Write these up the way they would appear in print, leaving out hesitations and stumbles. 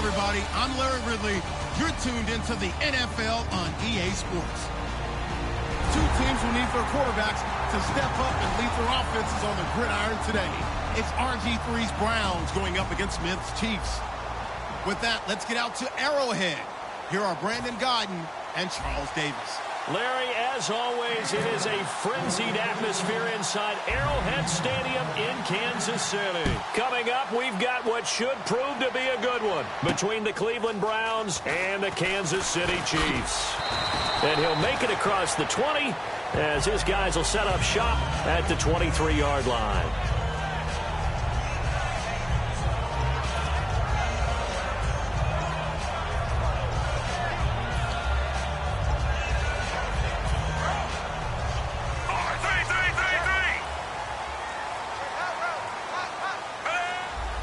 everybody. I'm Larry Ridley. You're tuned into the NFL on EA Sports. Two teams will need their quarterbacks to step up and lead their offenses on the gridiron today. It's RG3's Browns going up against Smith's Chiefs. With that, let's get out to Arrowhead. Here are Brandon Godden and Charles Davis. Larry, as always, it is a frenzied atmosphere inside Arrowhead Stadium in Kansas City. Coming up, we've got what should prove to be a good one between the Cleveland Browns and the Kansas City Chiefs. And he'll make it across the 20 as his guys will set up shop at the 23-yard line.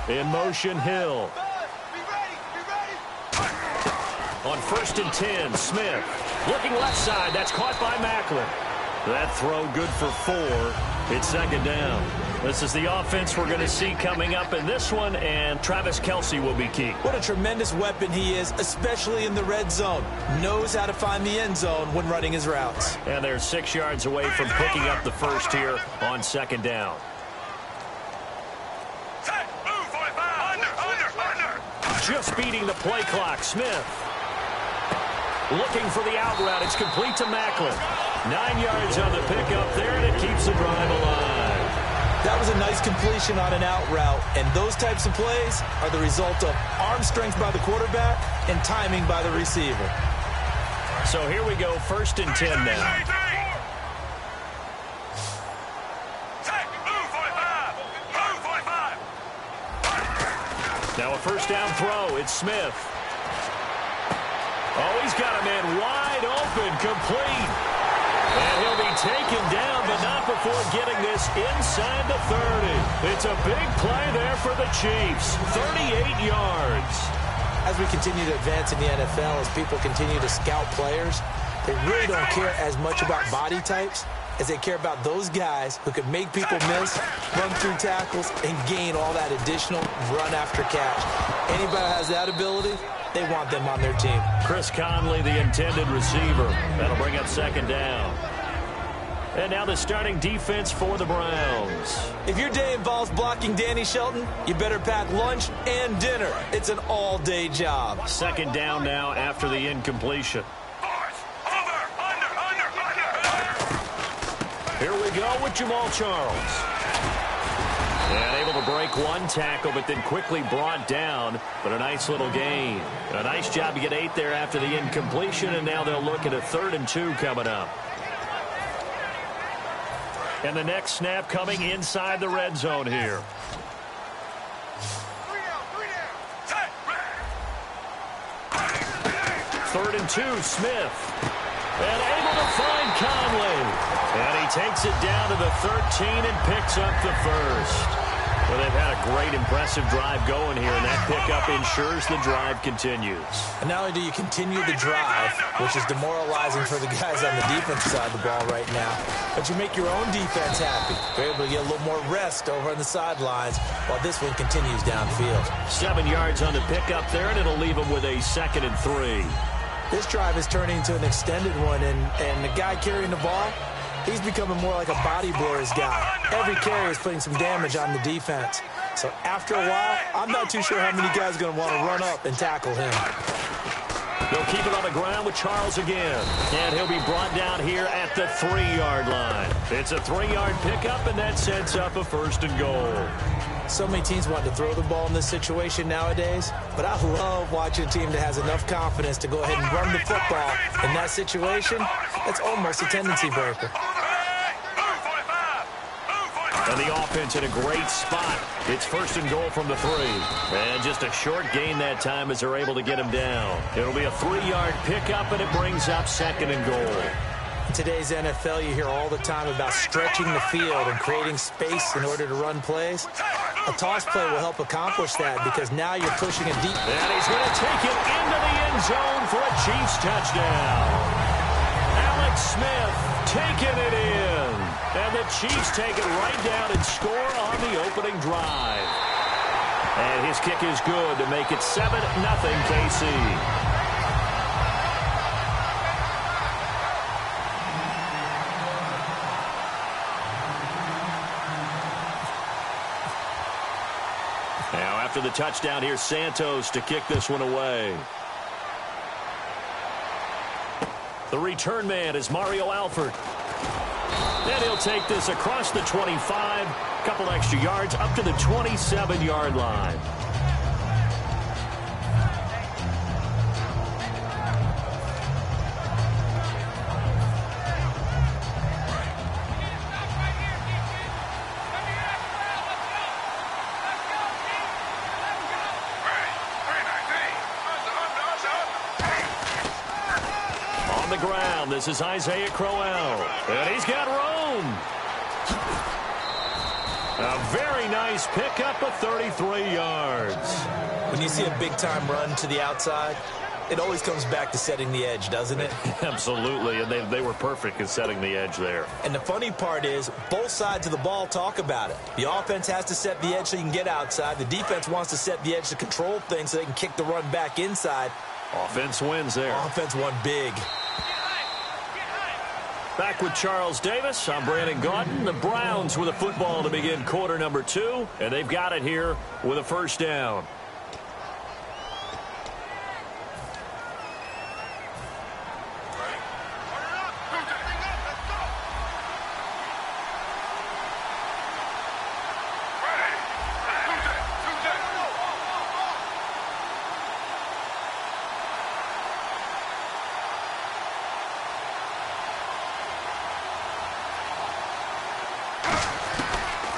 In motion, Hill. On 1st and 10, Smith. Looking left side, that's caught by Macklin. That throw good for 4. It's second down. This is the offense we're going to see coming up in this one, and Travis Kelce will be key. What a tremendous weapon he is, especially in the red zone. Knows how to find the end zone when running his routes. And they're 6 yards away from picking up the first here on second down. Just beating the play clock. Smith looking for the out route. It's complete to Macklin. 9 yards on the pickup there, and it keeps the drive alive. That was a nice completion on an out route, and those types of plays are the result of arm strength by the quarterback and timing by the receiver. So here we go, 1st and 10 now. Now a first down throw. It's Smith. Oh, he's got a man wide open, complete. And he'll be taken down, but not before getting this inside the 30. It's a big play there for the Chiefs. 38 yards. As we continue to advance in the NFL, as people continue to scout players, they really don't care as much about body types as they care about those guys who can make people miss, run through tackles, and gain all that additional run after catch. Anybody that has that ability, they want them on their team. Chris Conley, the intended receiver. That'll bring up second down. And now the starting defense for the Browns. If your day involves blocking Danny Shelton, you better pack lunch and dinner. It's an all-day job. Second down now after the incompletion. Here we go with Jamal Charles. And able to break one tackle, but then quickly brought down. But a nice little gain. A nice job to get 8 there after the incompletion, and now they'll look at a 3rd and 2 coming up. And the next snap coming inside the red zone here. 3rd and 2, Smith. And able to find Conley. And he takes it down to the 13 and picks up the first. Well, they've had a great, impressive drive going here, and that pickup ensures the drive continues. And not only do you continue the drive, which is demoralizing for the guys on the defensive side of the ball right now, but you make your own defense happy. You're able to get a little more rest over on the sidelines while this one continues downfield. 7 yards on the pickup there, and it'll leave them with a 2nd and 3. This drive is turning into an extended one, and the guy carrying the ball, he's becoming more like a body blurs guy. Every carry is putting some damage on the defense. So after a while, I'm not too sure how many guys are going to want to run up and tackle him. They'll keep it on the ground with Charles again. And he'll be brought down here at the 3-yard line. It's a 3-yard pickup, and that sets up a 1st and goal. So many teams want to throw the ball in this situation nowadays, but I love watching a team that has enough confidence to go ahead and run the football. In that situation, that's almost a tendency breaker. And the offense in a great spot. It's 1st and goal from the 3. And just a short gain that time as they're able to get him down. It'll be a 3-yard pickup, and it brings up 2nd and goal. In today's NFL, you hear all the time about stretching the field and creating space in order to run plays. A toss play will help accomplish that because now you're pushing a deep. And he's going to take it into the end zone for a Chiefs touchdown. Alex Smith taking it in. And the Chiefs take it right down and score on the opening drive. And his kick is good to make it 7-0 KC. Now after the touchdown, here's Santos to kick this one away. The return man is Mario Alford. And he'll take this across the 25, couple extra yards up to the 27-yard line. On the ground, this is Isaiah Crowell. And he's got room. A very nice pickup of 33 yards. When you see a big-time run to the outside, it always comes back to setting the edge, doesn't it? Absolutely, and they were perfect in setting the edge there. And the funny part is, both sides of the ball talk about it. The offense has to set the edge so you can get outside. The defense wants to set the edge to control things so they can kick the run back inside. Offense wins there. Offense won big. Back with Charles Davis, I'm Brandon Gaudin. The Browns with a football to begin quarter number 2, and they've got it here with a first down.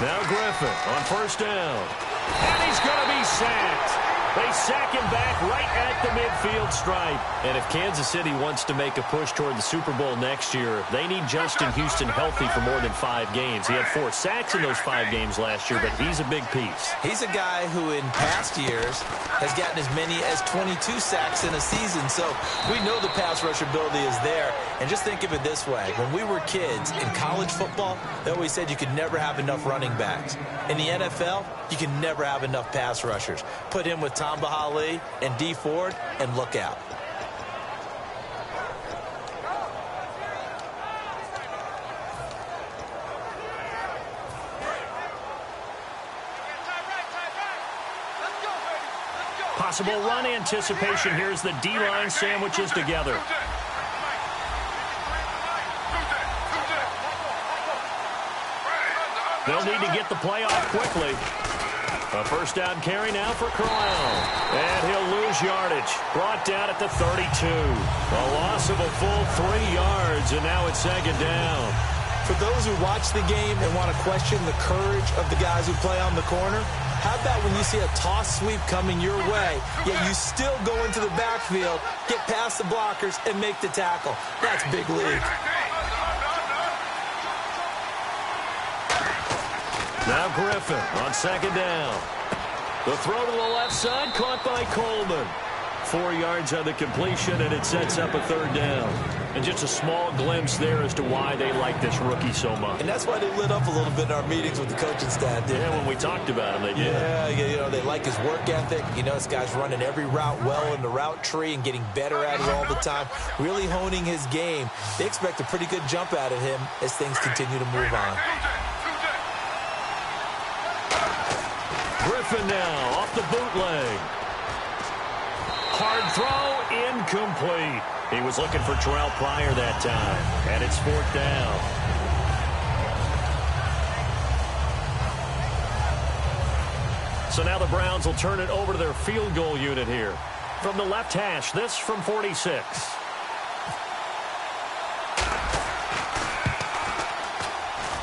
Now Griffin on first down. And he's going to be sacked. They sack him back right at the midfield stripe. And if Kansas City wants to make a push toward the Super Bowl next year, they need Justin Houston healthy for more than 5 games. He had 4 sacks in those 5 games last year, but he's a big piece. He's a guy who in past years has gotten as many as 22 sacks in a season. So we know the pass rush ability is there. And just think of it this way. When we were kids in college football, they always said you could never have enough running backs. In the NFL, you can never have enough pass rushers. Put him with Tom Bahali and D. Ford, and look out. Possible run anticipation. Here's the D-line sandwiches together. They'll need to get the play off quickly. A first down carry now for Crowell. And he'll lose yardage. Brought down at the 32. A loss of a full 3 yards, and now it's second down. For those who watch the game and want to question the courage of the guys who play on the corner, how about when you see a toss sweep coming your way, yet you still go into the backfield, get past the blockers, and make the tackle? That's big league. Now Griffin on second down. The throw to the left side, caught by Coleman. 4 yards on the completion, and it sets up a third down. And just a small glimpse there as to why they like this rookie so much. And that's why they lit up a little bit in our meetings with the coaching staff. Yeah, when we talked about him, they did. Yeah, you know, they like his work ethic. You know, this guy's running every route well in the route tree and getting better at it all the time, really honing his game. They expect a pretty good jump out of him as things continue to move on. Griffin now off the bootleg. Hard throw, incomplete. He was looking for Terrell Pryor that time, and it's 4th down. So now the Browns will turn it over to their field goal unit here. From the left hash, this from 46.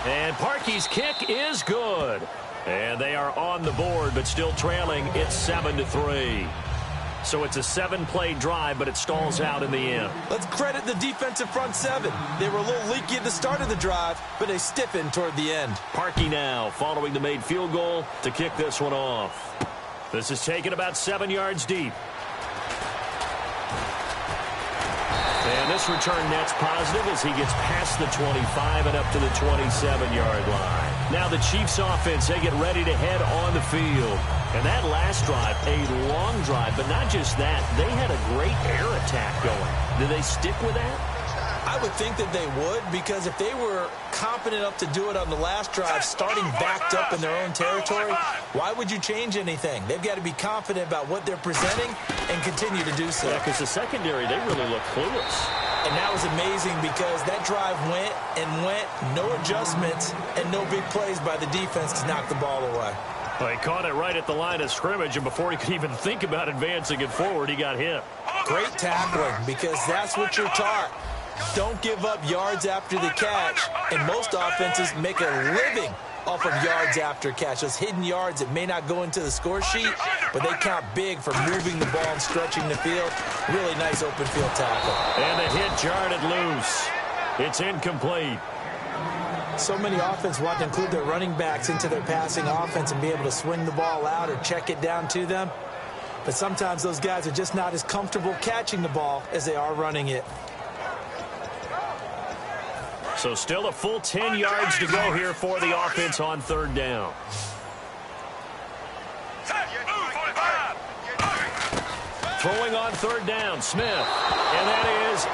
And Parkey's kick is good. And they are on the board, but still trailing. It's 7-3. So it's a 7-play drive, but it stalls out in the end. Let's credit the defensive front 7. They were a little leaky at the start of the drive, but they stiffened toward the end. Parkey now following the made field goal to kick this one off. This is taken about 7 yards deep. And this return net's positive as he gets past the 25 and up to the 27-yard line. Now the Chiefs offense, they get ready to head on the field. And that last drive, a long drive, but not just that. They had a great air attack going. Do they stick with that? I would think that they would, because if they were competent enough to do it on the last drive, starting backed up in their own territory, why would you change anything? They've got to be confident about what they're presenting and continue to do so. Yeah, because the secondary, they really look clueless. And that was amazing because that drive went and went, no adjustments, and no big plays by the defense to knock the ball away. Well, he caught it right at the line of scrimmage, and before he could even think about advancing it forward, he got hit. Great tackling, because that's what you're taught. Don't give up yards after the catch, and most offenses make a living off of yards after catch. Those hidden yards that may not go into the score sheet, but they count big for moving the ball and stretching the field. Really nice open field tackle. And the hit jarred it loose. It's incomplete. So many offenses want to include their running backs into their passing offense and be able to swing the ball out or check it down to them. But sometimes those guys are just not as comfortable catching the ball as they are running it. So still a full 10 yards to go here for the offense on third down. Throwing on third down, Smith. And that is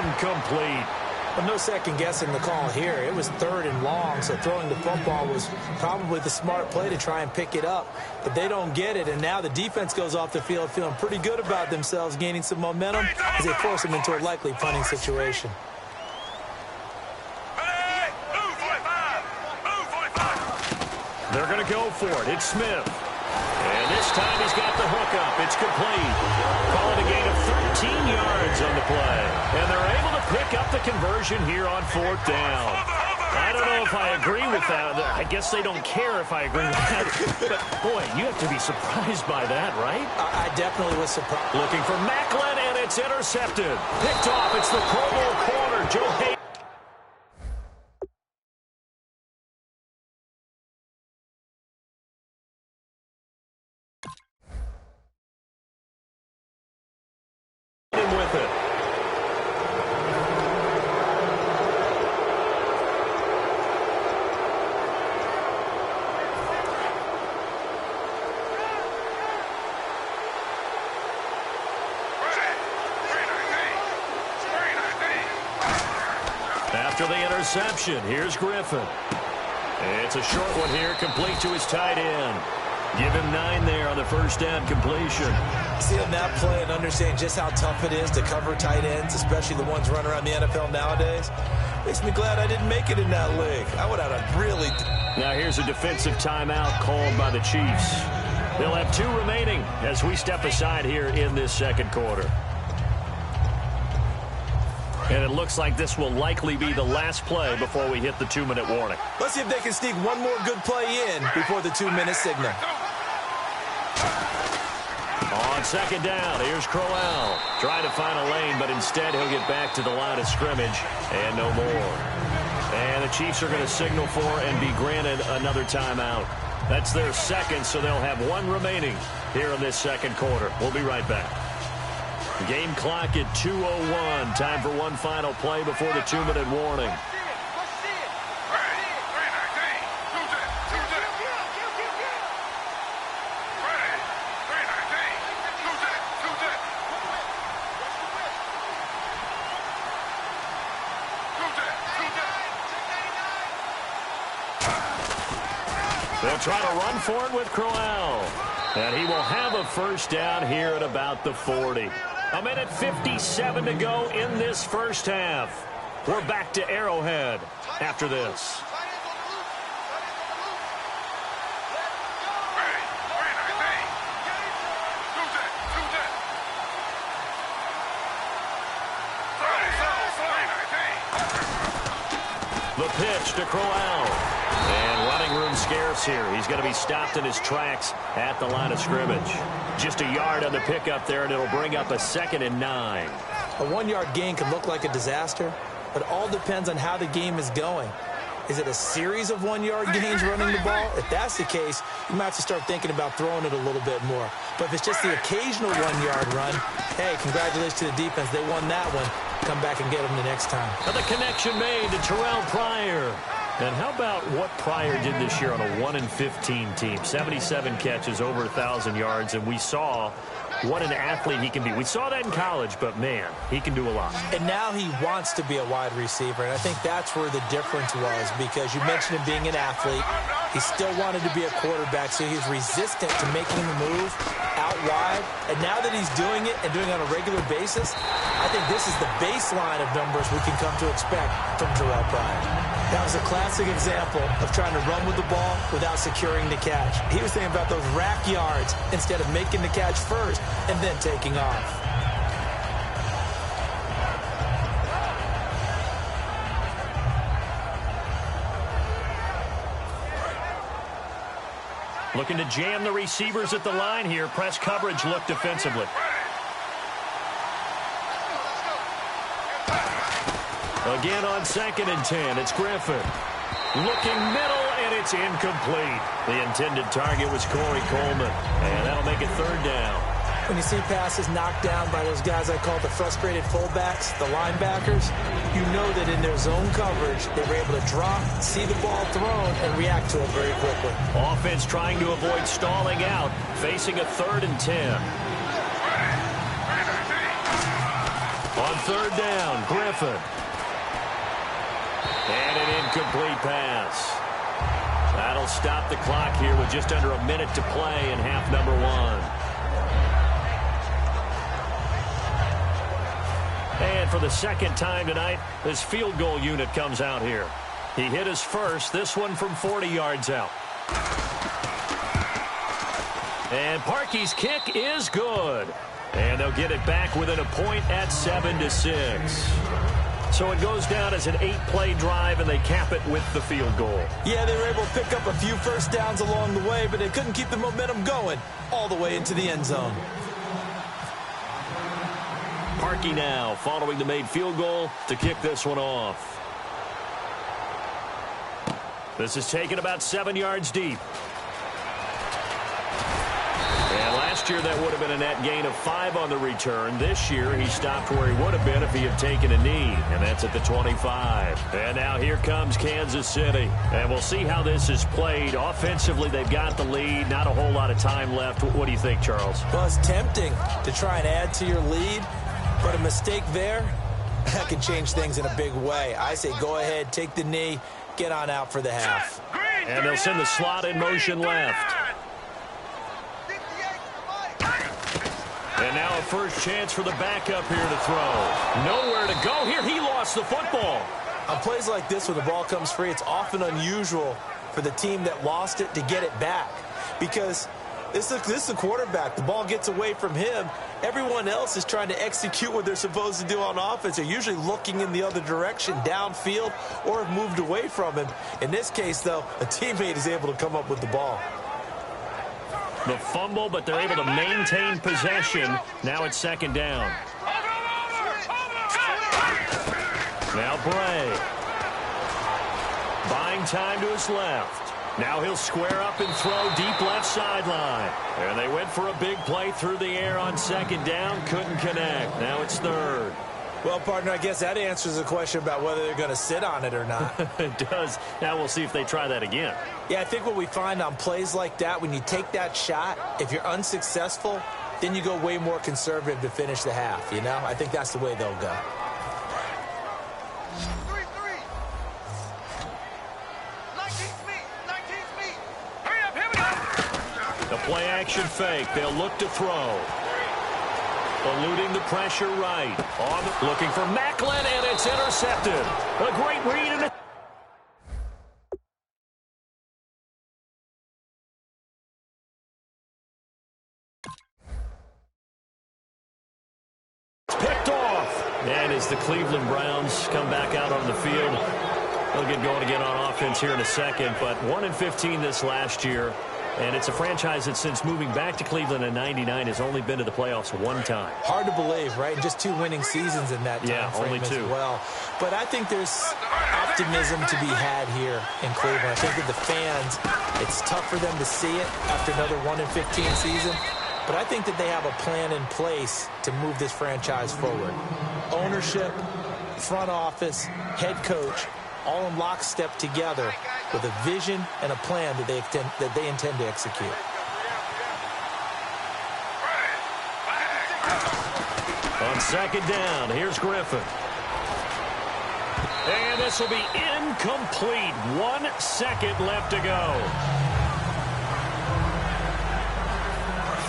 incomplete. Well, no second guessing the call here. It was third and long, so throwing the football was probably the smart play to try and pick it up. But they don't get it, and now the defense goes off the field feeling pretty good about themselves, gaining some momentum as they force them into a likely punting situation. They're going to go for it. It's Smith. And this time he's got the hook up. It's complete. Call it a gain of 13 yards on the play. And they're able to pick up the conversion here on fourth down. I don't know if I agree with that. I guess they don't care if I agree with that. But, boy, you have to be surprised by that, right? I definitely was surprised. Looking for Macklin, and it's intercepted. Picked off. It's the Pro Bowl corner, Joe Hayden. After the interception, here's Griffin. It's a short one here, complete to his tight end. Give him 9 there on the first down completion. Seeing that play and understanding just how tough it is to cover tight ends, especially the ones running around the NFL nowadays, makes me glad I didn't make it in that league. I would have really... Now here's a defensive timeout called by the Chiefs. They'll have 2 remaining as we step aside here in this second quarter. And it looks like this will likely be the last play before we hit the 2-minute warning. Let's see if they can sneak one more good play in before the 2-minute signal. On second down, here's Crowell. Trying to find a lane, but instead he'll get back to the line of scrimmage and no more. And the Chiefs are going to signal for and be granted another timeout. That's their second, so they'll have 1 remaining here in this second quarter. We'll be right back. Game clock at 2:01. Time for one final play before the 2-minute warning. They'll try to run for it with Crowell. And he will have a first down here at about the 40. 1:57 to go in this first half. We're back to Arrowhead after this. The pitch to Crowell. And running room scarce here. He's going to be stopped in his tracks at the line of scrimmage. Just a yard on the pickup there, and it'll bring up a 2nd and 9. A 1-yard gain can look like a disaster, but all depends on how the game is going. Is it a series of 1-yard gains running the ball? If that's the case, you might have to start thinking about throwing it a little bit more. But if it's just the occasional 1-yard run, hey, congratulations to the defense. They won that one. Come back and get them the next time. And the connection made to Terrell Pryor. And how about what Pryor did this year on a 1-15 team? 77 catches, over 1,000 yards, and we saw what an athlete he can be. We saw that in college, but, man, he can do a lot. And now he wants to be a wide receiver, and I think that's where the difference was, because you mentioned him being an athlete. He still wanted to be a quarterback, so he was resistant to making the move out wide. And now that he's doing it and doing it on a regular basis, I think this is the baseline of numbers we can come to expect from Terrell Pryor. That was a classic example of trying to run with the ball without securing the catch. He was thinking about those rack yards instead of making the catch first and then taking off. Looking to jam the receivers at the line here. Press coverage look defensively. Again on 2nd and 10. It's Griffin. Looking middle, and it's incomplete. The intended target was Corey Coleman. And that'll make it 3rd down. When you see passes knocked down by those guys I call the frustrated fullbacks, the linebackers, you know that in their zone coverage, they were able to drop, see the ball thrown, and react to it very quickly. Offense trying to avoid stalling out, facing a 3rd and 10. On 3rd down, Griffin. And an incomplete pass. That'll stop the clock here with just under a minute to play in half number 1. And for the 2nd time tonight, this field goal unit comes out here. He hit his first, this one from 40 yards out. And Parkey's kick is good. And they'll get it back within a point at 7-6. So it goes down as an 8-play drive, and they cap it with the field goal. Yeah, they were able to pick up a few first downs along the way, but they couldn't keep the momentum going all the way into the end zone. Parkey now following the made field goal to kick this one off. This is taken about 7 yards deep. And last year that would have been a net gain of 5 on the return. This year he stopped where he would have been if he had taken a knee, and that's at the 25. And now here comes Kansas City. And we'll see how this is played. Offensively, they've got the lead. Not a whole lot of time left. What do you think, Charles? Well, it's tempting to try and add to your lead. But a mistake there, that can change things in a big way. I say go ahead, take the knee, get on out for the half. And they'll send the slot in motion left. And now a first chance for the backup here to throw. Nowhere to go here. He lost the football. On plays like this, when the ball comes free, it's often unusual for the team that lost it to get it back. Because this is a quarterback. The ball gets away from him. Everyone else is trying to execute what they're supposed to do on offense. They're usually looking in the other direction, downfield, or have moved away from him. In this case, though, a teammate is able to come up with the ball. The fumble, but they're able to maintain possession. Now it's 2nd down. Now Bray. Buying time to his left. Now he'll square up and throw deep left sideline. And they went for a big play through the air on 2nd down. Couldn't connect. Now it's 3rd. Well, partner, I guess that answers the question about whether they're going to sit on it or not. It does. Now we'll see if they try that again. Yeah, I think what we find on plays like that, when you take that shot, if you're unsuccessful, then you go way more conservative to finish the half, you know? I think that's the way they'll go. The play action fake. They'll look to throw. Eluding the pressure right. Looking for Macklin, and it's intercepted. A great read. And it's picked off. And as the Cleveland Browns come back out on the field, they'll get going again on offense here in a second. But 1-15 this last year. And it's a franchise that since moving back to Cleveland in '99 has only been to the playoffs 1 time. Hard to believe, right? Just 2 winning seasons in that time frame only 2. as well. But I think there's optimism to be had here in Cleveland. I think that the fans, it's tough for them to see it after another 1-15 season. But I think that they have a plan in place to move this franchise forward. Ownership, front office, head coach, all in lockstep together with a vision and a plan that they intend to execute. On second down, here's Griffin. And this will be incomplete. 1 second left to go.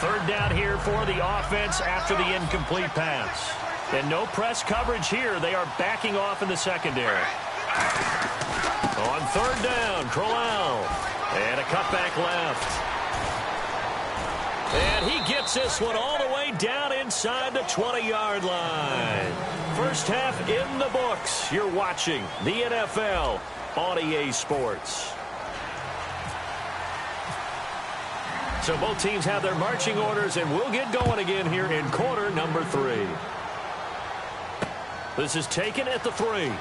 Third down here for the offense after the incomplete pass. And no press coverage here. They are backing off in the secondary. On third down, Crowell. And a cutback left. And he gets this one all the way down inside the 20-yard line. First half in the books. You're watching the NFL on EA Sports. So both teams have their marching orders, and we'll get going again here in quarter number 3. This is taken at the 3.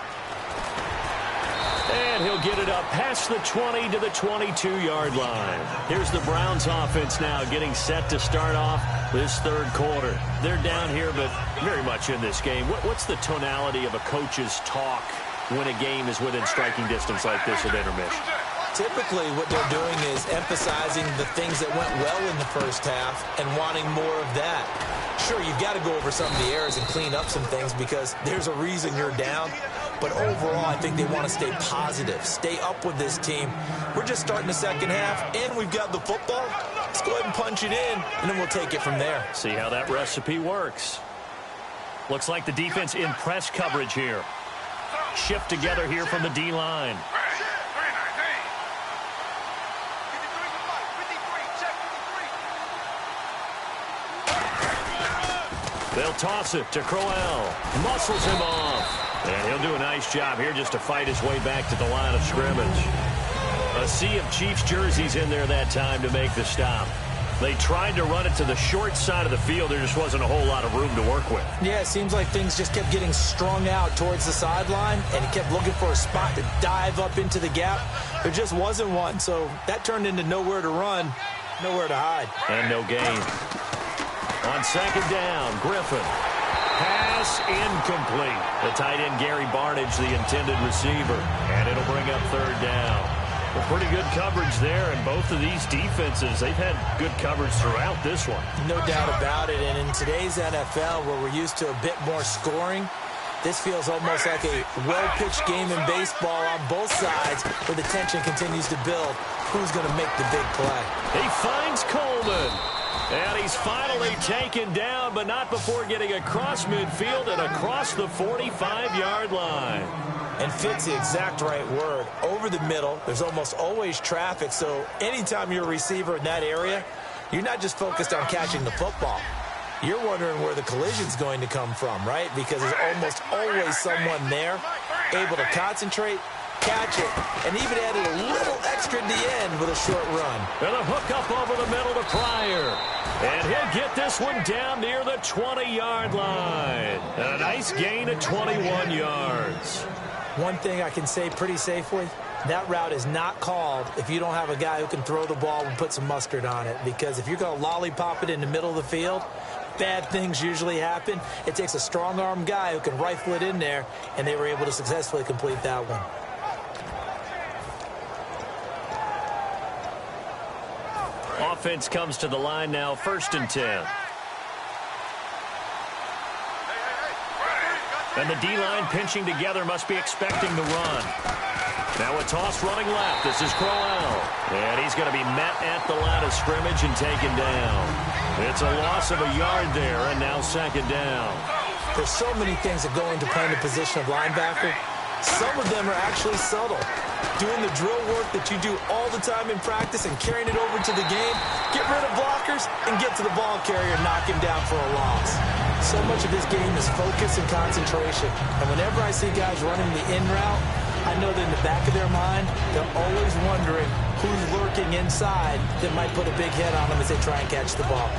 And he'll get it up past the 20 to the 22-yard line. Here's the Browns offense now getting set to start off this third quarter. They're down here, but very much in this game. What's the tonality of a coach's talk when a game is within striking distance like this at intermission? Typically, what they're doing is emphasizing the things that went well in the first half and wanting more of that. Sure, you've got to go over some of the errors and clean up some things because there's a reason you're down. But overall, I think they want to stay positive, stay up with this team. We're just starting the second half, and we've got the football. Let's go ahead and punch it in, and then we'll take it from there. See how that recipe works. Looks like the defense in press coverage here. Shift together here from the D-line. They'll toss it to Crowell. Muscles him off. And he'll do a nice job here just to fight his way back to the line of scrimmage. A sea of Chiefs jerseys in there that time to make the stop. They tried to run it to the short side of the field. There just wasn't a whole lot of room to work with. Yeah, it seems like things just kept getting strung out towards the sideline, and he kept looking for a spot to dive up into the gap. There just wasn't one, so that turned into nowhere to run, nowhere to hide. And no gain. On second down, Griffin. Pass incomplete. The tight end, Gary Barnage, the intended receiver. And it'll bring up third down. Well, pretty good coverage there, and both of these defenses, they've had good coverage throughout this one. No doubt about it, and in today's NFL, where we're used to a bit more scoring, this feels almost like a well-pitched game in baseball on both sides, where the tension continues to build. Who's going to make the big play? He finds Coleman. And he's finally taken down, but not before getting across midfield and across the 45-yard line. And fits the exact right word. Over the middle, there's almost always traffic, so anytime you're a receiver in that area, you're not just focused on catching the football. You're wondering where the collision's going to come from, right? Because there's almost always someone there able to concentrate, catch it, and even added a little extra at the end with a short run. And a hook up over the middle to Pryor. And he'll get this one down near the 20-yard line. And a nice gain of 21 yards. One thing I can say pretty safely, that route is not called if you don't have a guy who can throw the ball and put some mustard on it. Because if you're going to lollipop it in the middle of the field, bad things usually happen. It takes a strong-arm guy who can rifle it in there, and they were able to successfully complete that one. Offense comes to the line now, 1st and 10. And the D-line pinching together must be expecting the run. Now a toss running left. This is Crowell. And he's going to be met at the line of scrimmage and taken down. It's a loss of a yard there, and now 2nd down. There's so many things that go into playing the position of linebacker. Some of them are actually subtle. Doing the drill work that you do all the time in practice and carrying it over to the game. Get rid of blockers and get to the ball carrier and knock him down for a loss. So much of this game is focus and concentration. And whenever I see guys running the in route, I know that in the back of their mind, they're always wondering who's lurking inside that might put a big hit on them as they try and catch the ball.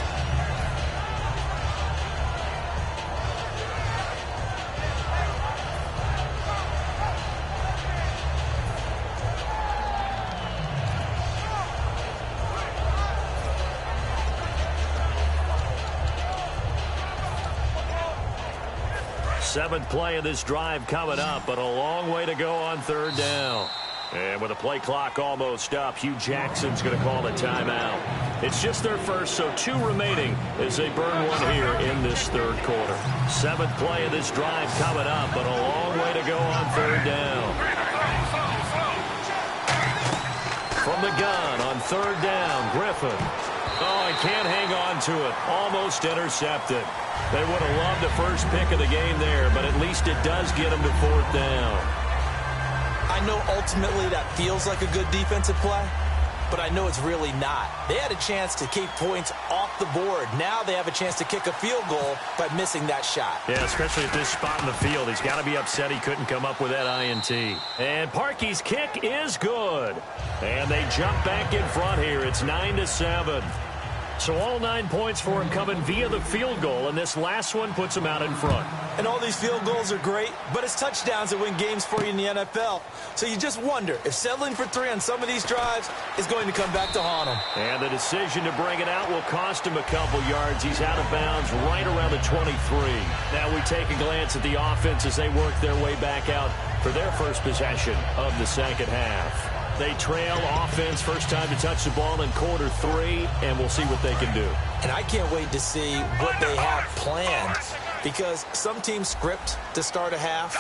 Seventh play of this drive coming up, but a long way to go on third down. And with the play clock almost up, Hugh Jackson's going to call the timeout. It's just their first, so 2 remaining as they burn one here in this third quarter. Seventh play of this drive coming up, but a long way to go on third down. From the gun on third down, Griffin. Oh, he can't hang on to it. Almost intercepted. They would have loved the first pick of the game there, but at least it does get them to fourth down. I know ultimately that feels like a good defensive play, but I know it's really not. They had a chance to keep points off the board. Now they have a chance to kick a field goal by missing that shot. Yeah, especially at this spot in the field. He's got to be upset he couldn't come up with that INT. And Parkey's kick is good. And they jump back in front here. It's 9-7. So all 9 points for him coming via the field goal, and this last one puts him out in front. And all these field goals are great, but it's touchdowns that win games for you in the NFL. So you just wonder if settling for 3 on some of these drives is going to come back to haunt him. And the decision to bring it out will cost him a couple yards. He's out of bounds right around the 23. Now we take a glance at the offense as they work their way back out for their first possession of the second half. They trail offense, first time to touch the ball in quarter 3, and we'll see what they can do. And I can't wait to see what they have planned, because some teams script to start a half.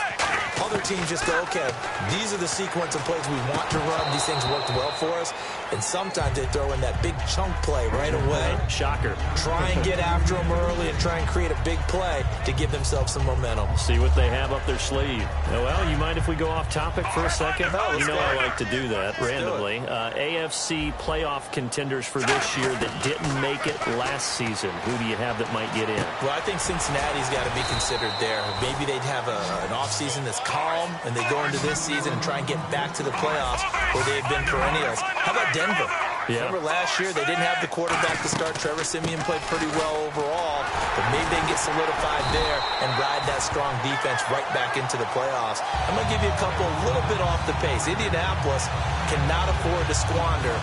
Other teams just go, okay, these are the sequence of plays we want to run. These things worked well for us. And sometimes they throw in that big chunk play right away. Shocker. Try and get after them early and try and create a big play to give themselves some momentum. See what they have up their sleeve. Well, you mind if we go off topic for a second? No, you know I like to do that randomly. AFC playoff contenders for this year that didn't make it last season. Who do you have that might get in? Well, I think Cincinnati's got to be considered there. Maybe they'd have an offseason that's calm, and they go into this season and try and get back to the playoffs where they've been perennials. How about Denver? Yeah. Remember last year they didn't have the quarterback to start. Trevor Siemian played pretty well overall, but maybe they can get solidified there and ride that strong defense right back into the playoffs. I'm going to give you a couple a little bit off the pace. Indianapolis cannot afford to squander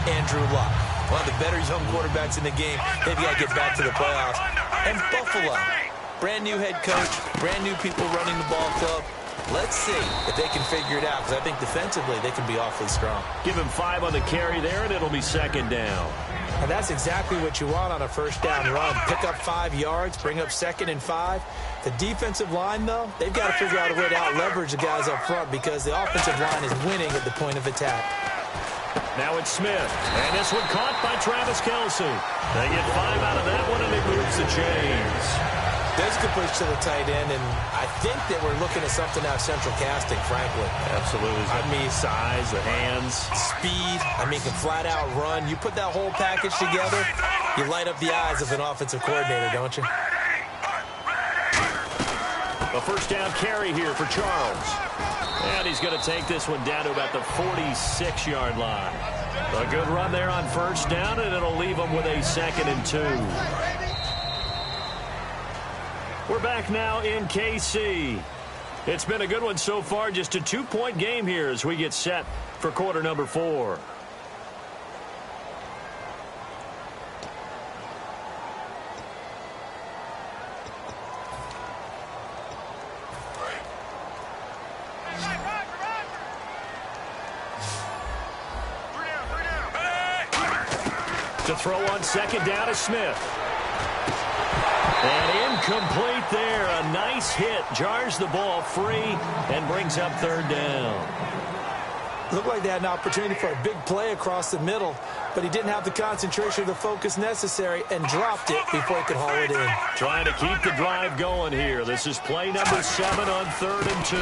Andrew Luck, one of the better young quarterbacks in the game. They've got to get back to the playoffs. And Buffalo, brand new head coach, brand new people running the ball club. Let's see if they can figure it out, because I think defensively they can be awfully strong. Give him 5 on the carry there, and it'll be second down. And that's exactly what you want on a first down run. Pick up 5 yards, bring up 2nd and 5. The defensive line, though, they've got to figure out a way to out-leverage the guys up front, because the offensive line is winning at the point of attack. Now it's Smith, and this one caught by Travis Kelce. They get 5 out of that one, and it moves the chains. There's a good push to the tight end, and I think that we're looking at something out of central casting, frankly. Absolutely. I mean, size, the hands. Speed. I mean, can flat out run. You put that whole package together, you light up the eyes of an offensive coordinator, don't you? A first down carry here for Charles. And he's going to take this one down to about the 46-yard line. A good run there on first down, and it'll leave him with a 2nd and 2. We're back now in KC. It's been a good one so far, just a 2-point game here as we get set for quarter number 4. To throw on second down to Smith. And incomplete there. A nice hit. Jars the ball free and brings up third down. Looked like they had an opportunity for a big play across the middle, but he didn't have the concentration or the focus necessary and dropped it before he could haul it in. Trying to keep the drive going here. This is play number 7 on 3rd and 2.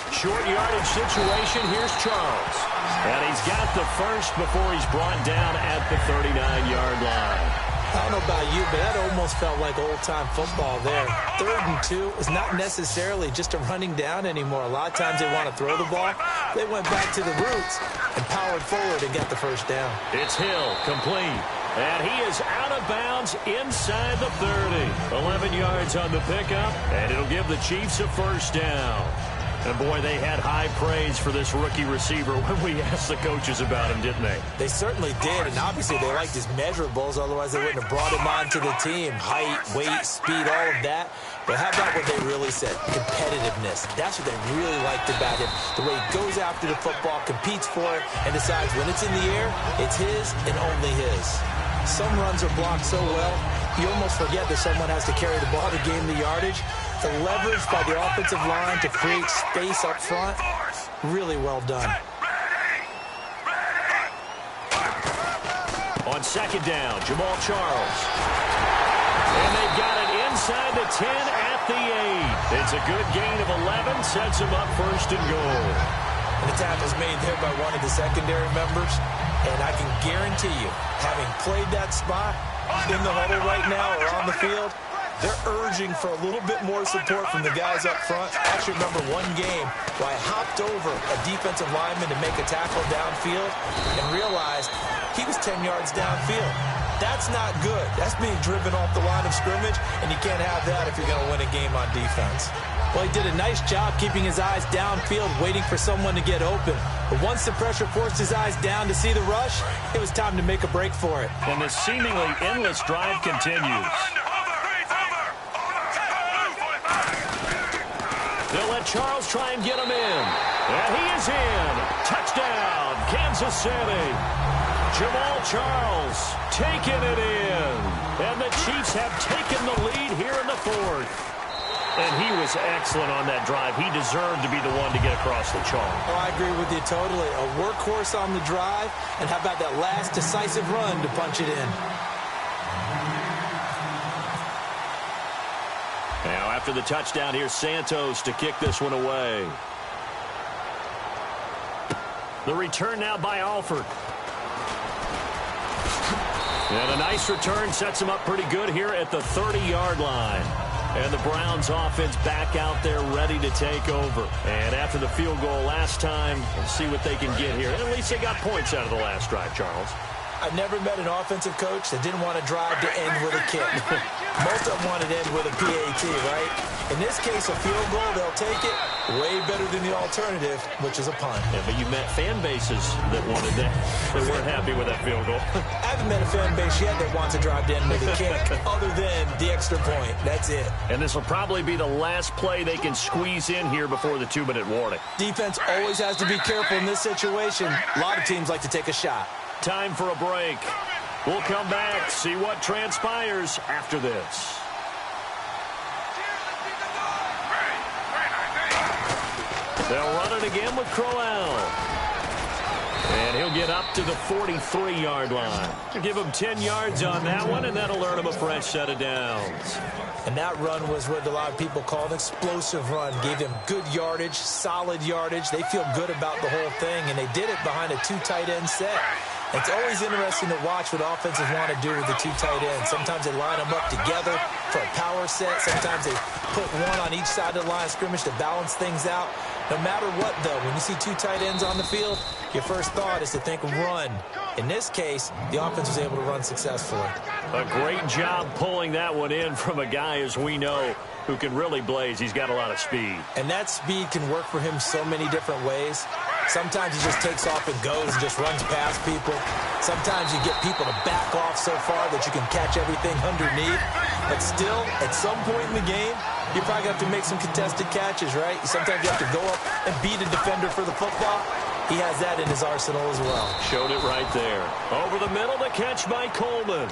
Short yardage situation. Here's Charles. And he's got the first before he's brought down at the 39-yard line. I don't know about you, but that almost felt like old-time football there. 3rd and 2 is not necessarily just a running down anymore. A lot of times they want to throw the ball. They went back to the roots and powered forward and got the first down. It's Hill, complete. And he is out of bounds inside the 30. 11 yards on the pickup, and it'll give the Chiefs a first down. And, boy, they had high praise for this rookie receiver when we asked the coaches about him, didn't they? They certainly did, and obviously they liked his measurables. Otherwise, they wouldn't have brought him onto the team. Height, weight, speed, all of that. But how about what they really said? Competitiveness. That's what they really liked about him. The way he goes after the football, competes for it, and decides when it's in the air, it's his and only his. Some runs are blocked so well, you almost forget that someone has to carry the ball to gain the yardage. The leverage by the offensive line to create space up front, really well done. On second down, Jamal Charles. And they've got it inside the 10 at the 8. It's a good gain of 11, sets them up first and goal. And the tackle's made there by one of the secondary members. And I can guarantee you, having played that spot in the huddle right now or on the field, they're urging for a little bit more support from the guys up front. I actually remember one game where I hopped over a defensive lineman to make a tackle downfield and realized he was 10 yards downfield. That's not good. That's being driven off the line of scrimmage, and you can't have that if you're going to win a game on defense. Well, he did a nice job keeping his eyes downfield, waiting for someone to get open. But once the pressure forced his eyes down to see the rush, it was time to make a break for it. And the seemingly endless drive continues. They'll let Charles try and get him in. And he is in. Touchdown, Kansas City. Jamal Charles taking it in. And the Chiefs have taken the lead here in the fourth. And he was excellent on that drive. He deserved to be the one to get across the chalk. Oh, I agree with you totally. A workhorse on the drive. And how about that last decisive run to punch it in? Now, after the touchdown, here's Santos to kick this one away. The return now by Alford. And a nice return sets him up pretty good here at the 30-yard line. And the Browns offense back out there ready to take over. And after the field goal last time, we'll see what they can get here. And at least they got points out of the last drive, Charles. I've never met an offensive coach that didn't want to drive to end with a kick. Most of them wanted to end with a PAT, right? In this case, a field goal, they'll take it. Way better than the alternative, which is a punt. Yeah, but you met fan bases that wanted that. They weren't happy with that field goal. I haven't met a fan base yet that wants to drive to end with a kick other than the extra point. That's it. And this will probably be the last play they can squeeze in here before the 2-minute warning. Defense always has to be careful in this situation. A lot of teams like to take a shot. Time for a break. We'll come back, see what transpires after this. They'll run it again with Crowell. And he'll get up to the 43-yard line. Give him 10 yards on that one, and that'll earn him a fresh set of downs. And that run was what a lot of people call an explosive run. Gave them good yardage, solid yardage. They feel good about the whole thing, and they did it behind a 2 tight end set. It's always interesting to watch what offenses want to do with the 2 tight ends. Sometimes they line them up together for a power set. Sometimes they put one on each side of the line of scrimmage to balance things out. No matter what, though, when you see 2 tight ends on the field, your first thought is to think run. In this case, the offense was able to run successfully. A great job pulling that one in from a guy, as we know, who can really blaze. He's got a lot of speed. And that speed can work for him so many different ways. Sometimes he just takes off and goes and just runs past people. Sometimes you get people to back off so far that you can catch everything underneath. But still, at some point in the game, you probably have to make some contested catches, right? Sometimes you have to go up and beat a defender for the football. He has that in his arsenal as well. Showed it right there. Over the middle, the catch by Coleman.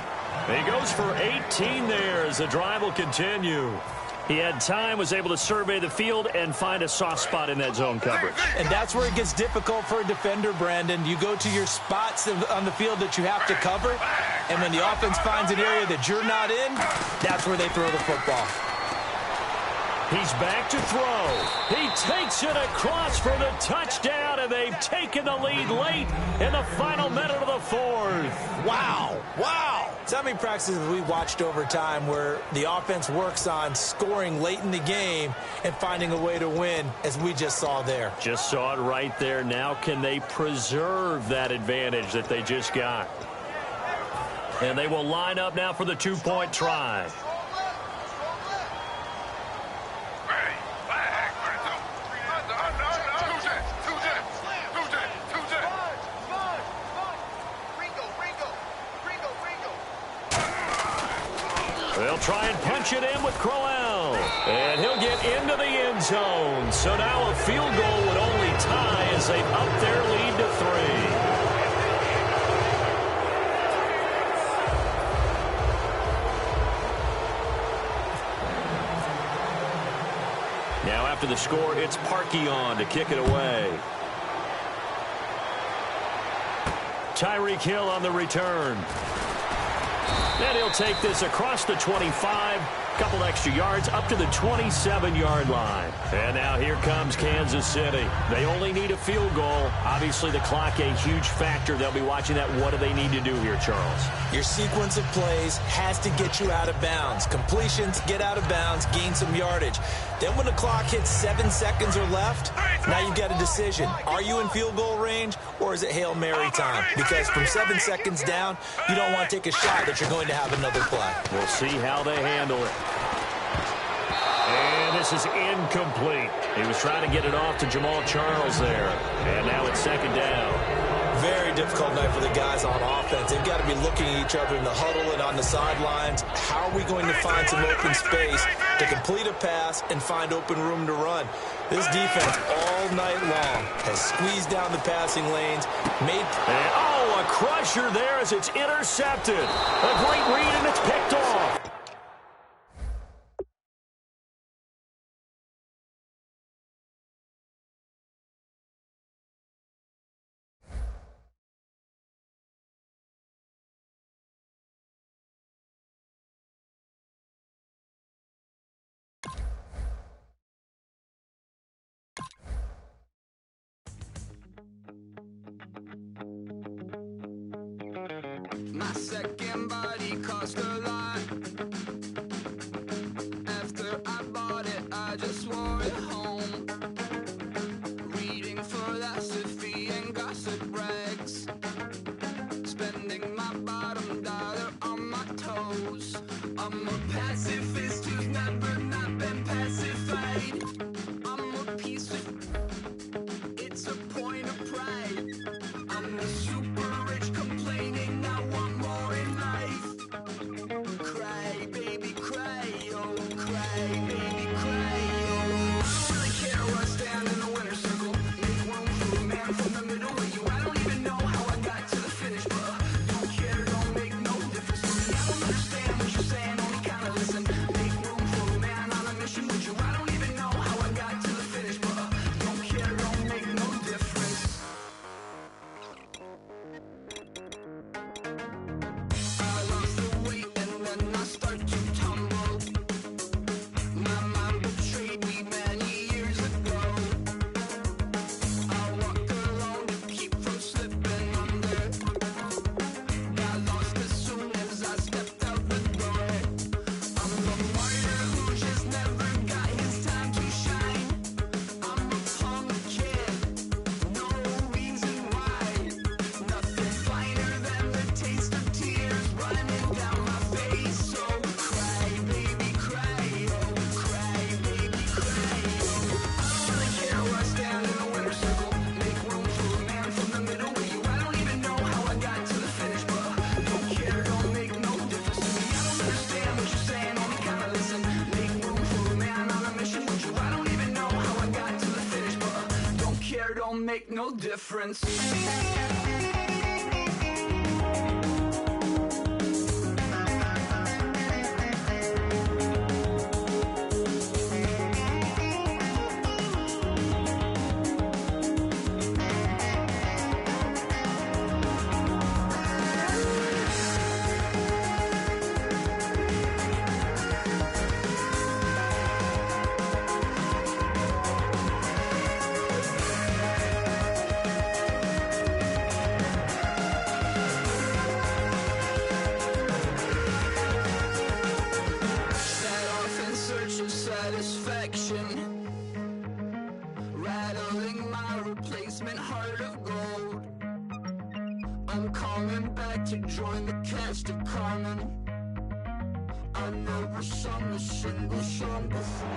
He goes for 18 there as the drive will continue. He had time, was able to survey the field and find a soft spot in that zone coverage. And that's where it gets difficult for a defender, Brandon. You go to your spots on the field that you have to cover, and when the offense finds an area that you're not in, that's where they throw the football. He's back to throw. He takes it across for the touchdown, and they've taken the lead late in the final minute of the fourth. Wow. Wow. So how many practices have we watched over time where the offense works on scoring late in the game and finding a way to win, as we just saw there? Just saw it right there. Now can they preserve that advantage that they just got? And they will line up now for the 2-point try. They'll try and punch it in with Crowell. And he'll get into the end zone. So now a field goal would only tie as they've upped their lead to 3. Now after the score, it's Parkey on to kick it away. Tyreek Hill on the return. And he'll take this across the 25. Couple extra yards up to the 27-yard line. And now here comes Kansas City. They only need a field goal. Obviously, the clock a huge factor. They'll be watching that. What do they need to do here, Charles? Your sequence of plays has to get you out of bounds. Completions, get out of bounds, gain some yardage. Then when the clock hits 7 seconds or left, now you've got a decision. Are you in field goal range, or is it Hail Mary time? Because from 7 seconds down, you don't want to take a shot that you're going to have another play. We'll see how they handle it. And this is incomplete. He was trying to get it off to Jamal Charles there. And now it's second down. Very difficult night for the guys on offense. They've got to be looking at each other in the huddle and on the sidelines. How are we going to find some open space to complete a pass and find open room to run? This defense all night long has squeezed down the passing lanes, made... And, a crusher there as it's intercepted. A great read, and it's picked off. My second body cost a lot. After I bought it, I just wore it home. Reading philosophy and gossip rags. Spending my bottom dollar on my toes. I'm a pacifist who's never not been pacified. I'm a piece of... It's a point of pride. I'm the super rich complaining I want more in life. Cry, baby, cry, oh, cry, baby, cry, oh. I don't really care where I stand in the winner's circle. Make room for a man from the middle of you. I don't even know how I got to the finish, but don't care, don't make no difference to me. I don't understand what you're saying, only kinda listen. Make room for a man on a mission with you. I don't even know how I got to the finish, but don't care, don't make no difference. I lost the weight and then I start to tumble. My mind betrayed me many years ago. I walk alone to keep from slipping under. Got lost as soon as I stepped out the door. I'm the martyr who just never got his time to shine. I'm a punk kid, no reason why. Nothing finer than the taste of tears running down my face. So cry, baby, cry, oh, cry, baby, cry, oh. I don't really care where I stand in the winner's circle. Make room for a man from the middle with you. I don't even know how I got to the finish, but don't care, don't make no difference to me. I don't understand what you're saying, only kinda listen. Make room for a man on a mission with you. I don't even know how I got to the finish, but don't care, don't make no difference. Set off in search of satisfaction, rattling my replacement heart of gold. I'm coming back to join the cast of Carmen. I never sung a single song before.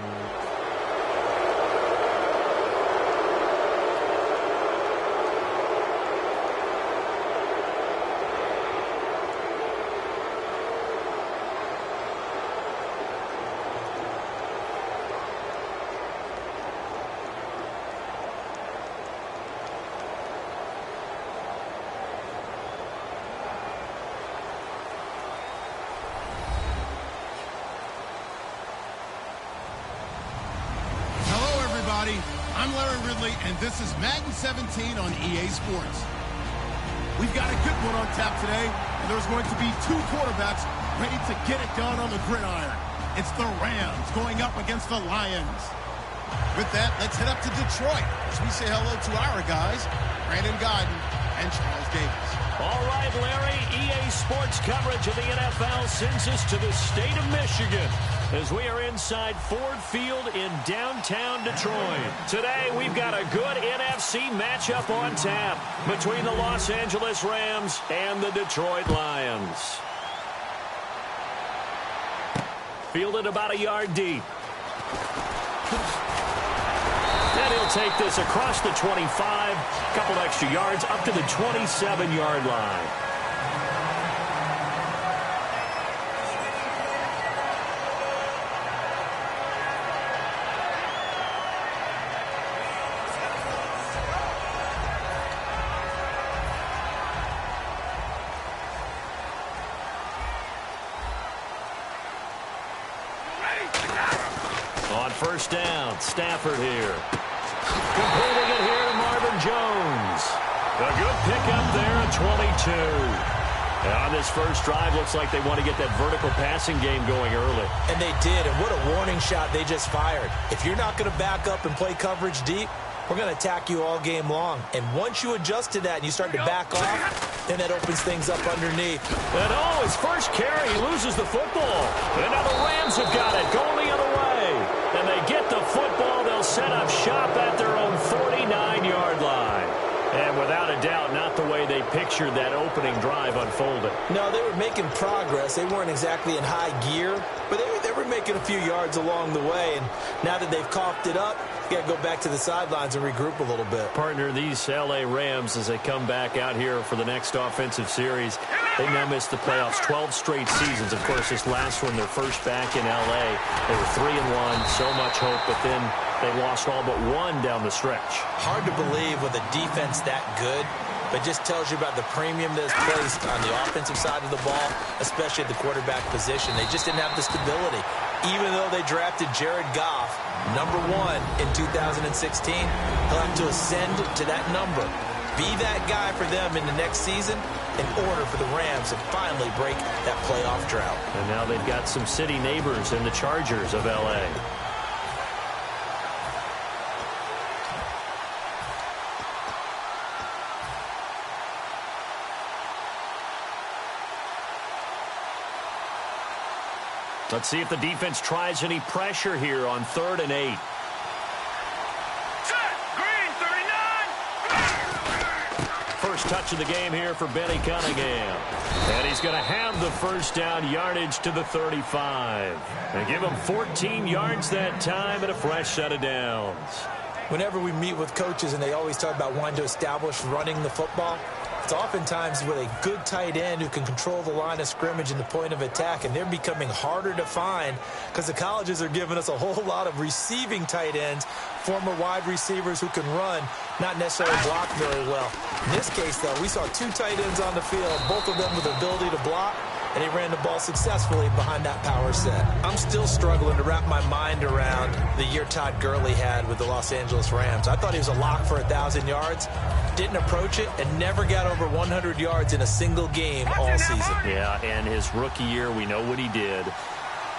I'm Larry Ridley, and this is Madden 17 on EA Sports. We've got a good one on tap today, and there's going to be two quarterbacks ready to get it done on the gridiron. It's the Rams going up against the Lions. With that, let's head up to Detroit as we say hello to our guys, Brandon Godden and Charles Davis. All right, Larry, EA Sports coverage of the NFL sends us to the state of Michigan as we are inside Ford Field in downtown Detroit. Today, we've got a good NFC matchup on tap between the Los Angeles Rams and the Detroit Lions. Fielded about a yard deep. And he'll take this across the 25, couple extra yards up to the 27-yard line. On first down, Stafford here. Completing it here to Marvin Jones. A good pickup there at 22. And on this first drive, looks like they want to get that vertical passing game going early. And they did, and what a warning shot they just fired. If you're not going to back up and play coverage deep, we're going to attack you all game long. And once you adjust to that and you start to back off, then that opens things up underneath. And his first carry, he loses the football. And now the Rams have got it, going the other way. And they get the football, they'll set up shop at their own 49-yard line. And without a doubt, not the way they pictured that opening drive unfolded. No, they were making progress. They weren't exactly in high gear, but they were making a few yards along the way. And now that they've coughed it up, you got to go back to the sidelines and regroup a little bit. Partner, these L.A. Rams, as they come back out here for the next offensive series, they've now missed the playoffs 12 straight seasons. Of course, this last one, their first back in L.A. They were 3-1, so much hope, but then they lost all but one down the stretch. Hard to believe with a defense that good, but just tells you about the premium that's placed on the offensive side of the ball, especially at the quarterback position. They just didn't have the stability. Even though they drafted Jared Goff, number 1 in 2016, he'll have to ascend to that number. Be that guy for them in the next season in order for the Rams to finally break that playoff drought. And now they've got some city neighbors in the Chargers of L.A. Let's see if the defense tries any pressure here on 3rd and 8. First touch of the game here for Benny Cunningham. And he's going to have the first down yardage to the 35. They give him 14 yards that time and a fresh set of downs. Whenever we meet with coaches and they always talk about wanting to establish running the football, it's oftentimes with a good tight end who can control the line of scrimmage and the point of attack, and they're becoming harder to find because the colleges are giving us a whole lot of receiving tight ends, former wide receivers who can run, not necessarily block very well. In this case, though, we saw 2 tight ends on the field, both of them with the ability to block, and he ran the ball successfully behind that power set. I'm still struggling to wrap my mind around the year Todd Gurley had with the Los Angeles Rams. I thought he was a lock for 1,000 yards, didn't approach it, and never got over 100 yards in a single game all season. Yeah, and his rookie year, we know what he did.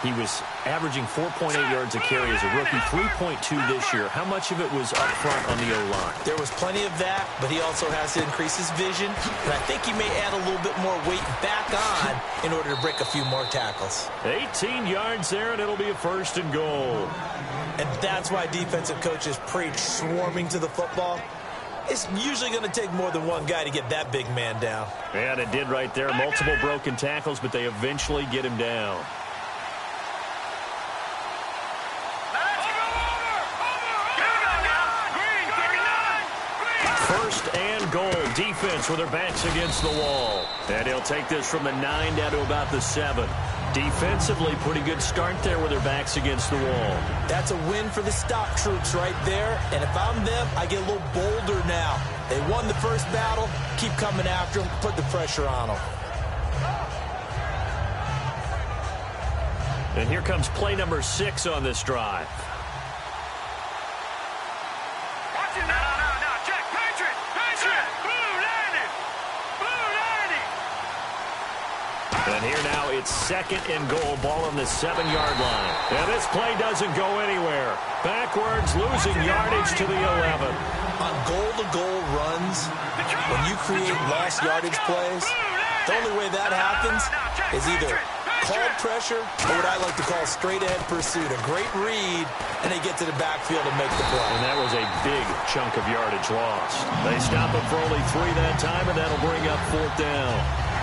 He was averaging 4.8 yards a carry as a rookie, 3.2 this year. How much of it was up front on the O-line? There was plenty of that, but he also has to increase his vision, and I think he may add a little bit more weight back on in order to break a few more tackles. 18 yards there, and it'll be a 1st and goal. And that's why defensive coaches preach swarming to the football. It's usually going to take more than one guy to get that big man down. And it did right there. Multiple broken tackles, but they eventually get him down. First and goal. Defense with their backs against the wall. And he'll take this from the 9 down to about the 7. Defensively, pretty good start there with their backs against the wall. That's a win for the stop troops right there. And if I'm them, I get a little bolder now. They won the first battle. Keep coming after them. Put the pressure on them. And here comes play number 6 on this drive. And here now it's 2nd and goal, ball on the 7-yard line. And this play doesn't go anywhere. Backwards, losing yardage to the 11. On goal-to-goal runs, when you create lost yardage plays, the only way that happens is either called pressure or what I like to call straight-ahead pursuit. A great read, and they get to the backfield and make the play. And that was a big chunk of yardage lost. They stop it for only 3 that time, and that'll bring up 4th down.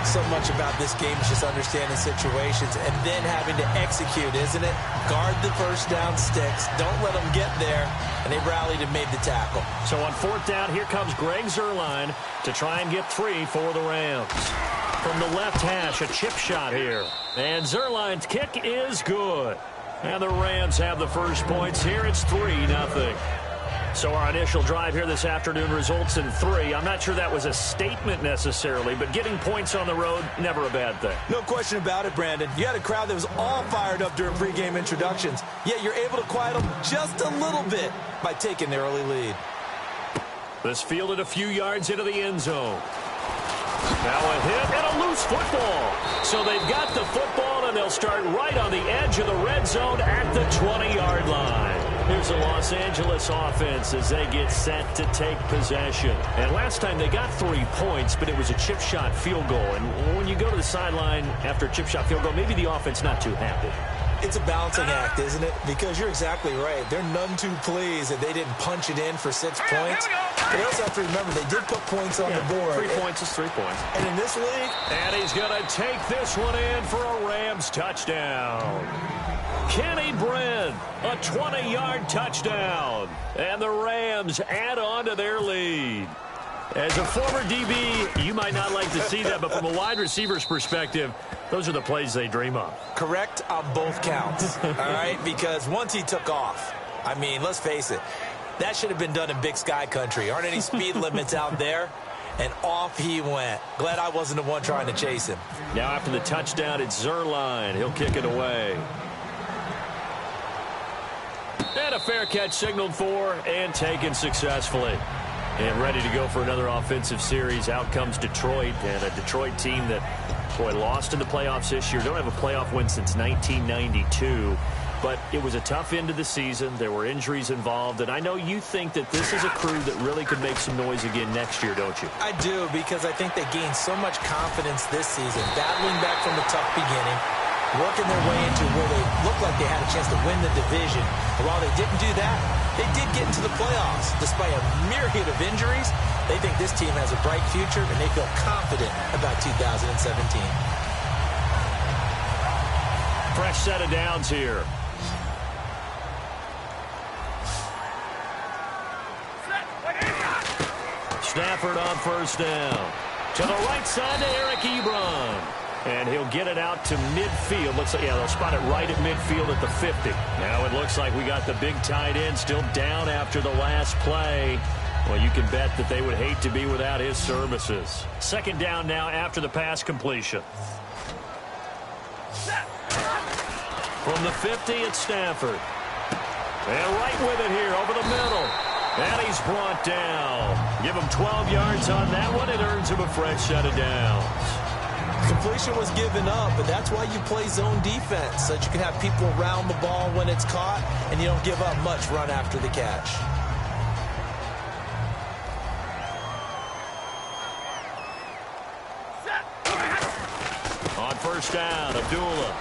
So much about this game is just understanding situations and then having to execute, isn't it? Guard the first down sticks. Don't let them get there. And they rallied and made the tackle. So on 4th down, here comes Greg Zuerlein to try and get 3 for the Rams. From the left hash, a chip shot here. And Zuerlein's kick is good. And the Rams have the first points here. It's 3-0. So our initial drive here this afternoon results in 3. I'm not sure that was a statement necessarily, but getting points on the road, never a bad thing. No question about it, Brandon. You had a crowd that was all fired up during pregame introductions, yet you're able to quiet them just a little bit by taking the early lead. This fielded a few yards into the end zone. Now a hit and a loose football. So they've got the football, and they'll start right on the edge of the red zone at the 20-yard line. Here's the Los Angeles offense as they get set to take possession. And last time they got 3 points, but it was a chip shot field goal. And when you go to the sideline after a chip shot field goal, maybe the offense not too happy. It's a balancing act, isn't it? Because you're exactly right. They're none too pleased that they didn't punch it in for 6 points. But you also have to remember they did put points on the board. 3 points is 3 points. And in this league... And he's going to take this one in for a Rams touchdown. Kenny Brin, a 20-yard touchdown. And the Rams add on to their lead. As a former DB, you might not like to see that, but from a wide receiver's perspective, those are the plays they dream of. Correct on both counts, all right? Because once he took off, I mean, let's face it, that should have been done in Big Sky country. Aren't any speed limits out there? And off he went. Glad I wasn't the one trying to chase him. Now after the touchdown, it's Zuerlein. He'll kick it away. And a fair catch signaled for and taken successfully. And ready to go for another offensive series. Out comes Detroit, and a Detroit team that, boy, lost in the playoffs this year. Don't have a playoff win since 1992. But it was a tough end of the season. There were injuries involved. And I know you think that this is a crew that really could make some noise again next year, don't you? I do, because I think they gained so much confidence this season, battling back from a tough beginning, working their way into where they looked like they had a chance to win the division. And while they didn't do that, they did get into the playoffs. Despite a myriad of injuries, they think this team has a bright future, and they feel confident about 2017. Fresh set of downs here. Stafford on first down. To the right side to Eric Ebron. And he'll get it out to midfield. Looks like, yeah, they'll spot it right at midfield at the 50. Now it looks like we got the big tight end still down after the last play. Well, you can bet that they would hate to be without his services. 2nd down now after the pass completion. From the 50, it's Stafford. And right with it here over the middle. And he's brought down. Give him 12 yards on that one. It earns him a fresh set of downs. Completion was given up, but that's why you play zone defense, so that you can have people around the ball when it's caught, and you don't give up much run after the catch. On first down, Abdullah.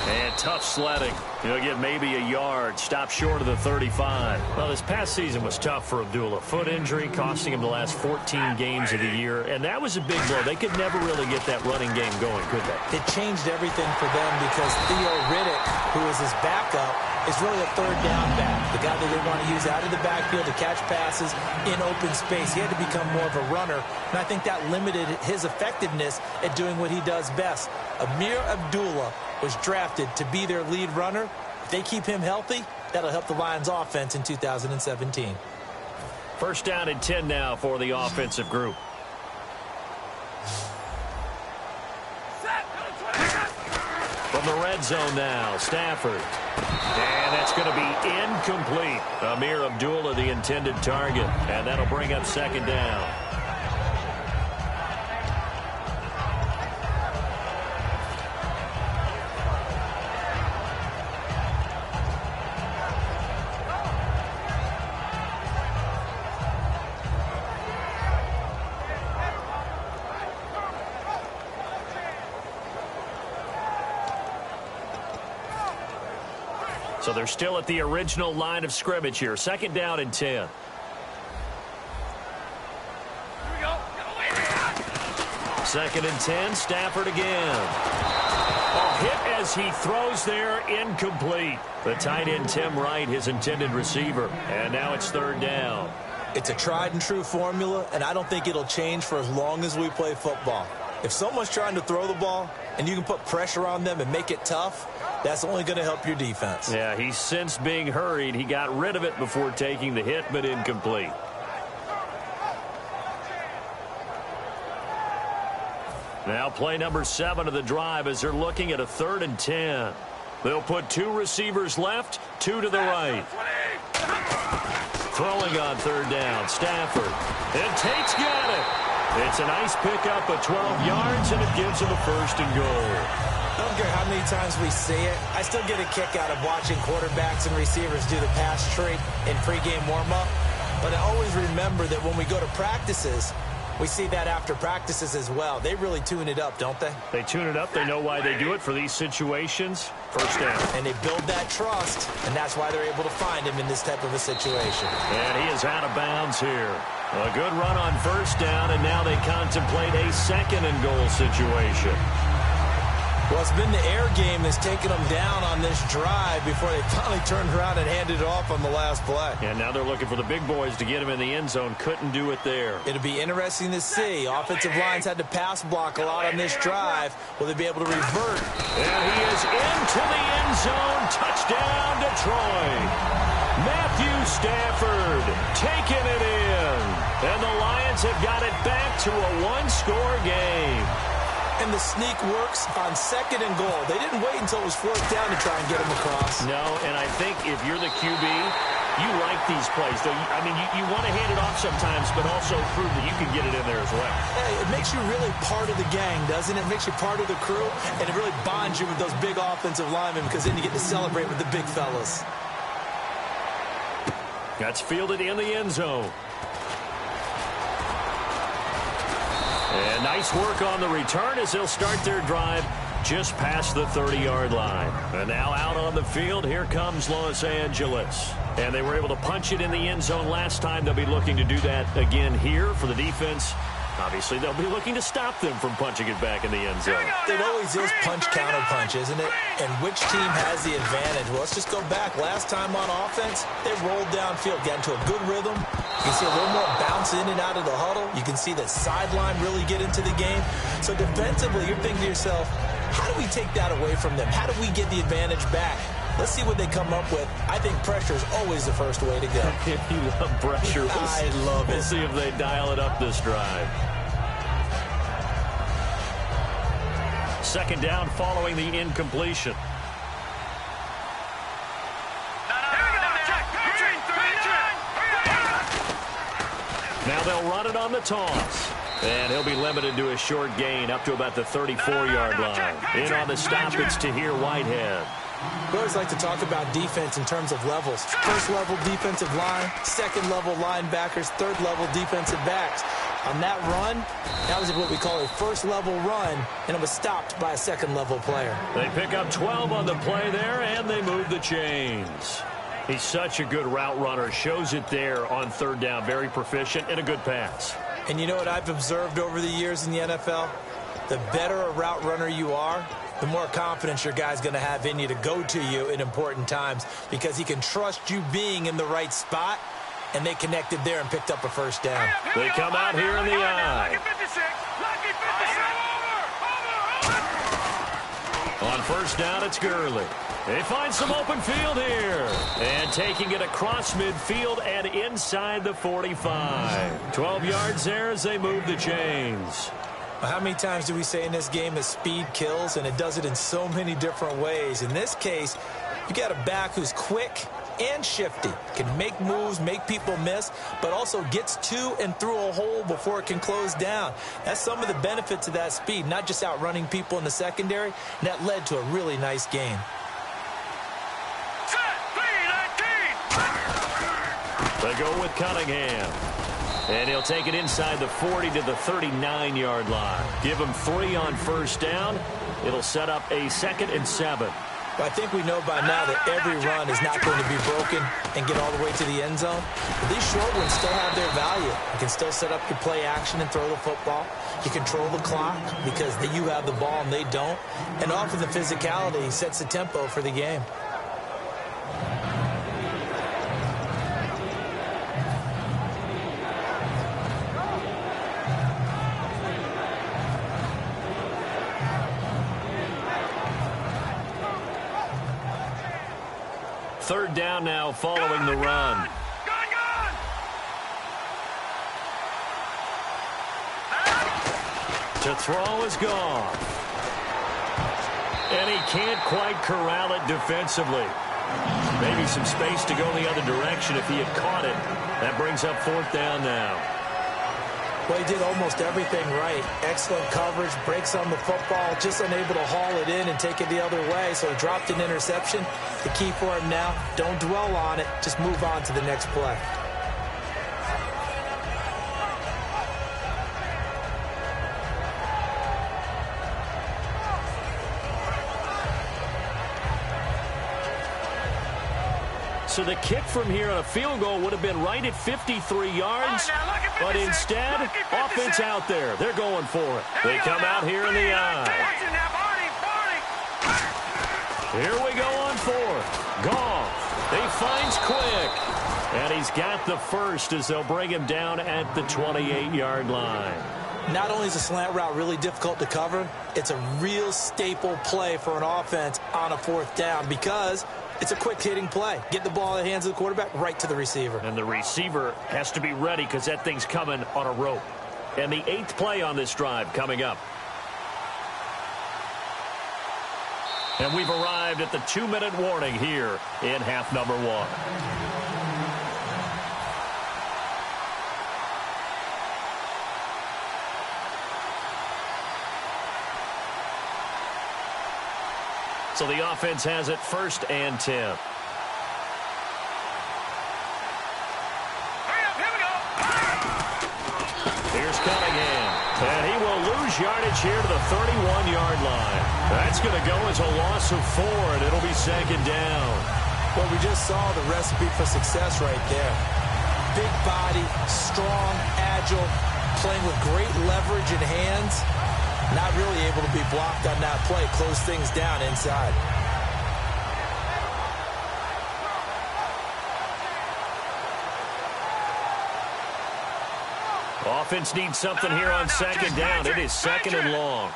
And tough sledding. He'll get maybe a yard. Stop short of the 35. Well, this past season was tough for Abdullah. Foot injury costing him the last 14 games of the year. And that was a big blow. They could never really get that running game going, could they? It changed everything for them because Theo Riddick, who is his backup, is really a third down back. The guy that they want to use out of the backfield to catch passes in open space. He had to become more of a runner. And I think that limited his effectiveness at doing what he does best. Amir Abdullah was drafted to be their lead runner. If they keep him healthy, that'll help the Lions offense in 2017. First down and 10 now for the offensive group. From the red zone now, Stafford. And that's going to be incomplete. Amir Abdullah, the intended target. And that'll bring up 2nd down. So they're still at the original line of scrimmage here. 2nd down and 10. Second and 10, Stafford again. A hit as he throws there, incomplete. The tight end, Tim Wright, his intended receiver. And now it's 3rd down. It's a tried and true formula, and I don't think it'll change for as long as we play football. If someone's trying to throw the ball and you can put pressure on them and make it tough, that's only going to help your defense. Yeah, he's since being hurried. He got rid of it before taking the hit, but incomplete. Now play number 7 of the drive as they're looking at a 3rd and 10. They'll put 2 receivers left, 2 to the right. Throwing on 3rd down, Stafford. And Tate's got it. It's a nice pickup of 12 yards, and it gives him a 1st and goal. I don't care how many times we see it. I still get a kick out of watching quarterbacks and receivers do the pass tree in pregame warm-up. But I always remember that when we go to practices, we see that after practices as well. They really tune it up, don't they? They tune it up. They know why they do it for these situations. 1st down. And they build that trust, and that's why they're able to find him in this type of a situation. And he is out of bounds here. A good run on 1st down, and now they contemplate a 2nd and goal situation. Well, it's been the air game that's taken them down on this drive before they finally turned around and handed it off on the last play. And now they're looking for the big boys to get him in the end zone. Couldn't do it there. It'll be interesting to see. Offensive lines had to pass block a lot on this drive. Will they be able to revert? And he is into the end zone. Touchdown, Detroit. Matthew Stafford taking it in. And the Lions have got it back to a 1-score game. And the sneak works on 2nd and goal. They didn't wait until it was 4th down to try and get him across. No, and I think if you're the QB, you like these plays. I mean, you want to hand it off sometimes, but also prove that you can get it in there as well. Hey, it makes you really part of the gang, doesn't it? It makes you part of the crew, and it really bonds you with those big offensive linemen because then you get to celebrate with the big fellas. That's fielded in the end zone. And nice work on the return as they'll start their drive just past the 30-yard line. And now out on the field, here comes Los Angeles. And they were able to punch it in the end zone last time. They'll be looking to do that again here for the defense. Obviously, they'll be looking to stop them from punching it back in the end zone. It always is punch-counter-punch, isn't it? And which team has the advantage? Well, let's just go back. Last time on offense, they rolled downfield, got into a good rhythm. You can see a little more bounce in and out of the huddle. You can see the sideline really get into the game. So defensively, you're thinking to yourself, how do we take that away from them? How do we get the advantage back? Let's see what they come up with. I think pressure is always the first way to go. You love pressure. I love it. We'll see if they dial it up this drive. 2nd down following the incompletion. Now they'll run it on the toss. And he'll be limited to a short gain up to about the 34-yard line. In on the stop, it's Tahir Whitehead. We always like to talk about defense in terms of levels. 1st level defensive line, 2nd level linebackers, 3rd level defensive backs. On that run, that was what we call a 1st level run, and it was stopped by a 2nd level player. They pick up 12 on the play there, and they move the chains. He's such a good route runner. Shows it there on 3rd down. Very proficient and a good pass. And you know what I've observed over the years in the NFL? The better a route runner you are, the more confidence your guy's going to have in you to go to you in important times because he can trust you being in the right spot, and they connected there and picked up a 1st down. They come out here in the eye. On 1st down, it's Gurley. They find some open field here. And taking it across midfield and inside the 45. 12 yards there as they move the chains. How many times do we say in this game that speed kills, and it does it in so many different ways? In this case, you got a back who's quick and shifty, can make moves, make people miss, but also gets to and through a hole before it can close down. That's some of the benefits of that speed, not just outrunning people in the secondary, and that led to a really nice game. They go with Cunningham. And he'll take it inside the 40 to the 39-yard line. Give him 3 on 1st down. It'll set up a 2nd and 7. Well, I think we know by now that every run is not going to be broken and get all the way to the end zone. But these short ones still have their value. You can still set up your play action and throw the football. You control the clock because you have the ball and they don't. And often the physicality sets the tempo for the game. Third down now following the run. To throw is gone. And he can't quite corral it defensively. Maybe some space to go the other direction if he had caught it. That brings up fourth down now. Well, he did almost everything right. Excellent coverage, breaks on the football, just unable to haul it in and take it the other way, so he dropped an interception. The key for him now, don't dwell on it, just move on to the next play. So the kick from here on a field goal would have been right at 53 yards. But instead, offense out there. They're going for it. They come out here in the eye. Here we go on fourth. Goff. He finds Quick. And he's got the first as they'll bring him down at the 28-yard line. Not only is a slant route really difficult to cover, it's a real staple play for an offense on a fourth down because it's a quick-hitting play. Get the ball in the hands of the quarterback right to the receiver. And the receiver has to be ready because that thing's coming on a rope. And the 8th play on this drive coming up. And we've arrived at the 2-minute warning here in half number 1. So the offense has it 1st and 10. Here's Cunningham. And he will lose yardage here to the 31-yard line. That's going to go as a loss of 4, and it'll be 2nd down. Well, we just saw the recipe for success right there. Big body, strong, agile, playing with great leverage in hands. Not really able to be blocked on that play. Close things down inside. Offense needs something here on 2nd down. It is 2nd and long.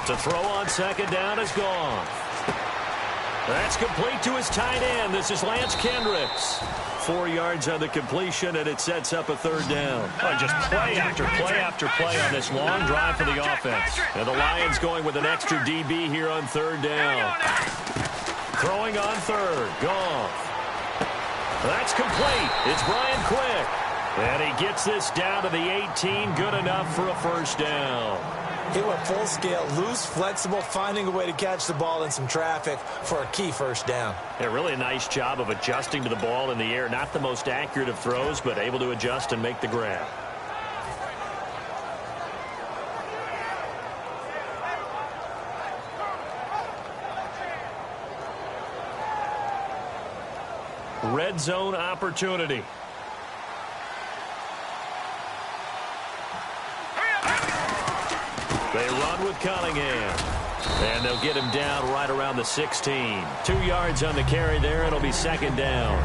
To throw on 2nd down is gone. That's complete to his tight end. This is Lance Kendricks. 4 yards on the completion, and it sets up a 3rd down. Oh, just play after play after play on this long drive for the offense. And the Lions going with an extra DB here on 3rd down. Throwing on 3rd. Goff. That's complete. It's Brian Quick. And he gets this down to the 18. Good enough for a 1st down. He went full scale, loose, flexible, finding a way to catch the ball in some traffic for a key 1st down. Yeah, really a nice job of adjusting to the ball in the air. Not the most accurate of throws, but able to adjust and make the grab. Red zone opportunity. They run with Cunningham. And they'll get him down right around the 16. 2 yards on the carry there. It'll be 2nd down.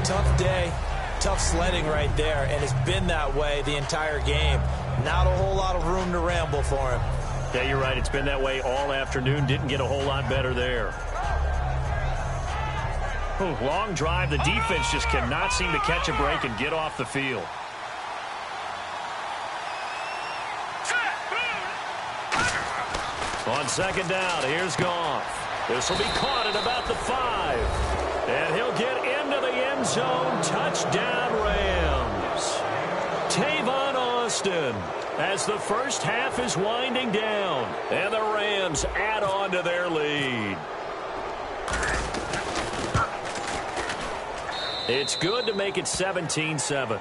Tough day, tough sledding right there, and it's been that way the entire game. Not a whole lot of room to ramble for him. Yeah, you're right. It's been that way all afternoon. Didn't get a whole lot better there. Ooh, long drive. The defense just cannot seem to catch a break and get off the field. On 2nd down, here's Goff. This will be caught at about the 5. And he'll get into the end zone. Touchdown, Rams. Tavon Austin as the first half is winding down. And the Rams add on to their lead. It's good to make it 17-7.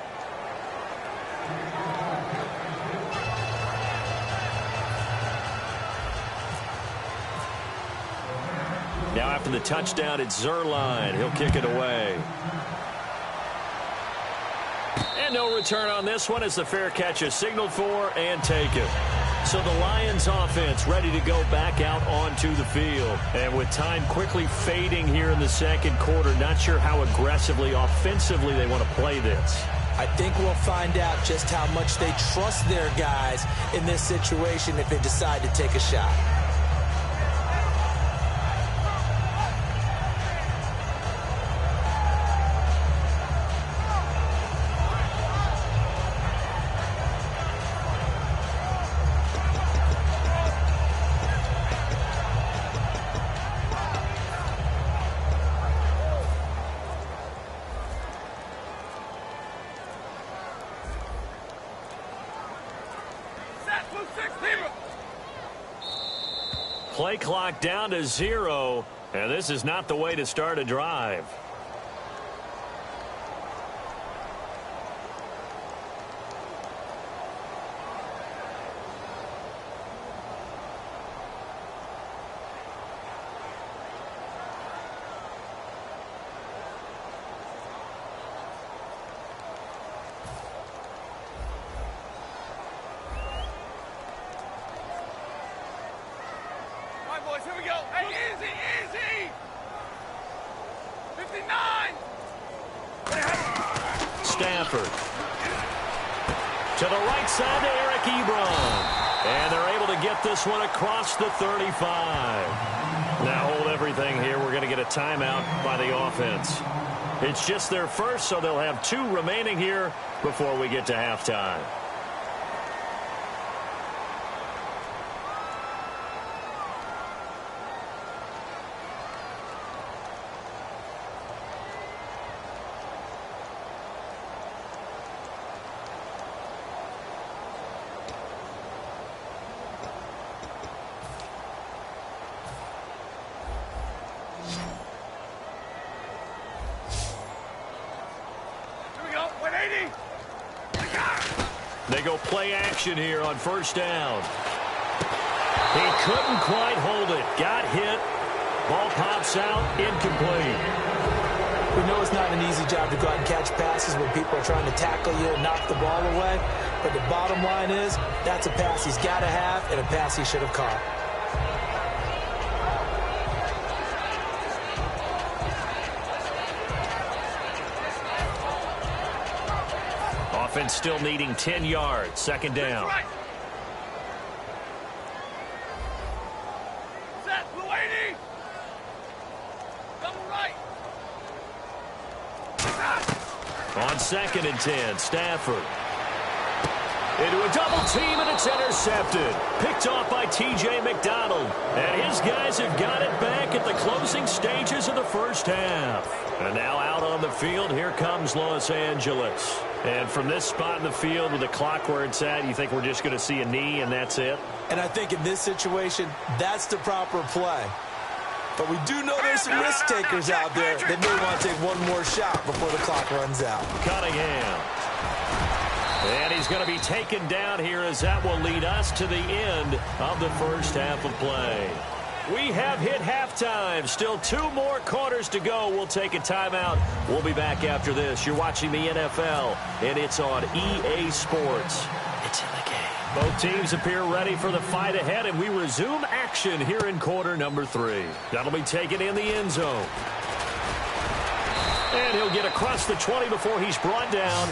Now after the touchdown, it's Zerline. He'll kick it away. And no return on this one as the fair catch is signaled for and taken. So the Lions offense ready to go back out onto the field. And with time quickly fading here in the second quarter, not sure how aggressively, offensively they want to play this. I think we'll find out just how much they trust their guys in this situation if they decide to take a shot. Play clock down to 0, and this is not the way to start a drive. Boys, here we go. Hey, easy, easy. 59. Stafford. To the right side to Eric Ebron. And they're able to get this one across the 35. Now hold everything here. We're going to get a timeout by the offense. It's just their first, so they'll have 2 remaining here before we get to halftime. They go play action here on first down. He couldn't quite hold it. Got hit. Ball pops out. Incomplete. We know it's not an easy job to go out and catch passes when people are trying to tackle you and knock the ball away. But the bottom line is that's a pass he's got to have and a pass he should have caught. Offense still needing 10 yards. Second down. Right. Set, Luady. Double right. On 2nd and 10, Stafford. Into a double team, and it's intercepted. Picked off by T.J. McDonald. And his guys have got it back at the closing stages of the first half. And now out on the field, here comes Los Angeles. And from this spot in the field with the clock where it's at, you think we're just going to see a knee and that's it? And I think in this situation, that's the proper play. But we do know there's some risk takers out there that may want to take one more shot before the clock runs out. Cunningham. And he's going to be taken down here as that will lead us to the end of the first half of play. We have hit halftime. Still 2 more quarters to go. We'll take a timeout. We'll be back after this. You're watching the NFL, and it's on EA Sports. It's in the game. Both teams appear ready for the fight ahead, and we resume action here in quarter number 3. That'll be taken in the end zone. And he'll get across the 20 before he's brought down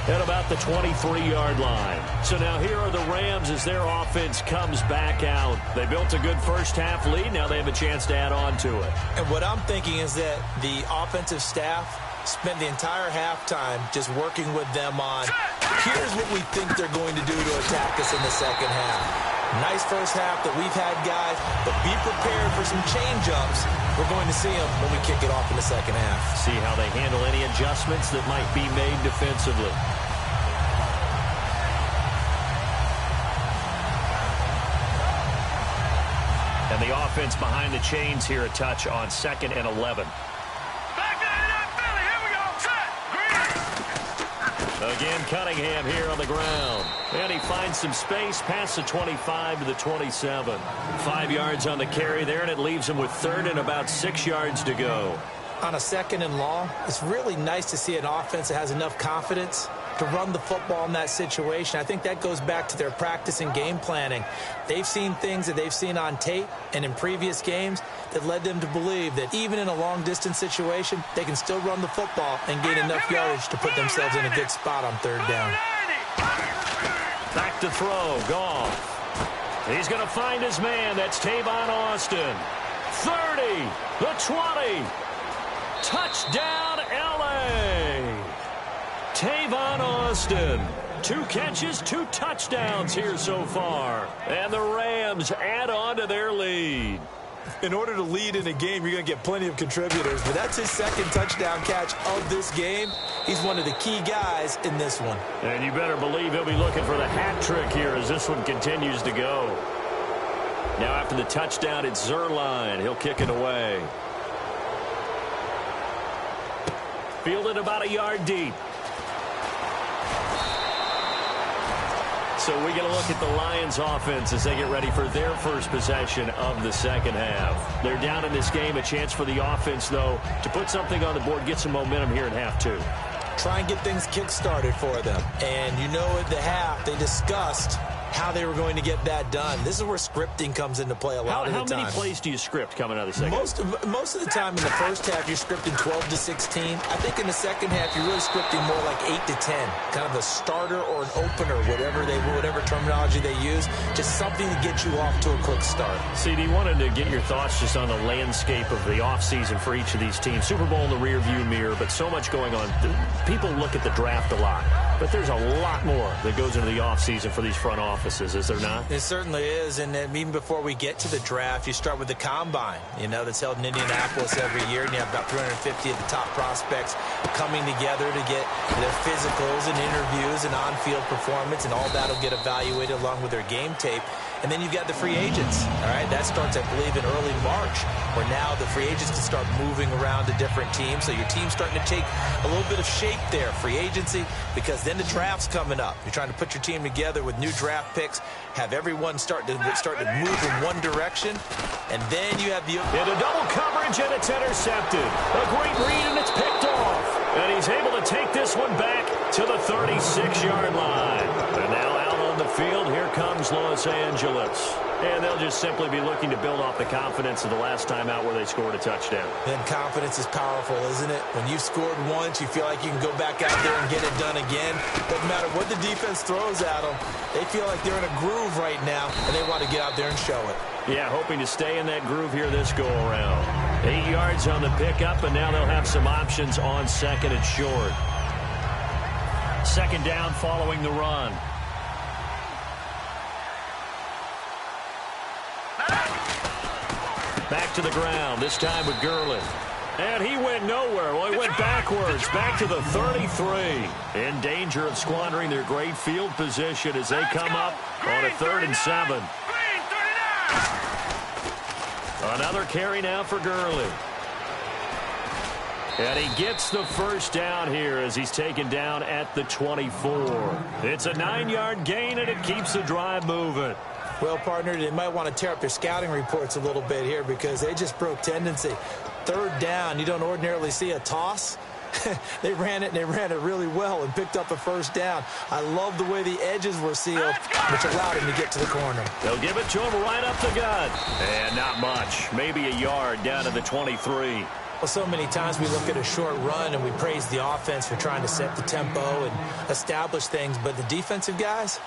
at about the 23-yard line. So now here are the Rams as their offense comes back out. They built a good first half lead. Now they have a chance to add on to it. And what I'm thinking is that the offensive staff spent the entire halftime just working with them on, here's what we think they're going to do to attack us in the second half. Nice first half that we've had, guys, but be prepared for some change-ups. We're going to see them when we kick it off in the second half. See how they handle any adjustments that might be made defensively. And the offense behind the chains here a touch on 2nd and 11. Back to the Philly. Here we go. Set. Green. A Again, Cunningham here on the ground. And he finds some space past the 25 to the 27. 5 yards on the carry there, and it leaves him with third and about 6 yards to go. On a 2nd and long, it's really nice to see an offense that has enough confidence to run the football in that situation. I think that goes back to their practice and game planning. They've seen things that they've seen on tape and in previous games that led them to believe that even in a long-distance situation, they can still run the football and gain enough yardage to put themselves in a good spot on 3rd down. Back to throw, Goff. He's going to find his man. That's Tavon Austin. 30, the 20. Touchdown, L.A. Tavon Austin. 2 catches, 2 touchdowns here so far. And the Rams add on to their lead. In order to lead in a game, you're going to get plenty of contributors, but that's his 2nd touchdown catch of this game. He's one of the key guys in this one. And you better believe he'll be looking for the hat trick here as this one continues to go. Now after the touchdown, it's Zerline. He'll kick it away. Fielded about a yard deep. So we get a look at the Lions offense as they get ready for their first possession of the 2nd half. They're down in this game. A chance for the offense, though, to put something on the board, get some momentum here in half 2. Try and get things kick-started for them. And you know at the half, they discussed how they were going to get that done. This is where scripting comes into play a lot of the time. How many plays do you script coming out of the 2nd half? Most of the time in the first half, you're scripting 12 to 16. I think in the 2nd half, you're really scripting more like 8 to 10. Kind of a starter or an opener, whatever terminology they use. Just something to get you off to a quick start. CD, wanted to get your thoughts just on the landscape of the offseason for each of these teams. Super Bowl in the rearview mirror, but so much going on. People look at the draft a lot, but there's a lot more that goes into the offseason for these front offices, is there not? It certainly is, and even before we get to the draft, you start with the combine, that's held in Indianapolis every year, and you have about 350 of the top prospects coming together to get their physicals and interviews and on-field performance, and all that will get evaluated along with their game tape. And then you've got the free agents, all right? That starts, I believe, in early March, where now the free agents can start moving around to different teams. So your team's starting to take a little bit of shape there, free agency, because then the draft's coming up. You're trying to put your team together with new draft picks, have everyone start to move in one direction, and then you have the... Into double coverage, and it's intercepted. A great read, and it's picked off. And he's able to take this one back to the 36-yard line. And now out on the field, here comes Los Angeles. And they'll just simply be looking to build off the confidence of the last time out where they scored a touchdown. Then confidence is powerful, isn't it? When you've scored once, you feel like you can go back out there and get it done again. Doesn't matter what the defense throws at them. They feel like they're in a groove right now, and they want to get out there and show it. Yeah, hoping to stay in that groove here this go-around. 8 yards on the pickup, and now they'll have some options on 2nd and short. 2nd down following the run. Back to the ground, this time with Gurley. And he went nowhere. Well, he went backwards, back to the 33. In danger of squandering their great field position as they come up on a 3rd and 7. Another carry now for Gurley. And he gets the first down here as he's taken down at the 24. It's a 9-yard gain, and it keeps the drive moving. Well, partner, they might want to tear up their scouting reports a little bit here because they just broke tendency. 3rd down, you don't ordinarily see a toss. They ran it really well and picked up a first down. I love the way the edges were sealed, which allowed him to get to the corner. They'll give it to him right up the gut. And not much, maybe a yard down to the 23. Well, so many times we look at a short run and we praise the offense for trying to set the tempo and establish things, but the defensive guys,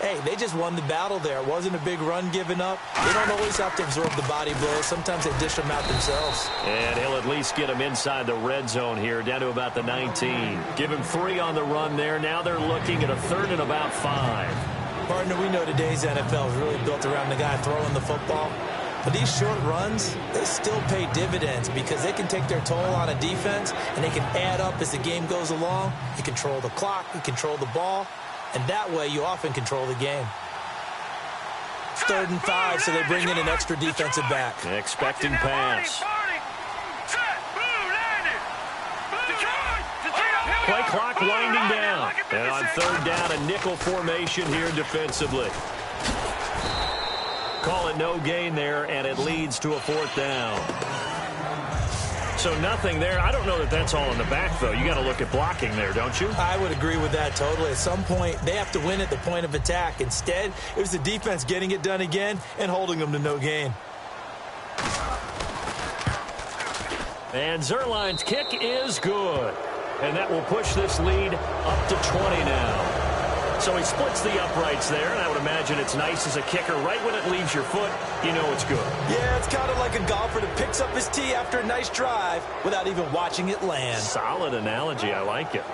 hey, they just won the battle there. It wasn't a big run given up. They don't always have to absorb the body blows. Sometimes they dish them out themselves. And he'll at least get them inside the red zone here, down to about the 19. Give him 3 on the run there. Now they're looking at a 3rd and about 5. Partner, we know today's NFL is really built around the guy throwing the football. But these short runs, they still pay dividends because they can take their toll on a defense and they can add up as the game goes along. You control the clock, you control the ball, and that way you often control the game. It's 3rd and 5, so they bring in an extra defensive back. Expecting pass. Play clock winding down. And on third down, a nickel formation here defensively. Call it no gain there, and it leads to a fourth down. So nothing there. I don't know that that's all in the back, though. You got to look at blocking there, don't you? I would agree with that totally. At some point, they have to win at the point of attack. Instead, it was the defense getting it done again and holding them to no gain. And Zerline's kick is good. And that will push this lead up to 20 now. So he splits the uprights there, and I would imagine it's nice as a kicker. Right when it leaves your foot, you know it's good. Yeah, it's kind of like a golfer that picks up his tee after a nice drive without even watching it land. Solid analogy. I like it.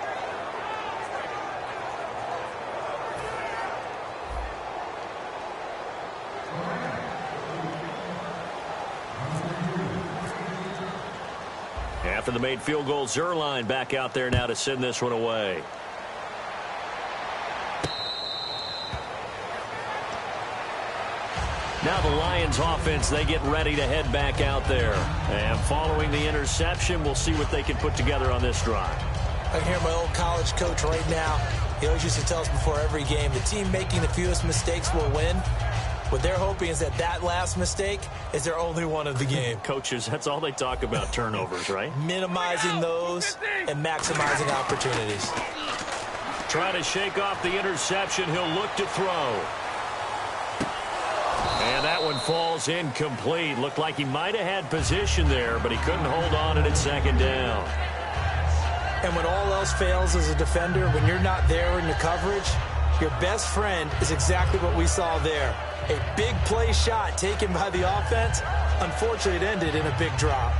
After the made field goal, Zerline back out there now to send this one away. Now the Lions offense, they get ready to head back out there. And following the interception, we'll see what they can put together on this drive. I can hear my old college coach right now. He always used to tell us before every game, the team making the fewest mistakes will win. What they're hoping is that last mistake is their only one of the game. Coaches, that's all they talk about, turnovers, right? Minimizing those and maximizing opportunities. Trying to shake off the interception. He'll look to throw. And that one falls incomplete. Looked like he might have had position there, but he couldn't hold on at second down. And when all else fails as a defender, when you're not there in the coverage, your best friend is exactly what we saw there. A big play shot taken by the offense. Unfortunately, it ended in a big drop.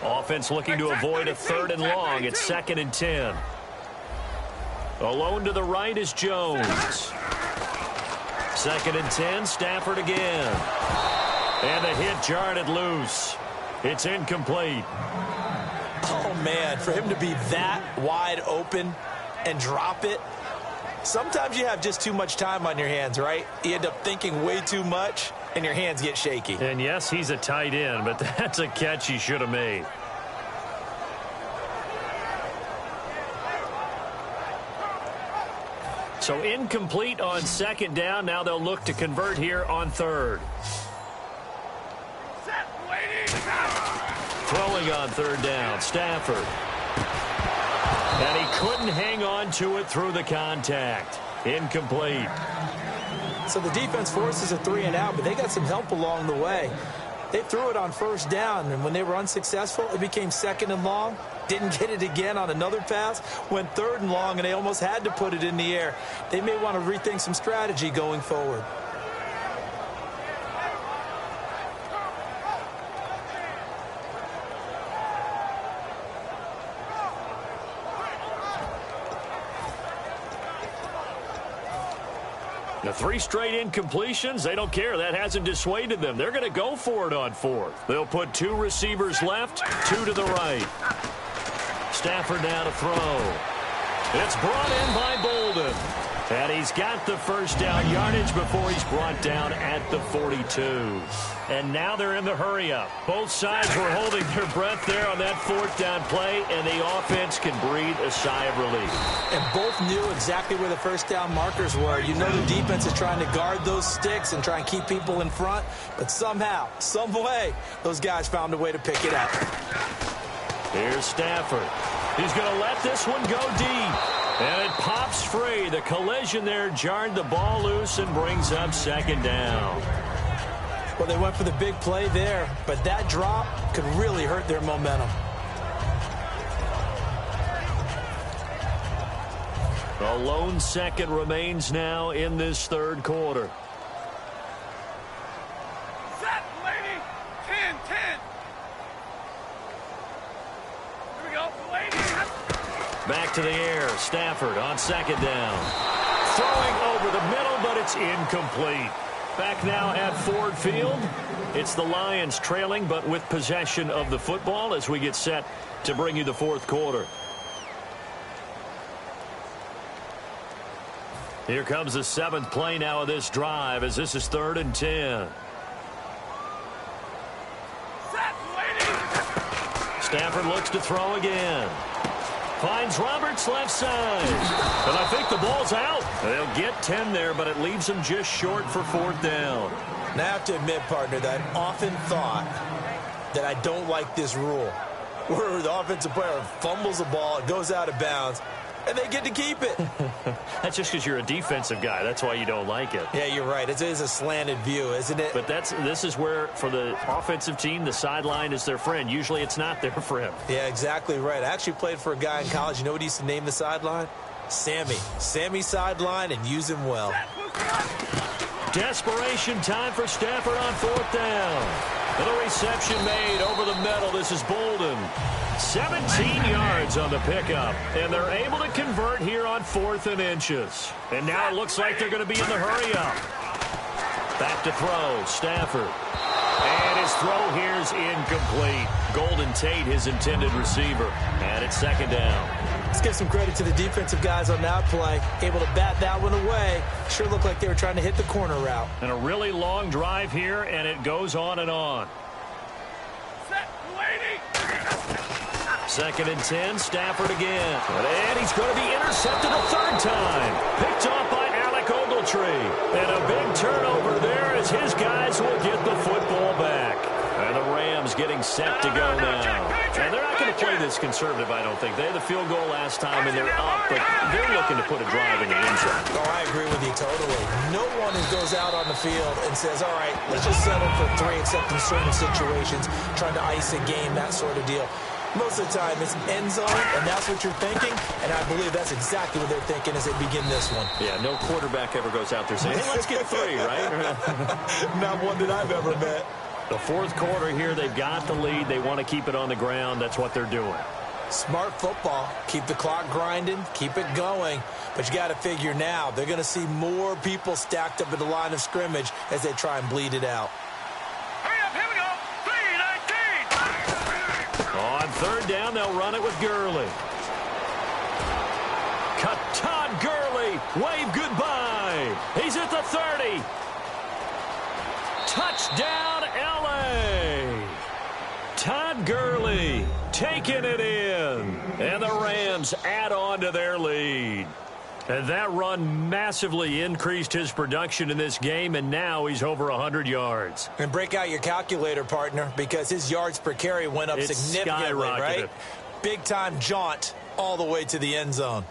Offense looking to avoid a third and long. It's 2nd and 10. Alone to the right is Jones. 2nd and 10, Stafford again. And the hit jarred it loose. It's incomplete. Oh, man, for him to be that wide open and drop it. Sometimes you have just too much time on your hands, right? You end up thinking way too much, and your hands get shaky. And yes, he's a tight end, but that's a catch he should have made. So incomplete on 2nd down. Now they'll look to convert here on 3rd. Throwing on 3rd down, Stafford. And he couldn't hang on to it through the contact. Incomplete. So the defense forces a 3 and out, but they got some help along the way. They threw it on 1st down, and when they were unsuccessful, it became 2nd and long. Didn't get it again on another pass. Went 3rd and long, and they almost had to put it in the air. They may want to rethink some strategy going forward. The 3 straight incompletions, they don't care. That hasn't dissuaded them. They're going to go for it on 4th. They'll put 2 receivers left, 2 to the right. Stafford now to throw. It's brought in by Bolden. And he's got the 1st down yardage before he's brought down at the 42. And now they're in the hurry-up. Both sides were holding their breath there on that 4th down play, and the offense can breathe a sigh of relief. And both knew exactly where the 1st down markers were. You know the defense is trying to guard those sticks and try and keep people in front, but somehow, some way, those guys found a way to pick it up. Here's Stafford. He's going to let this one go deep. And it pops free. The collision there jarred the ball loose and brings up 2nd down. Well, they went for the big play there, but that drop could really hurt their momentum. A lone second remains now in this 3rd quarter. Set, lady. 10, 10. Here we go, lady. Back to the air. Stafford on 2nd down. Throwing over the middle, but it's incomplete. Back now at Ford Field. It's the Lions trailing, but with possession of the football as we get set to bring you the 4th quarter. Here comes the 7th play now of this drive as this is 3rd and 10. Set, lady. Stafford looks to throw again. Finds Roberts left side. And I think the ball's out. They'll get 10 there, but it leaves them just short for 4th down. Now, I have to admit, partner, that I've often thought that I don't like this rule, where the offensive player fumbles the ball, it goes out of bounds, and they get to keep it. That's just because you're a defensive guy. That's why you don't like it. Yeah, you're right. It is a slanted view, isn't it? But this is where, for the offensive team, the sideline is their friend. Usually it's not their friend. Yeah, exactly right. I actually played for a guy in college. You know what he used to name the sideline? Sammy. Sammy sideline, and use him well. Desperation time for Stafford on 4th down. Little reception made over the middle. This is Bolden. 17 yards on the pickup, and they're able to convert here on 4th and inches. And now it looks like they're going to be in the hurry-up. Back to throw, Stafford. And his throw here's incomplete. Golden Tate, his intended receiver. And it's 2nd down. Let's give some credit to the defensive guys on that play. Able to bat that one away. Sure looked like they were trying to hit the corner route. And a really long drive here, and it goes on and on. Set, lady. 2nd and 10, Stafford again. And he's going to be intercepted a 3rd time. Picked off by Alec Ogletree. And a big turnover there as his guys will get the football back. And the Rams getting set to go now. And they're not going to play this conservative, I don't think. They had the field goal last time, and they're up, but they're looking to put a drive in the end zone. Oh, I agree with you totally. No one who goes out on the field and says, all right, let's just settle for 3, except in certain situations, trying to ice a game, that sort of deal. Most of the time, it's end zone, and that's what you're thinking, and I believe that's exactly what they're thinking as they begin this one. Yeah, no quarterback ever goes out there saying, hey, let's get 3, right? Not one that I've ever met. The 4th quarter here, they've got the lead. They want to keep it on the ground. That's what they're doing. Smart football. Keep the clock grinding. Keep it going. But you got to figure now, they're going to see more people stacked up at the line of scrimmage as they try and bleed it out. Hurry up, here we go. 3-19. On 3rd down, they'll run it with Gurley. Todd Gurley, wave goodbye. He's at the 30. Touchdown, L.A. Todd Gurley taking it in. And the Rams add on to their lead. And that run massively increased his production in this game, and now he's over 100 yards. And break out your calculator, partner, because his yards per carry went up significantly, right? Big-time jaunt all the way to the end zone.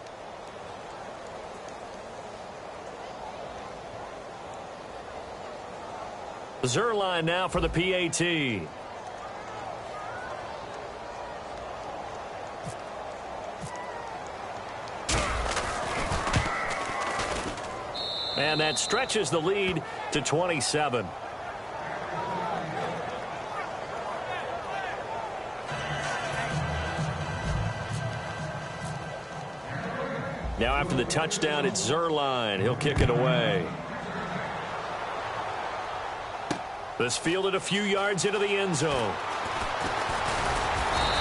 Zerline now for the PAT. And that stretches the lead to 27. Now after the touchdown, it's Zerline. He'll kick it away. This fielded a few yards into the end zone.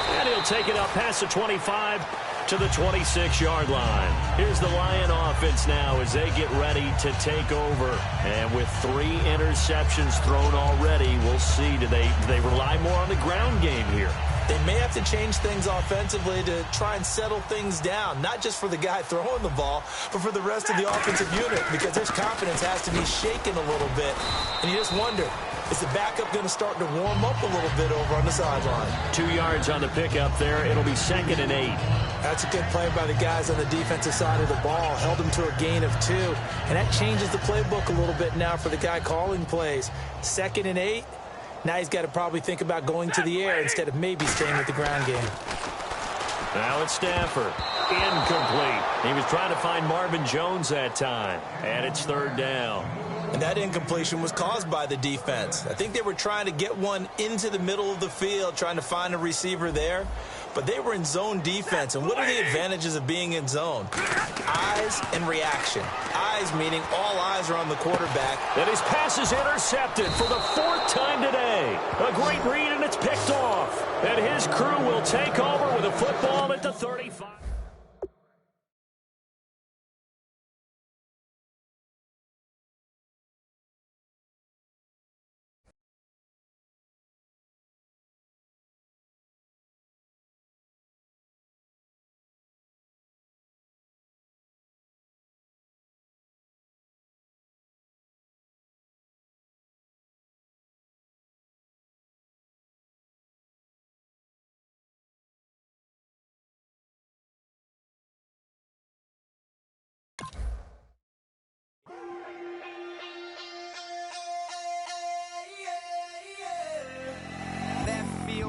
And he'll take it up past the 25 to the 26-yard line. Here's the Lion offense now as they get ready to take over. And with 3 interceptions thrown already, we'll see. Do they rely more on the ground game here? They may have to change things offensively to try and settle things down, not just for the guy throwing the ball, but for the rest of the offensive unit, because his confidence has to be shaken a little bit. And you just wonder, is the backup going to start to warm up a little bit over on the sideline? 2 yards on the pickup there. It'll be 2nd and 8. That's a good play by the guys on the defensive side of the ball. Held him to a gain of 2. And that changes the playbook a little bit now for the guy calling plays. 2nd and 8. Now he's got to probably think about going to the air instead of maybe staying with the ground game. Now it's Stafford. Incomplete. He was trying to find Marvin Jones that time. And it's 3rd down. And that incompletion was caused by the defense. I think they were trying to get one into the middle of the field, trying to find a receiver there. But they were in zone defense. And what are the advantages of being in zone? Eyes and reaction. Eyes meaning all eyes are on the quarterback. And his pass is intercepted for the 4th time today. A great read, and it's picked off. And his crew will take over with a football at the 35.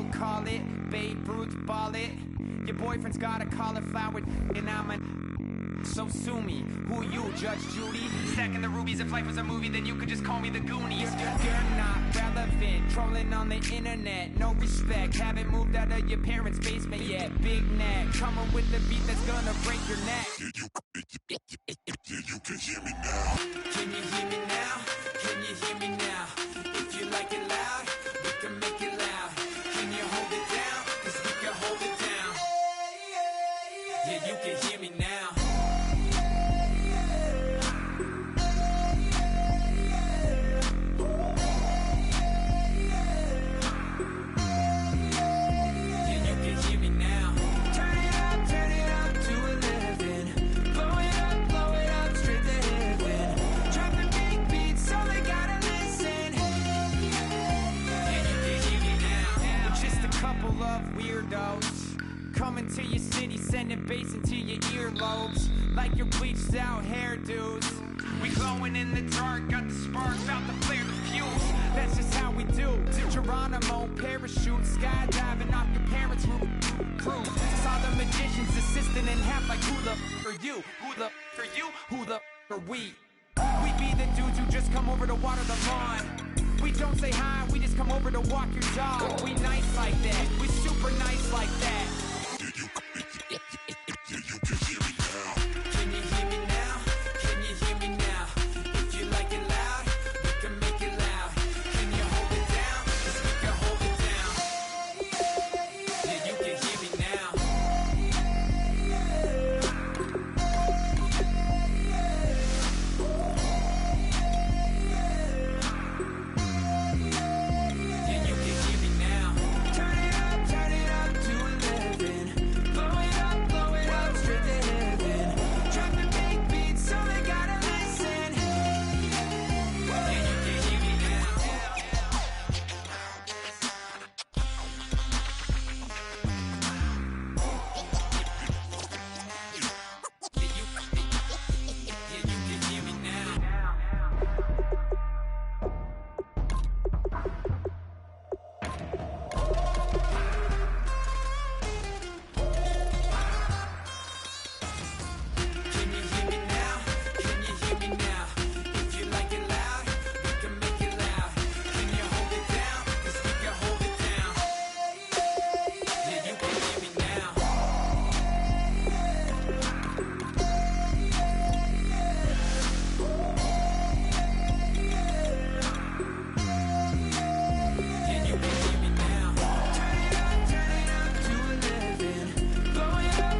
people call it. Babe Ruth ball it. Your boyfriend's got a cauliflower and I'm a... So sue me, who you, Judge Judy? Stacking the rubies, if life was a movie, then you could just call me the Goonies. You're not relevant, trolling on the internet, no respect. Haven't moved out of your parents' basement yet. Big neck, coming with the beat that's gonna break your neck. You can hear me now. Can you hear me now? Can you hear me now? If you like it loud, we can make it loud. Can you hold it down? 'Cause we can hold it down. Yeah, you can hear me now. Coming to your city, sending bass into your earlobes, like your bleached out hairdos. We glowing in the dark, got the spark, about to flare the fuse. That's just how we do. Geronimo, parachute, skydiving off your parents' roof. Saw the magician's assistant in half, like who the f are you? Who the f are you? Who the f are we? We be the dudes who just come over to water the lawn. We don't say hi, we just come over to walk your dog. We nice like that, we super nice like that. Can you hear me now? Can you hear me now? If you like it loud, we can make it loud. Can you hold it down? 'Cause we can hold it down. Yeah, you can hear me now. Yeah, you can hear me now. Turn it up to 11. Blow it up, straight to heaven. Drop the big beats so they gotta listen. Yeah, you can hear me now. Yeah, you can hear me now. Can you hear me now? Can you hear me now? If you like it loud, we can make it loud. Can you hold it down? 'Cause we can hold it down. Yeah, you can hear me now. Yeah, you can hear me now. Turn it up to 11. Blow it up,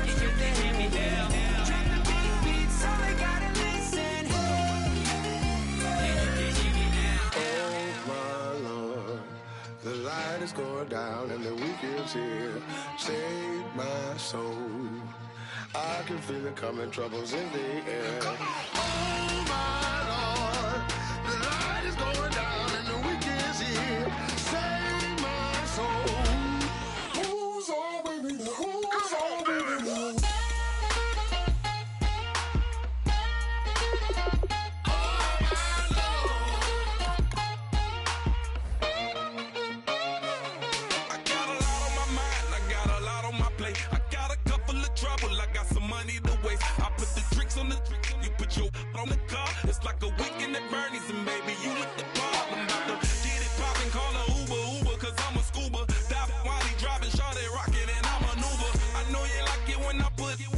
straight to hear me now. Drop the big beats so they gotta listen. Yeah, you can hear me now. Oh my Lord, the light is going down and the weekend's here. Save my soul. I can feel it coming, troubles in the air. Oh my Lord, the light is going down and the weekend's here. Save my soul. Who's all with me? Who's all with me? I got a lot on my mind, I got a lot on my plate. I got a couple of trouble, I got some money to waste. I put the tricks on the you put your on the car. It's like a weekend at Bernie's, and baby, you with the problem. About to get it poppin', call a Uber, 'cause I'm a scuba. Dive while he driving, shawty rockin', and I maneuver. I know you like it when I put it,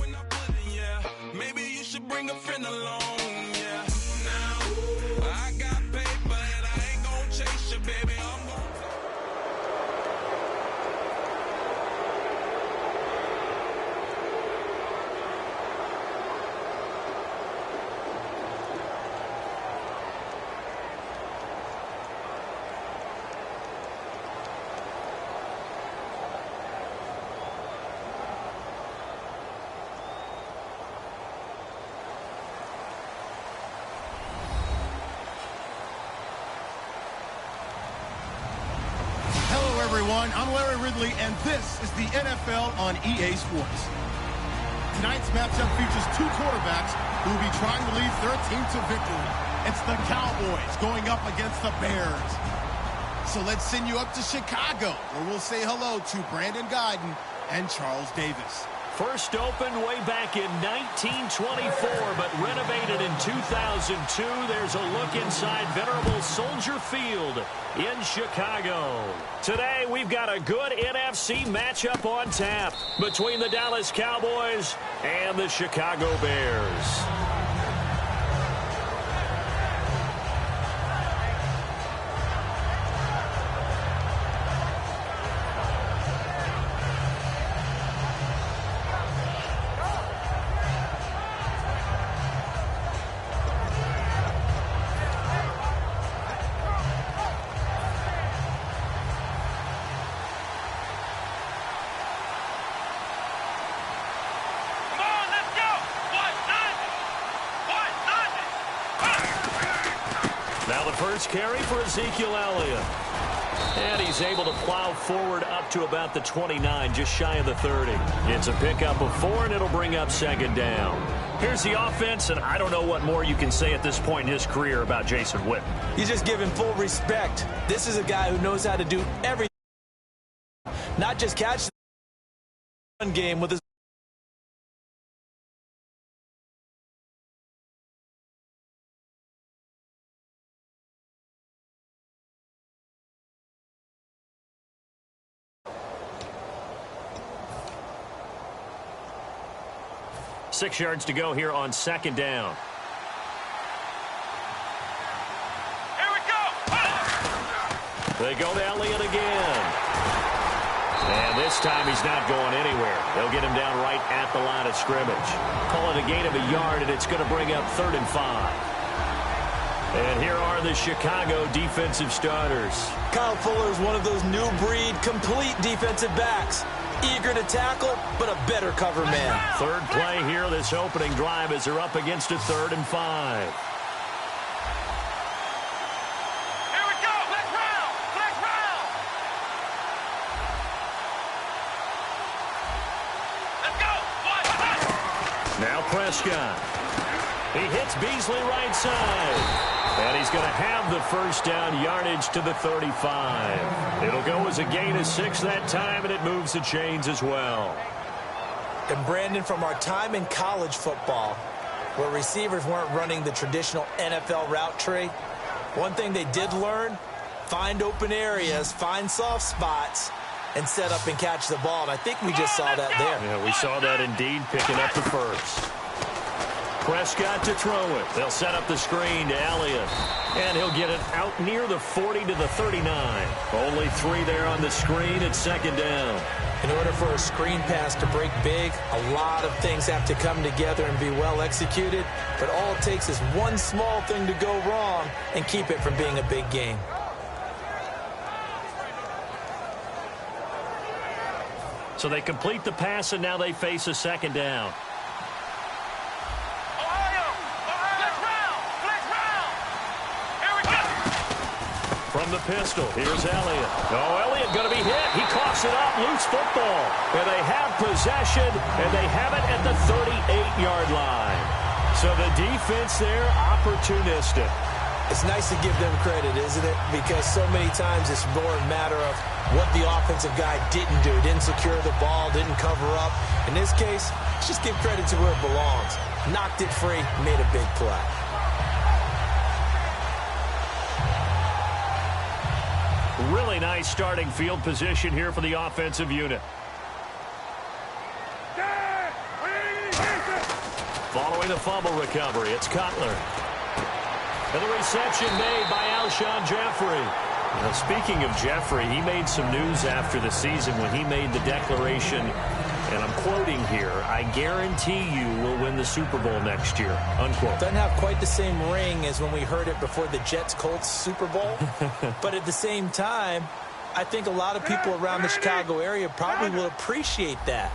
yeah. Maybe you should bring a friend along, yeah. Now, I got paper and I ain't gon' chase you, baby. I'm gon' everyone. I'm Larry Ridley, and this is the NFL on EA Sports. Tonight's matchup features two quarterbacks who will be trying to lead their team to victory. It's the Cowboys going up against the Bears. So let's send you up to Chicago, where we'll say hello to Brandon Gaudin and Charles Davis. First opened way back in 1924, but renovated in 2002. There's a look inside venerable Soldier Field in Chicago. Today, we've got a good NFC matchup on tap between the Dallas Cowboys and the Chicago Bears. Now the first carry for Ezekiel Elliott. And he's able to plow forward up to about the 29, just shy of the 30. It's a pickup of 4, and it'll bring up second down. Here's the offense, and I don't know what more you can say at this point in his career about Jason Witten. You just give him full respect. This is a guy who knows how to do everything. Not just catch the run game with his 6 yards to go here on second down. Here we go! They go to Elliott again. And this time he's not going anywhere. They'll get him down right at the line of scrimmage. Call it a gain of a yard, and it's going to bring up 3rd and 5. And here are the Chicago defensive starters. Kyle Fuller is one of those new breed complete defensive backs. Eager to tackle, but a better cover man. Third play here, this opening drive, as they're up against a 3rd and 5. Here we go! Flex round! Flex round! Let's go! Now Prescott. He hits Beasley right side. And he's going to have the first down, yardage to the 35. It'll go as a gain of 6 that time, and it moves the chains as well. And Brandon, from our time in college football, where receivers weren't running the traditional NFL route tree, one thing they did learn, find open areas, find soft spots, and set up and catch the ball. And I think we just saw that there. Yeah, we saw that indeed, picking up the first. Prescott to throw it. They'll set up the screen to Elliott. And he'll get it out near the 40 to the 39. Only 3 there on the screen at second down. In order for a screen pass to break big, a lot of things have to come together and be well executed. But all it takes is one small thing to go wrong and keep it from being a big game. So they complete the pass, and now they face a second down. From the pistol, here's Elliott. Oh, Elliott going to be hit. He coughs it up, loose football. And they have possession, and they have it at the 38-yard line. So the defense there, opportunistic. It's nice to give them credit, isn't it? Because so many times it's more a matter of what the offensive guy didn't do. Didn't secure the ball, didn't cover up. In this case, let's just give credit to where it belongs. Knocked it free, made a big play. Really nice starting field position here for the offensive unit. Following the fumble recovery, it's Cutler. And the reception made by Alshon Jeffrey. Now, speaking of Jeffrey, he made some news after the season when he made the declaration, and I'm quoting here, "I guarantee you will win the Super Bowl next year," unquote. Doesn't have quite the same ring as when we heard it before the Jets-Colts Super Bowl. But at the same time, I think a lot of people around the Chicago area probably will appreciate that.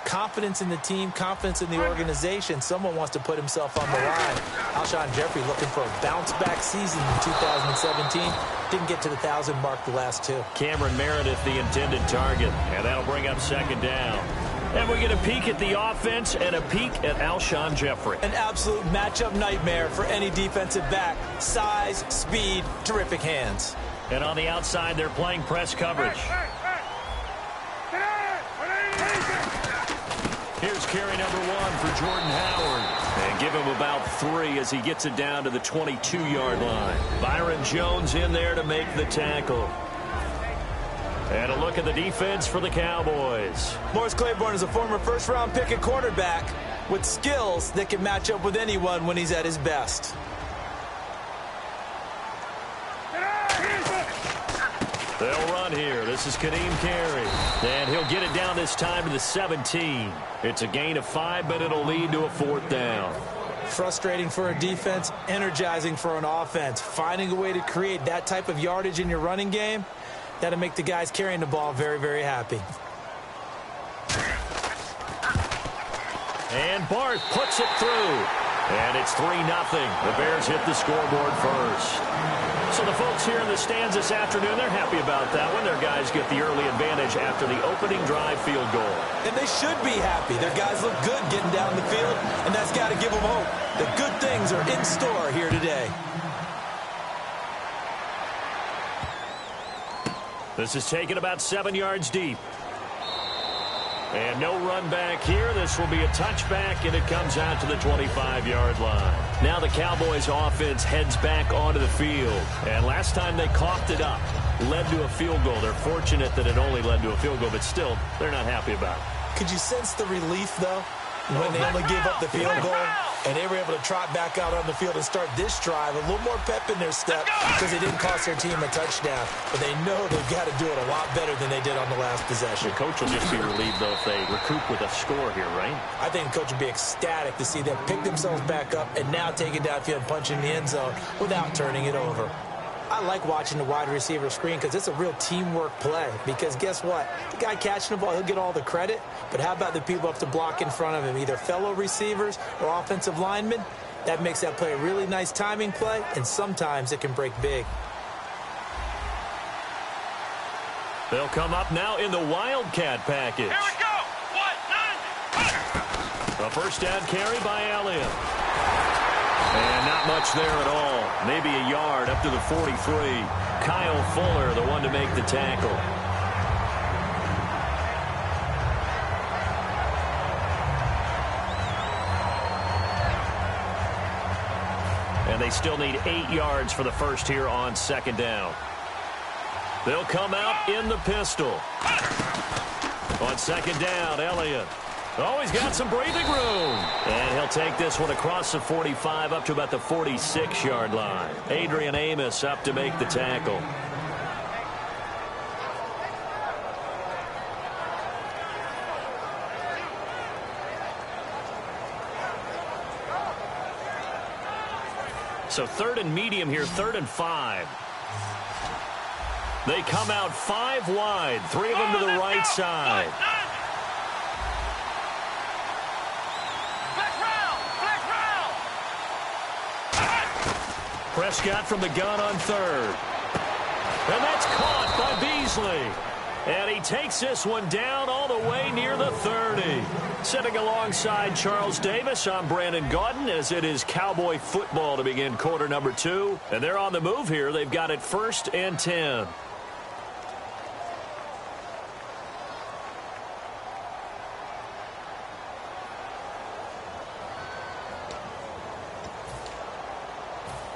Confidence in the team, confidence in the organization. Someone wants to put himself on the line. Alshon Jeffrey looking for a bounce-back season in 2017. Didn't get to the 1,000 mark the last 2. Cameron Meredith, the intended target, and that'll bring up second down. And we get a peek at the offense and a peek at Alshon Jeffrey. An absolute matchup nightmare for any defensive back. Size, speed, terrific hands. And on the outside, they're playing press coverage. Here's carry number 1 for Jordan Howard. And give him about 3 as he gets it down to the 22-yard line. Byron Jones in there to make the tackle. And a look at the defense for the Cowboys. Morris Claiborne is a former first-round pick at quarterback with skills that can match up with anyone when he's at his best. They'll run here. This is Kadeem Carey. And he'll get it down this time to the 17. It's a gain of 5, but it'll lead to a 4th down. Frustrating for a defense, energizing for an offense. Finding a way to create that type of yardage in your running game, that'll make the guys carrying the ball very, very happy. And Barth puts it through. And it's 3-0. The Bears hit the scoreboard first. So the folks here in the stands this afternoon, they're happy about that one. Their guys get the early advantage after the opening drive field goal. And they should be happy. Their guys look good getting down the field, and that's got to give them hope. The good things are in store here today. This is taken about 7 yards deep. And no run back here. This will be a touchback, and it comes out to the 25-yard line. Now the Cowboys offense heads back onto the field. And last time they coughed it up, led to a field goal. They're fortunate that it only led to a field goal, but still, they're not happy about it. Could you sense the relief, though, when they only gave up the field goal? And they were able to trot back out on the field and start this drive. A little more pep in their step because it didn't cost their team a touchdown. But they know they've got to do it a lot better than they did on the last possession. The coach will just be relieved, though, if they recoup with a score here, right? I think the coach would be ecstatic to see them pick themselves back up and now take it downfield and punch in the end zone without turning it over. I like watching the wide receiver screen because it's a real teamwork play. Because guess what? The guy catching the ball, he'll get all the credit. But how about the people up to block in front of him, either fellow receivers or offensive linemen? That makes that play a really nice timing play, and sometimes it can break big. They'll come up now in the Wildcat package. Here we go. A first down carry by Elliott. And not much there at all. Maybe a yard up to the 43. Kyle Fuller, the one to make the tackle. And they still need 8 yards for the first here on 2nd down. They'll come out in the pistol. On 2nd down, Elliott. Oh, he's got some breathing room. And he'll take this one across the 45 up to about the 46-yard line. Adrian Amos up to make the tackle. So 3rd and medium here, 3rd and 5. They come out 5 wide, 3 of them to the right side. Prescott from the gun on 3rd. And that's caught by Beasley. And he takes this one down all the way near the 30. Sitting alongside Charles Davis, I'm Brandon Gaudin, as it is Cowboy football to begin quarter number 2. And they're on the move here. They've got it 1st and 10.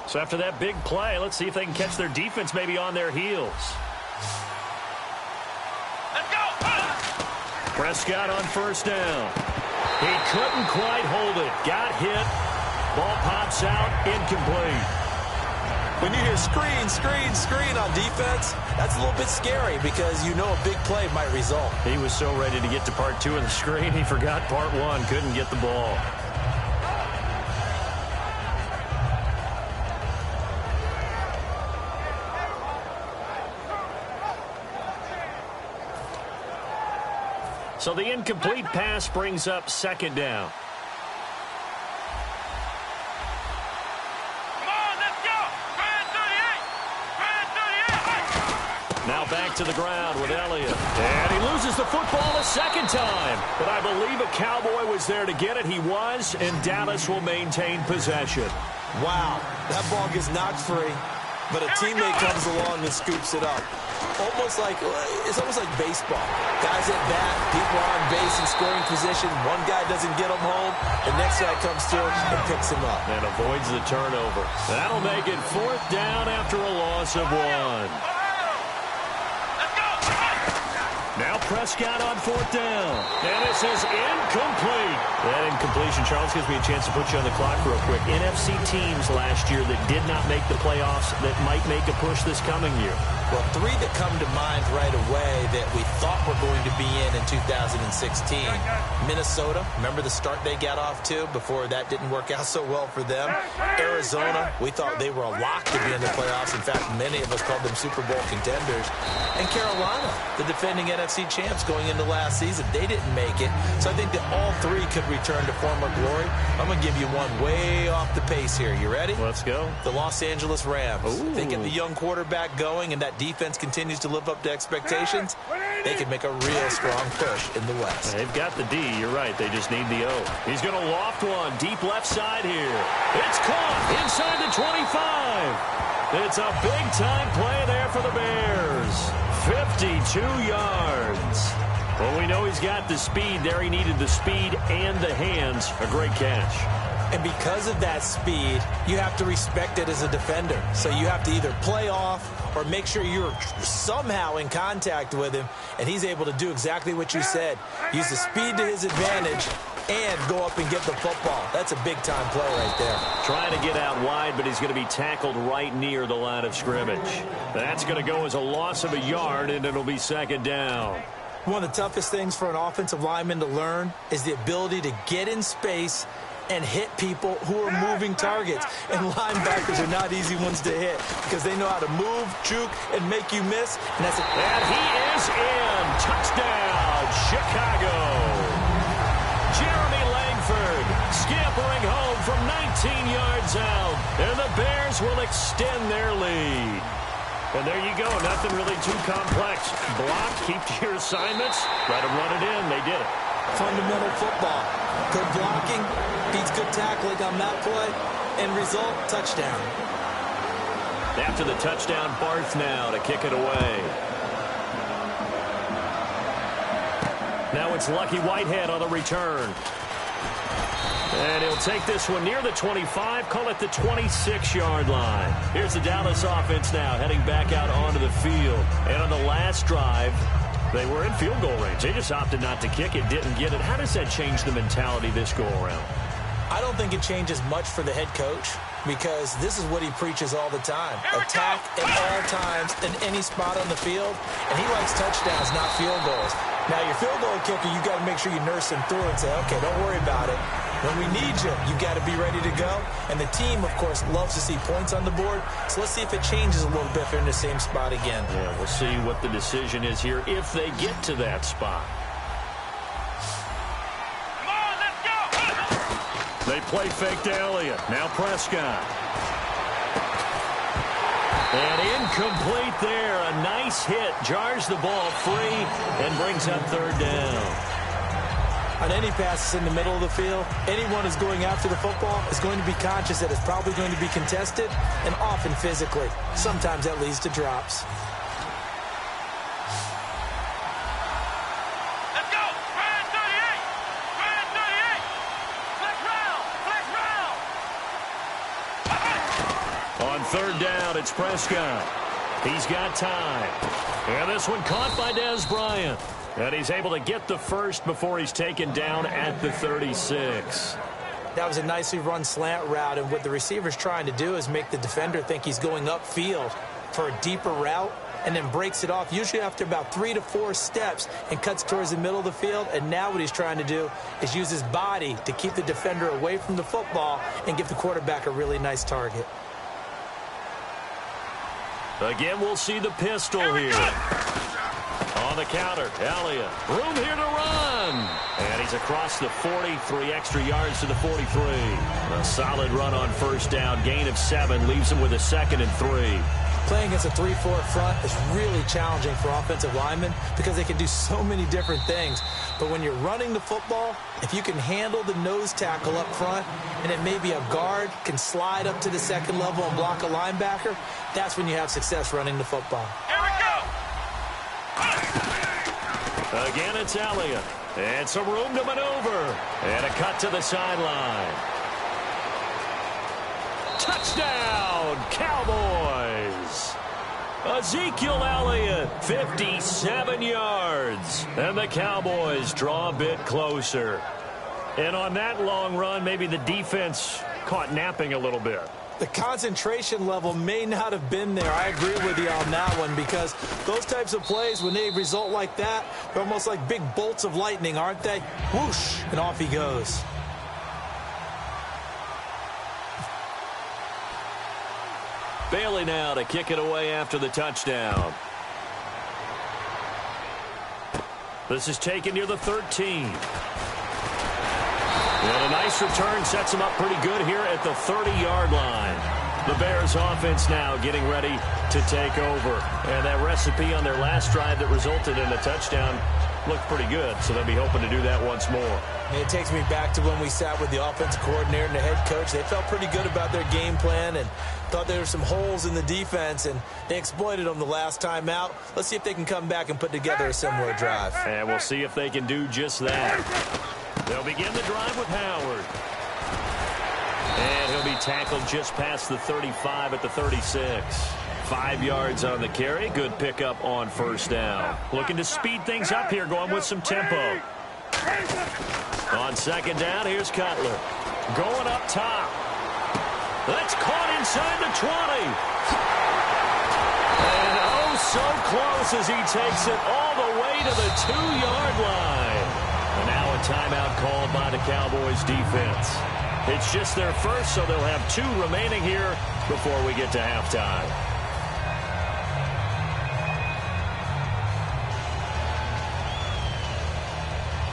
So after that big play, let's see if they can catch their defense maybe on their heels. Let's go. Prescott on 1st down. He couldn't quite hold it. Got hit. Ball pops out. Incomplete. When you hear screen, screen, screen on defense, that's a little bit scary because you know a big play might result. He was so ready to get to part 2 of the screen, he forgot part 1. Couldn't get the ball. So the incomplete pass brings up 2nd down. Come on, let's go. Grand 38. Now back to the ground with Elliott. And he loses the football a 2nd time. But I believe a Cowboy was there to get it. He was, and Dallas will maintain possession. Wow, that ball gets knocked free. but a teammate comes along and scoops it up. It's almost like baseball. Guys at bat, people are on base in scoring position. One guy doesn't get him home. The next guy comes through and picks him up. And avoids the turnover. That'll make it 4th down after a loss of 1. Now Prescott on 4th down. And this is incomplete. That incompletion, Charles, gives me a chance to put you on the clock real quick. NFC teams last year that did not make the playoffs that might make a push this coming year. Well, 3 that come to mind right away that we thought were going to be in 2016. Minnesota, remember the start they got off to before that didn't work out so well for them. Arizona, we thought they were a lock to be in the playoffs. In fact, many of us called them Super Bowl contenders. And Carolina, the defending NFC champs going into last season, they didn't make it. So I think that all 3 could return to former glory. I'm going to give you one way off the pace here. You ready? Let's go. The Los Angeles Rams. Ooh. They get the young quarterback going, and that defense continues to live up to expectations. They can make a real strong push in the West. They've got the D. You're right. They just need the O. He's going to loft one deep left side here. It's caught inside the 25. It's a big-time play there for the Bears. 52 yards. Well, we know he's got the speed there. He needed the speed and the hands. A great catch. And because of that speed, you have to respect it as a defender. So you have to either play off or make sure you're somehow in contact with him, and he's able to do exactly what you said. Use the speed to his advantage and go up and get the football. That's a big-time play right there. Trying to get out wide, but he's going to be tackled right near the line of scrimmage. That's going to go as a loss of a yard, and it'll be 2nd down. One of the toughest things for an offensive lineman to learn is the ability to get in space and hit people who are moving targets. And linebackers are not easy ones to hit because they know how to move, juke, and make you miss. And he is in. Touchdown, Chicago. Jeremy Langford scampering home from 19 yards out. And the Bears will extend their lead. And there you go. Nothing really too complex. Block, keep to your assignments, let them run it in. They did it. Fundamental football. Good blocking, beats good tackling on that play, and result, touchdown. After the touchdown, Barth now to kick it away. Now it's Lucky Whitehead on the return. And he'll take this one near the 25, call it the 26-yard line. Here's the Dallas offense now heading back out onto the field. And on the last drive, they were in field goal range. They just opted not to kick it, didn't get it. How does that change the mentality this go-around? I don't think it changes much for the head coach because this is what he preaches all the time. Attack at all times in any spot on the field, and he likes touchdowns, not field goals. Now, your field goal kicker, you got to make sure you nurse him through and say, okay, don't worry about it. When we need you, you got to be ready to go. And the team, of course, loves to see points on the board. So let's see if it changes a little bit if they're in the same spot again. Yeah, we'll see what the decision is here if they get to that spot. Come on, let's go! They play fake to Elliott. Now Prescott. And incomplete there. A nice hit. Jars the ball free and brings up 3rd down. On any passes in the middle of the field, anyone who's going after the football is going to be conscious that it's probably going to be contested and often physically. Sometimes that leads to drops. Let's go! Ryan 38! Ryan 38! Flex round! Flex round! On 3rd down, it's Prescott. He's got time. And this one caught by Dez Bryant. And he's able to get the first before he's taken down at the 36. That was a nicely run slant route, and what the receiver's trying to do is make the defender think he's going upfield for a deeper route and then breaks it off, usually after about 3 to 4 steps, and cuts towards the middle of the field. And now what he's trying to do is use his body to keep the defender away from the football and give the quarterback a really nice target. Again, we'll see the pistol here. On the counter, Elliott. Room here to run. And he's across the 40, 3 extra yards to the 43. A solid run on 1st down. Gain of 7 leaves him with a 2nd and 3. Playing against a 3-4 front is really challenging for offensive linemen because they can do so many different things. But when you're running the football, if you can handle the nose tackle up front, and then maybe a guard can slide up to the second level and block a linebacker, that's when you have success running the football. Here we go! Again, it's Elliott. And some room to maneuver. And a cut to the sideline. Touchdown, Cowboys! Ezekiel Elliott, 57 yards. And the Cowboys draw a bit closer. And on that long run, maybe the defense caught napping a little bit. The concentration level may not have been there. I agree with you on that one, because those types of plays, when they result like that, they're almost like big bolts of lightning, aren't they? Whoosh, and off he goes. Bailey now to kick it away after the touchdown. This is taken near the 13. And a nice return sets him up pretty good here at the 30-yard line. The Bears offense now getting ready to take over. And that recipe on their last drive that resulted in a touchdown looked pretty good, so they'll be hoping to do that once more. And it takes me back to when we sat with the offensive coordinator and the head coach. They felt pretty good about their game plan and thought there were some holes in the defense, and they exploited them the last time out. Let's see if they can come back and put together a similar drive. And we'll see if they can do just that. They'll begin the drive with Howard. And he'll be tackled just past the 35 at the 36. 5 yards on the carry. Good pickup on first down. Looking to speed things up here, going with some tempo. On second down, here's Cutler. Going up top. That's caught inside the 20. And oh, so close as he takes it all the way to the 2-yard line. And now a timeout called by the Cowboys defense. It's just their first, so they'll have 2 remaining here before we get to halftime.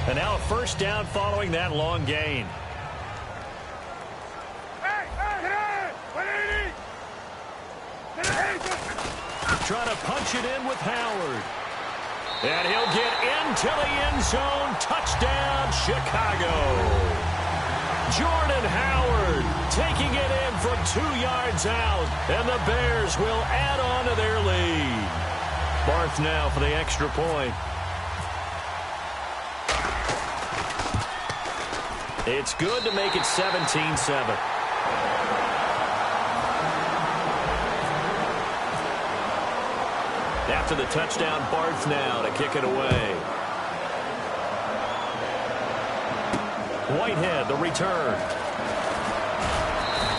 And now a first down following that long gain. Trying to punch it in with Howard. And he'll get into the end zone. Touchdown, Chicago. Jordan Howard taking it in from 2 yards out. And the Bears will add on to their lead. Barth now for the extra point. It's good to make it 17-7. After the touchdown, Barth now to kick it away. Whitehead, the return.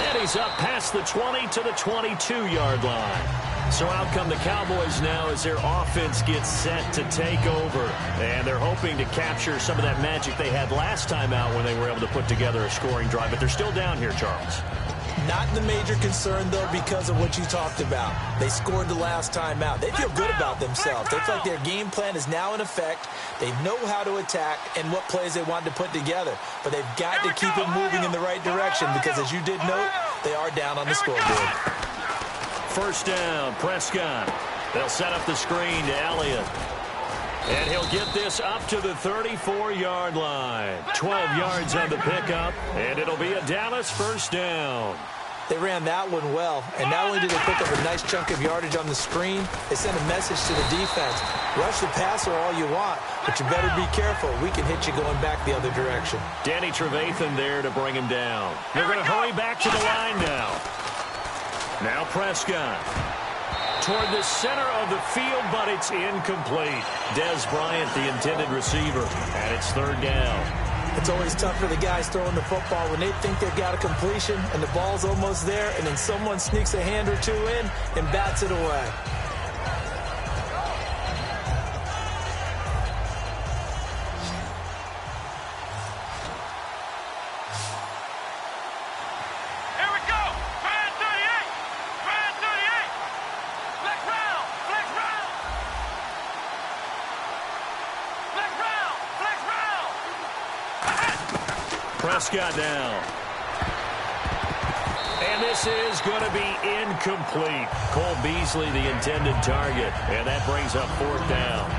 And he's up past the 20 to the 22-yard line. So out come the Cowboys now as their offense gets set to take over. And they're hoping to capture some of that magic they had last time out when they were able to put together a scoring drive. But they're still down here, Charles. Not the major concern, though, because of what you talked about. They scored the last time out. They feel good about themselves. They feel like their game plan is now in effect. They know how to attack and what plays they want to put together. But they've got to keep it moving in the right direction because, as you did note, they are down on the scoreboard. First down, Prescott. They'll set up the screen to Elliott. And he'll get this up to the 34-yard line. 12 yards on the pickup, and it'll be a Dallas first down. They ran that one well, and not only did they pick up a nice chunk of yardage on the screen, they sent a message to the defense. Rush the passer all you want, but you better be careful. We can hit you going back the other direction. Danny Trevathan there to bring him down. They're going to hurry back to the line now. Now Prescott. Toward the center of the field, but it's incomplete. Dez Bryant, the intended receiver, and it's third down. It's always tough for the guys throwing the football when they think they've got a completion and the ball's almost there, and then someone sneaks a hand or two in and bats it away. Prescott down. And this is going to be incomplete. Cole Beasley, the intended target. And that brings up fourth down.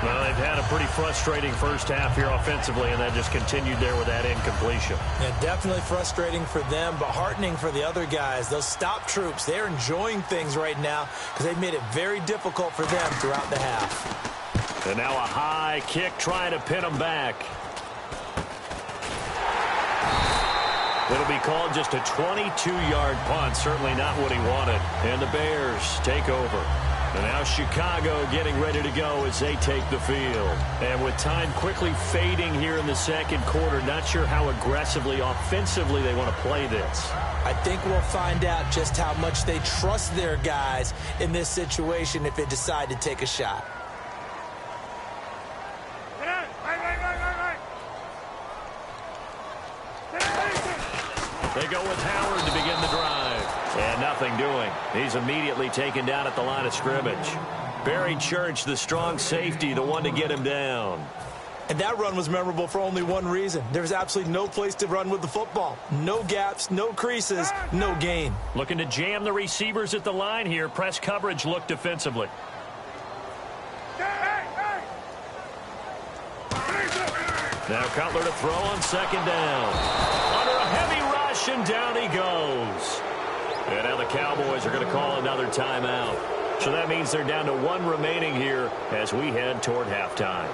Well, they've had a pretty frustrating first half here offensively, and that just continued there with that incompletion. Yeah, definitely frustrating for them, but heartening for the other guys. Those stop troops, they're enjoying things right now because they've made it very difficult for them throughout the half. And now a high kick trying to pin them back. It'll be called just a 22-yard punt, certainly not what he wanted. And the Bears take over. And now Chicago getting ready to go as they take the field. And with time quickly fading here in the second quarter, not sure how aggressively, offensively they want to play this. I think we'll find out just how much they trust their guys in this situation if they decide to take a shot. They go with Howard to begin the drive. And nothing doing. He's immediately taken down at the line of scrimmage. Barry Church, the strong safety, the one to get him down. And that run was memorable for only one reason. There's absolutely no place to run with the football. No gaps, no creases, no gain. Looking to jam the receivers at the line here. Press coverage look defensively. Now Cutler to throw on second down. Under a heavy rush, and down he goes. And now the Cowboys are going to call another timeout. So that means they're down to one remaining here as we head toward halftime.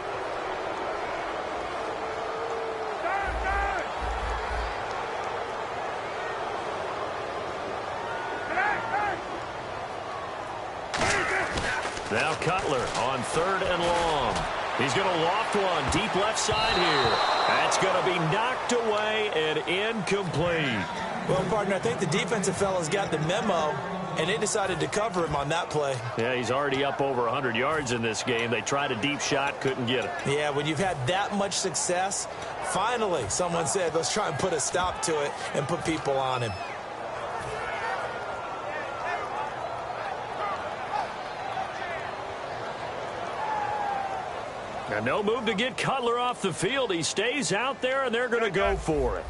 Now Cutler on third and long. He's going to loft one deep left side here. That's going to be knocked away and incomplete. Well, partner, I think the defensive fellas got the memo, and they decided to cover him on that play. Yeah, he's already up over 100 yards in this game. They tried a deep shot, couldn't get it. Yeah, when you've had that much success, finally someone said, let's try and put a stop to it and put people on him. And no move to get Cutler off the field. He stays out there, and they're going to go for it.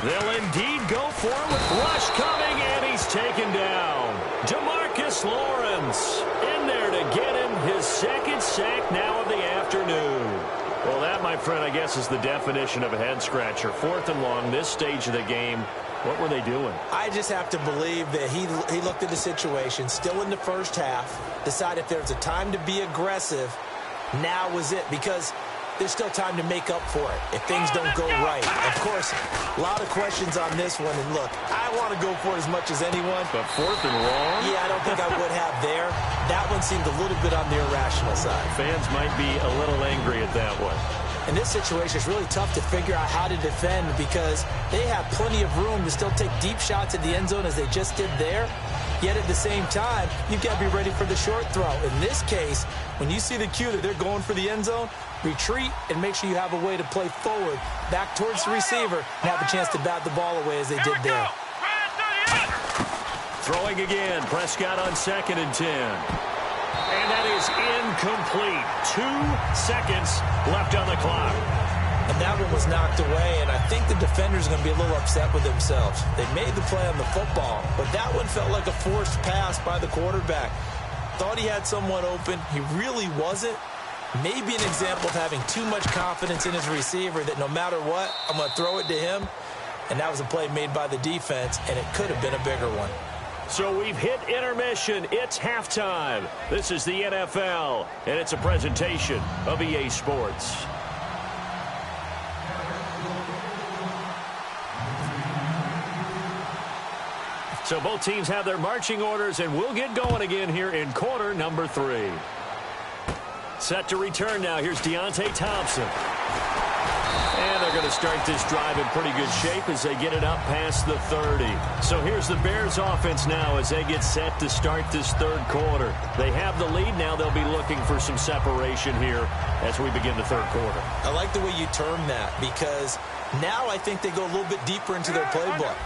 They'll indeed go for it with rush coming, and he's taken down. DeMarcus Lawrence in there to get him his second sack now of the afternoon. Well, that, my friend, I guess is the definition of a head-scratcher. 4th and long, this stage of the game. What were they doing? I just have to believe that he looked at the situation, still in the first half, decided if there's a time to be aggressive, now was it, because there's still time to make up for it if things don't go right. Of course, a lot of questions on this one, and look, I want to go for it as much as anyone. But 4th and long? Yeah, I don't think I would have there. That one seemed a little bit on the irrational side. Fans might be a little angry at that one. In this situation, it's really tough to figure out how to defend because they have plenty of room to still take deep shots at the end zone as they just did there. Yet at the same time, you've got to be ready for the short throw. In this case, when you see the cue that they're going for the end zone, retreat and make sure you have a way to play forward, back towards the receiver, and have a chance to bat the ball away as they did there. Throwing again, Prescott on 2nd and 10. And that is incomplete. 2 seconds left on the clock. And that one was knocked away, and I think the defenders are going to be a little upset with themselves. They made the play on the football, but that one felt like a forced pass by the quarterback. Thought he had someone open. He really wasn't. Maybe an example of having too much confidence in his receiver that no matter what, I'm going to throw it to him. And that was a play made by the defense, and it could have been a bigger one. So we've hit intermission. It's halftime. This is the NFL, and it's a presentation of EA Sports. So both teams have their marching orders, and we'll get going again here in quarter number 3. Set to return now. Here's Deontay Thompson. And they're going to start this drive in pretty good shape as they get it up past the 30. So here's the Bears offense now as they get set to start this third quarter. They have the lead. Now they'll be looking for some separation here as we begin the third quarter. I like the way you term that because now I think they go a little bit deeper into their playbook.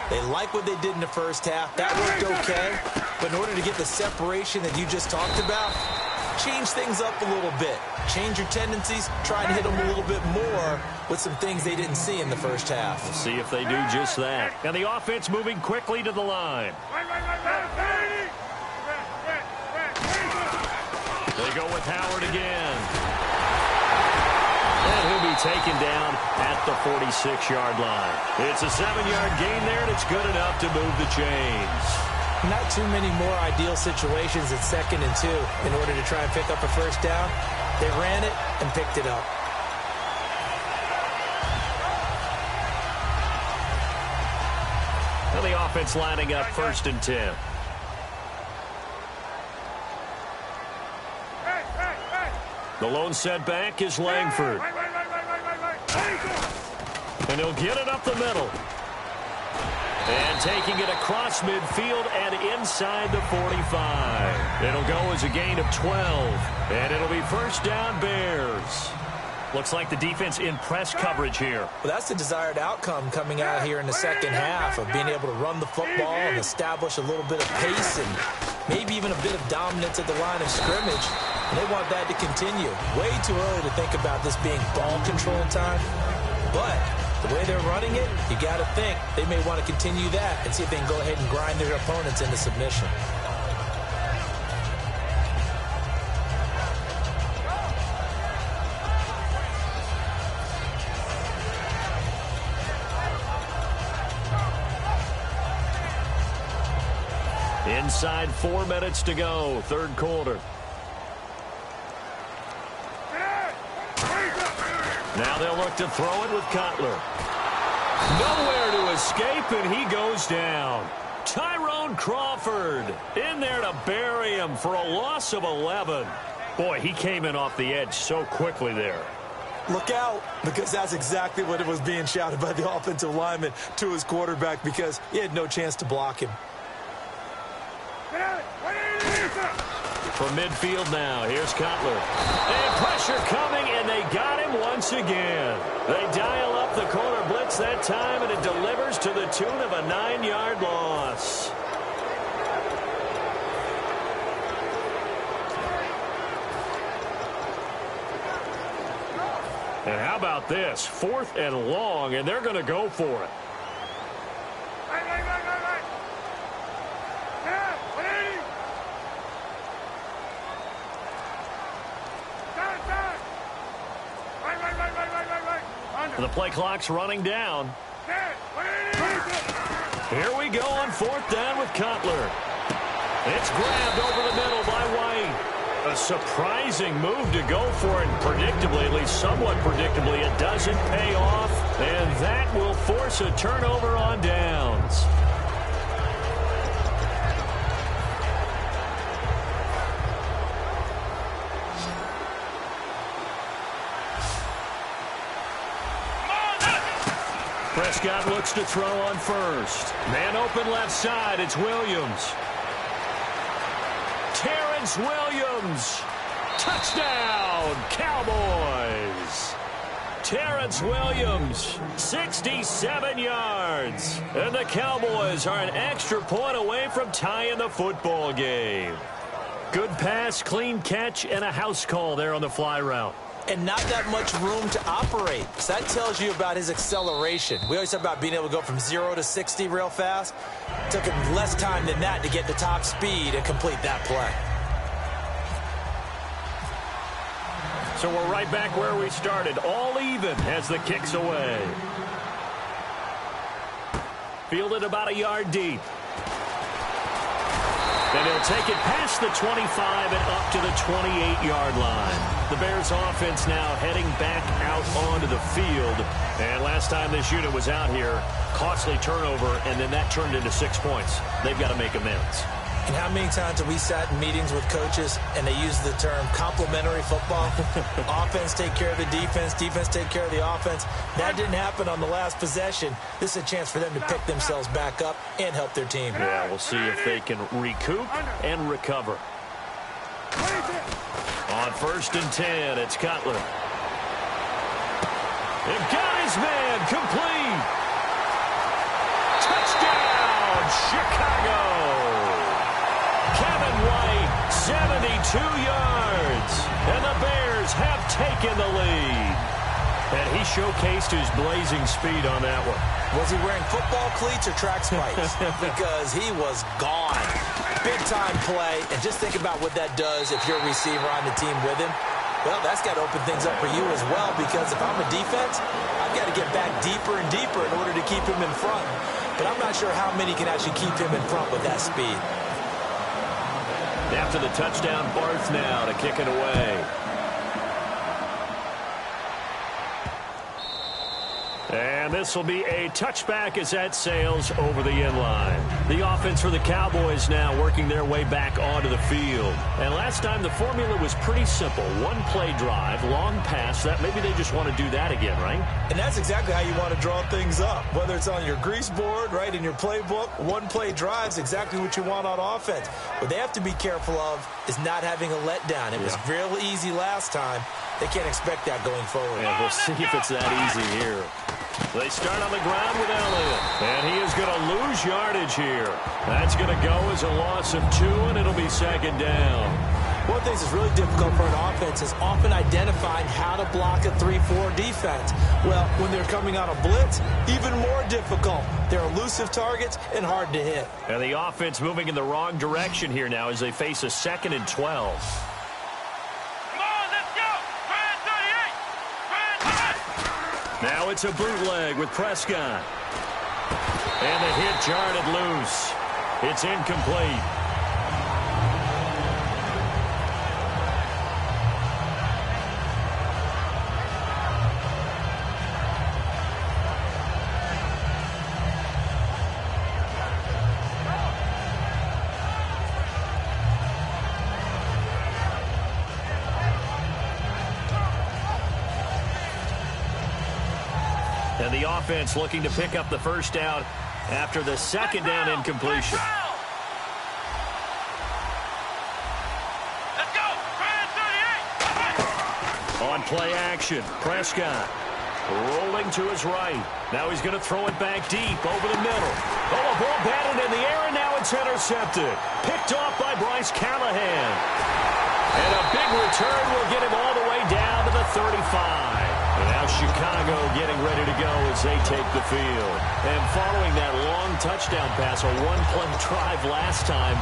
They like what they did in the first half. That worked okay. But in order to get the separation that you just talked about, change things up a little bit. Change your tendencies. Try and hit them a little bit more with some things they didn't see in the first half. We'll see if they do just that. And the offense moving quickly to the line. They go with Howard again. And he'll be taken down at the 46-yard line. It's a 7-yard gain there, and it's good enough to move the chains. Not too many more ideal situations at 2nd and 2 in order to try and pick up a first down. They ran it and picked it up. And the offense lining up 1st and 10. The lone setback is Langford. And he'll get it up the middle. And taking it across midfield and inside the 45. It'll go as a gain of 12. And it'll be first down, Bears. Looks like the defense in press coverage here. Well, that's the desired outcome coming out here in the second half of being able to run the football and establish a little bit of pace and maybe even a bit of dominance at the line of scrimmage. And they want that to continue. Way too early to think about this being ball control time. But the way they're running it, you got to think they may want to continue that and see if they can go ahead and grind their opponents into submission. Inside 4 minutes to go, 3rd quarter. Now they'll look to throw it with Cutler. Nowhere to escape, and he goes down. Tyrone Crawford in there to bury him for a loss of 11. Boy, he came in off the edge so quickly there. Look out, because that's exactly what it was being shouted by the offensive lineman to his quarterback because he had no chance to block him. From midfield now, here's Cutler. And pressure coming, and they got him once again. They dial up the corner blitz that time, and it delivers to the tune of a 9-yard loss. And how about this? 4th and long, and they're going to go for it. The play clock's running down. Here we go on 4th down with Cutler. It's grabbed over the middle by White. A surprising move to go for it. Predictably, at least somewhat predictably, it doesn't pay off. And that will force a turnover on downs. Prescott looks to throw on 1st. Man open left side. It's Williams. Terrence Williams. Touchdown, Cowboys. Terrence Williams, 67 yards. And the Cowboys are an extra point away from tying the football game. Good pass, clean catch, and a house call there on the fly route. And not that much room to operate. So that tells you about his acceleration. We always talk about being able to go from 0 to 60 real fast. It took him less time than that to get to top speed and complete that play. So we're right back where we started, all even as the kick's away. Fielded about a yard deep. And he'll take it past the 25 and up to the 28-yard line. The Bears offense now heading back out onto the field. And last time this unit was out here, costly turnover, and then that turned into 6 points. They've got to make amends. And how many times have we sat in meetings with coaches and they use the term complementary football? Offense take care of the defense, defense take care of the offense. That didn't happen on the last possession. This is a chance for them to pick themselves back up and help their team. Yeah, we'll see if they can recoup and recover. On 1st and 10, it's Cutler. And got his man complete. Touchdown, Chicago. Kevin White, 72 yards. And the Bears have taken the lead. And he showcased his blazing speed on that one. Was he wearing football cleats or track spikes? Because he was gone. Big-time play. And just think about what that does if you're a receiver on the team with him. Well, that's got to open things up for you as well, because if I'm a defense, I've got to get back deeper and deeper in order to keep him in front. But I'm not sure how many can actually keep him in front with that speed. After the touchdown, Barth now to kick it away. And this will be a touchback as that sails over the end line. The offense for the Cowboys now working their way back onto the field. And last time the formula was pretty simple. One play drive, long pass. That maybe they just want to do that again, right? And that's exactly how you want to draw things up. Whether it's on your grease board, right, in your playbook, one play drive is exactly what you want on offense. What they have to be careful of is not having a letdown. It was real easy last time. They can't expect that going forward. Yeah, we'll see if it's that easy here. They start on the ground with Elliott, and he is going to lose yardage here. That's going to go as a loss of 2, and it'll be second down. One of the things that's really difficult for an offense is often identifying how to block a 3-4 defense. Well, when they're coming on a blitz, even more difficult. They're elusive targets and hard to hit. And the offense moving in the wrong direction here now as they face a 2nd and 12. Now it's a bootleg with Prescott. And the hit jarred it loose. It's incomplete. And the offense looking to pick up the first down after the second down incompletion. Let's go! On play action, Prescott rolling to his right. Now he's going to throw it back deep over the middle. Oh, a ball batted in the air, and now it's intercepted. Picked off by Bryce Callahan. And a big return will get him all the way down to the 35. And now Chicago getting ready to go as they take the field. And following that long touchdown pass, a one-play drive last time,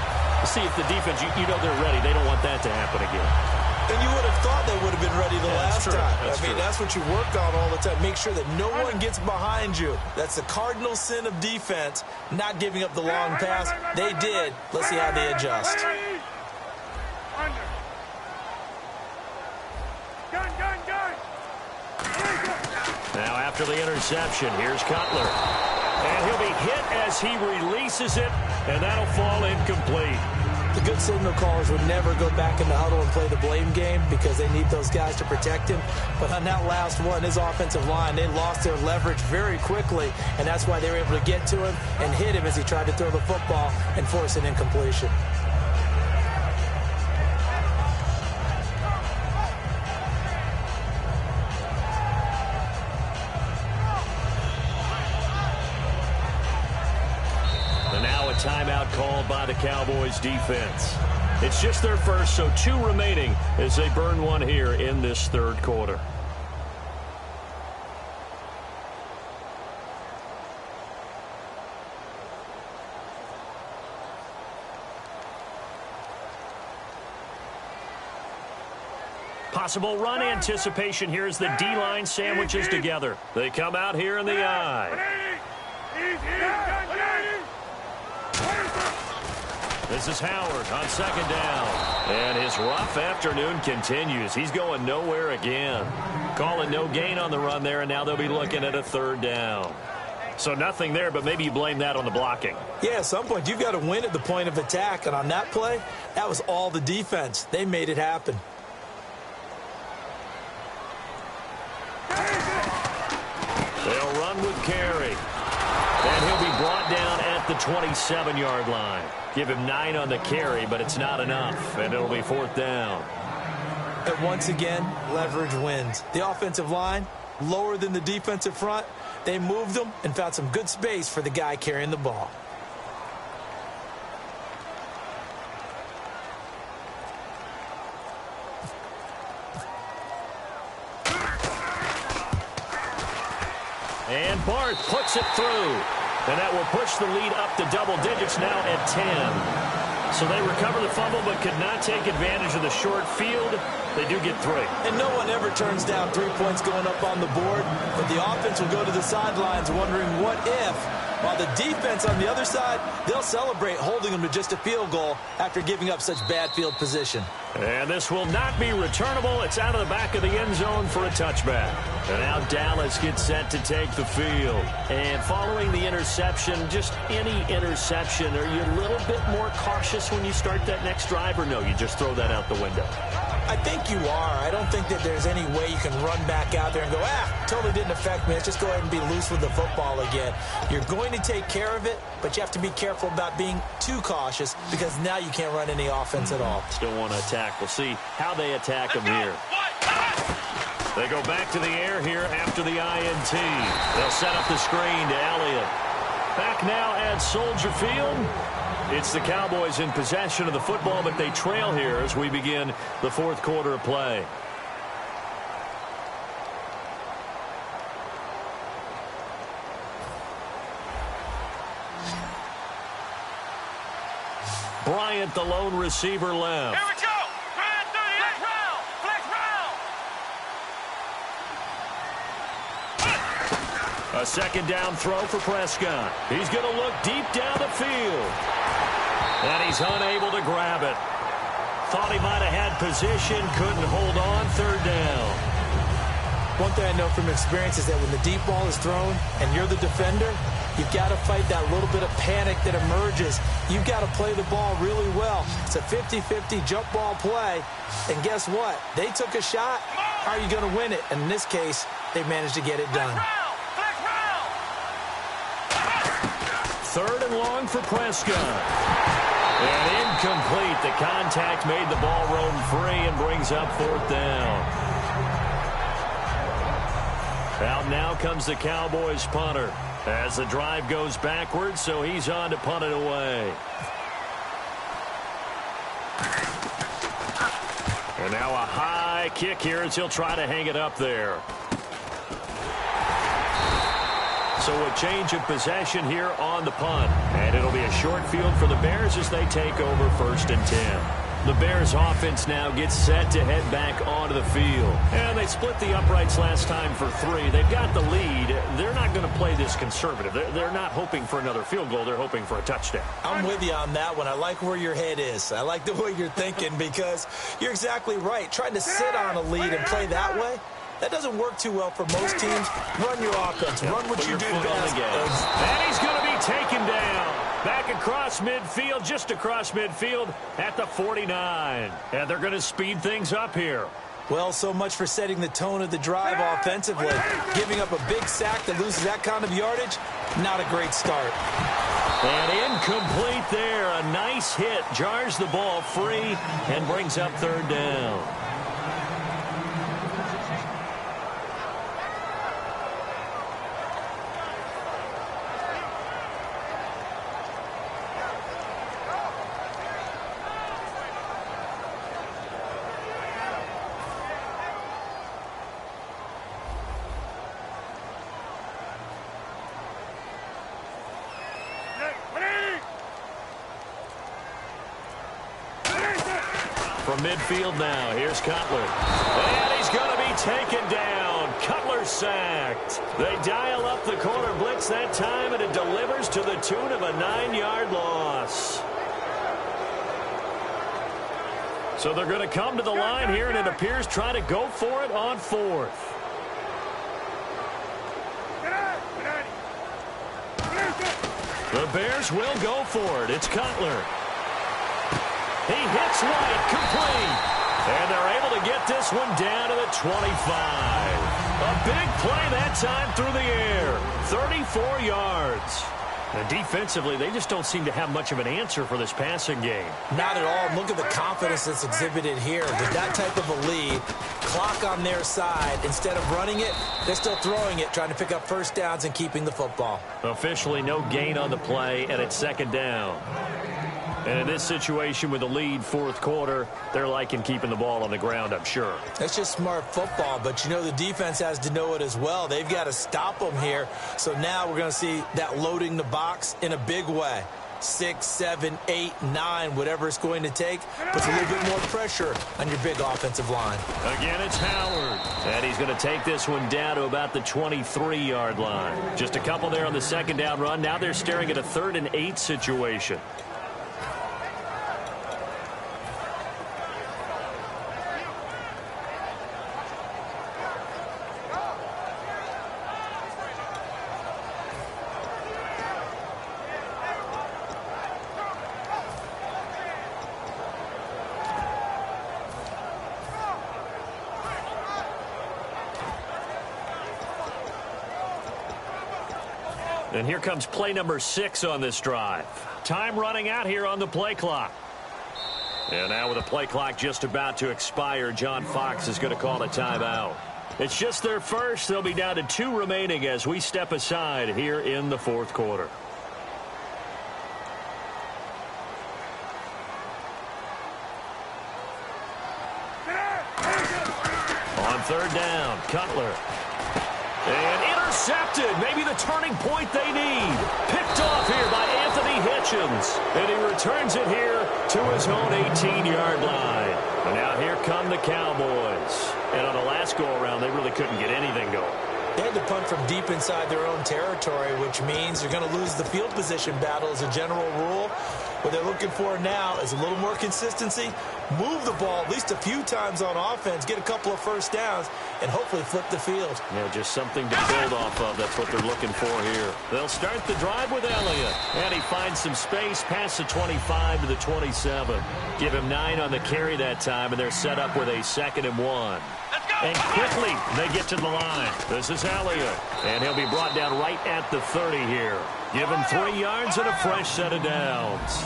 see if the defense, you know they're ready. They don't want that to happen again. And you would have thought they would have been ready the last time. That's true. That's what you work on all the time. Make sure that no one gets behind you. That's the cardinal sin of defense, not giving up the long pass. They did. Let's see how they adjust. Now after the interception, here's Cutler. And he'll be hit as he releases it, and that'll fall incomplete. The good signal callers would never go back in the huddle and play the blame game because they need those guys to protect him. But on that last one, his offensive line, they lost their leverage very quickly, and that's why they were able to get to him and hit him as he tried to throw the football and force an incompletion. Timeout called by the Cowboys defense. It's just their first, so 2 remaining as they burn one here in this third quarter. Possible run anticipation here as the D-line sandwiches together. They come out here in the eye. This is Howard on second down. And his rough afternoon continues. He's going nowhere again. Calling no gain on the run there, and now they'll be looking at a third down. So nothing there, but maybe you blame that on the blocking. Yeah, at some point, you've got to win at the point of attack. And on that play, that was all the defense. They made it happen. They'll run with Carey. And he'll be brought down at the 27-yard line. Give him 9 on the carry, but it's not enough, and it'll be fourth down. And once again, leverage wins. The offensive line, lower than the defensive front. They moved them and found some good space for the guy carrying the ball. And Barth puts it through. And that will push the lead up to double digits now at 10. So they recover the fumble but could not take advantage of the short field. They do get 3. And no one ever turns down 3 points going up on the board. But the offense will go to the sidelines wondering what if. While the defense on the other side, they'll celebrate holding them to just a field goal after giving up such bad field position. And this will not be returnable. It's out of the back of the end zone for a touchback. And now Dallas gets set to take the field. And following the interception, just any interception, are you a little bit more cautious when you start that next drive, or no, you just throw that out the window? I think you are. I don't think that there's any way you can run back out there and go, totally didn't affect me. Let's just go ahead and be loose with the football again. You're going to take care of it, but you have to be careful about being too cautious because now you can't run any offense at all. Still want to attack. We'll see how they attack them here. They go back to the air here after the INT. They'll set up the screen to Elliott. Back now at Soldier Field. It's the Cowboys in possession of the football, but they trail here as we begin the fourth quarter of play. Bryant, the lone receiver, left. Here we go. Flag 38. Round. Flag round. A second down throw for Prescott. He's going to look deep down the field. And he's unable to grab it. Thought he might have had position, couldn't hold on. Third down. One thing I know from experience is that when the deep ball is thrown and you're the defender, you've got to fight that little bit of panic that emerges. You've got to play the ball really well. It's a 50-50 jump ball play. And guess what? They took a shot. How are you going to win it? And in this case, they managed to get it done. Third and long for Prescott. And incomplete. The contact made the ball roam free and brings up fourth down. Out now comes the Cowboys punter as the drive goes backwards, so he's on to punt it away. And now a high kick here as he'll try to hang it up there. So a change of possession here on the punt. And it'll be a short field for the Bears as they take over 1st and 10. The Bears offense now gets set to head back onto the field. And they split the uprights last time for 3. They've got the lead. They're not going to play this conservative. They're not hoping for another field goal. They're hoping for a touchdown. I'm with you on that one. I like where your head is. I like the way you're thinking because you're exactly right. Trying to sit on a lead and play that way, that doesn't work too well for most teams. Run your offense. Run what you do best. And he's going to be taken down. Back across midfield, just across midfield at the 49. And they're going to speed things up here. Well, so much for setting the tone of the drive offensively. Giving up a big sack that loses that kind of yardage, not a great start. And incomplete there. A nice hit. Jars the ball free and brings up third down. From midfield now, here's Cutler. And he's going to be taken down. Cutler sacked. They dial up the corner blitz that time, and it delivers to the tune of a 9-yard loss. So they're going to come to the line here, and it appears try to go for it on 4th. The Bears will go for it. It's Cutler. He hits White, complete. And they're able to get this one down to the 25. A big play that time through the air. 34 yards. And defensively, they just don't seem to have much of an answer for this passing game. Not at all. Look at the confidence that's exhibited here. With that type of a lead, clock on their side, instead of running it, they're still throwing it, trying to pick up first downs and keeping the football. Officially no gain on the play, and it's second down. And in this situation with the lead fourth quarter, they're liking keeping the ball on the ground, I'm sure. That's just smart football, but you know the defense has to know it as well. They've got to stop them here. So now we're going to see that loading the box in a big way. 6, 7, 8, 9, whatever it's going to take, puts a little bit more pressure on your big offensive line. Again, it's Howard. And he's going to take this one down to about the 23-yard line. Just a couple there on the second down run. Now they're staring at a 3rd and 8 situation. And here comes play number 6 on this drive. Time running out here on the play clock. And now with the play clock just about to expire, John Fox is going to call a timeout. It's just their first. They'll be down to 2 remaining as we step aside here in the fourth quarter. On 3rd down, Cutler. And intercepted. Maybe the turning point they need. Picked off here by Anthony Hitchens. And he returns it here to his own 18-yard line. And now here come the Cowboys. And on the last go-around, they really couldn't get anything going. They had to punt from deep inside their own territory, which means you're going to lose the field position battle as a general rule. What they're looking for now is a little more consistency, move the ball at least a few times on offense, get a couple of first downs, and hopefully flip the field. Yeah, just something to build off of. That's what they're looking for here. They'll start the drive with Elliott, and he finds some space past the 25 to the 27. Give him 9 on the carry that time, and they're set up with a 2nd and 1. And quickly, they get to the line. This is Elliott, and he'll be brought down right at the 30 here. Give him 3 yards and a fresh set of downs.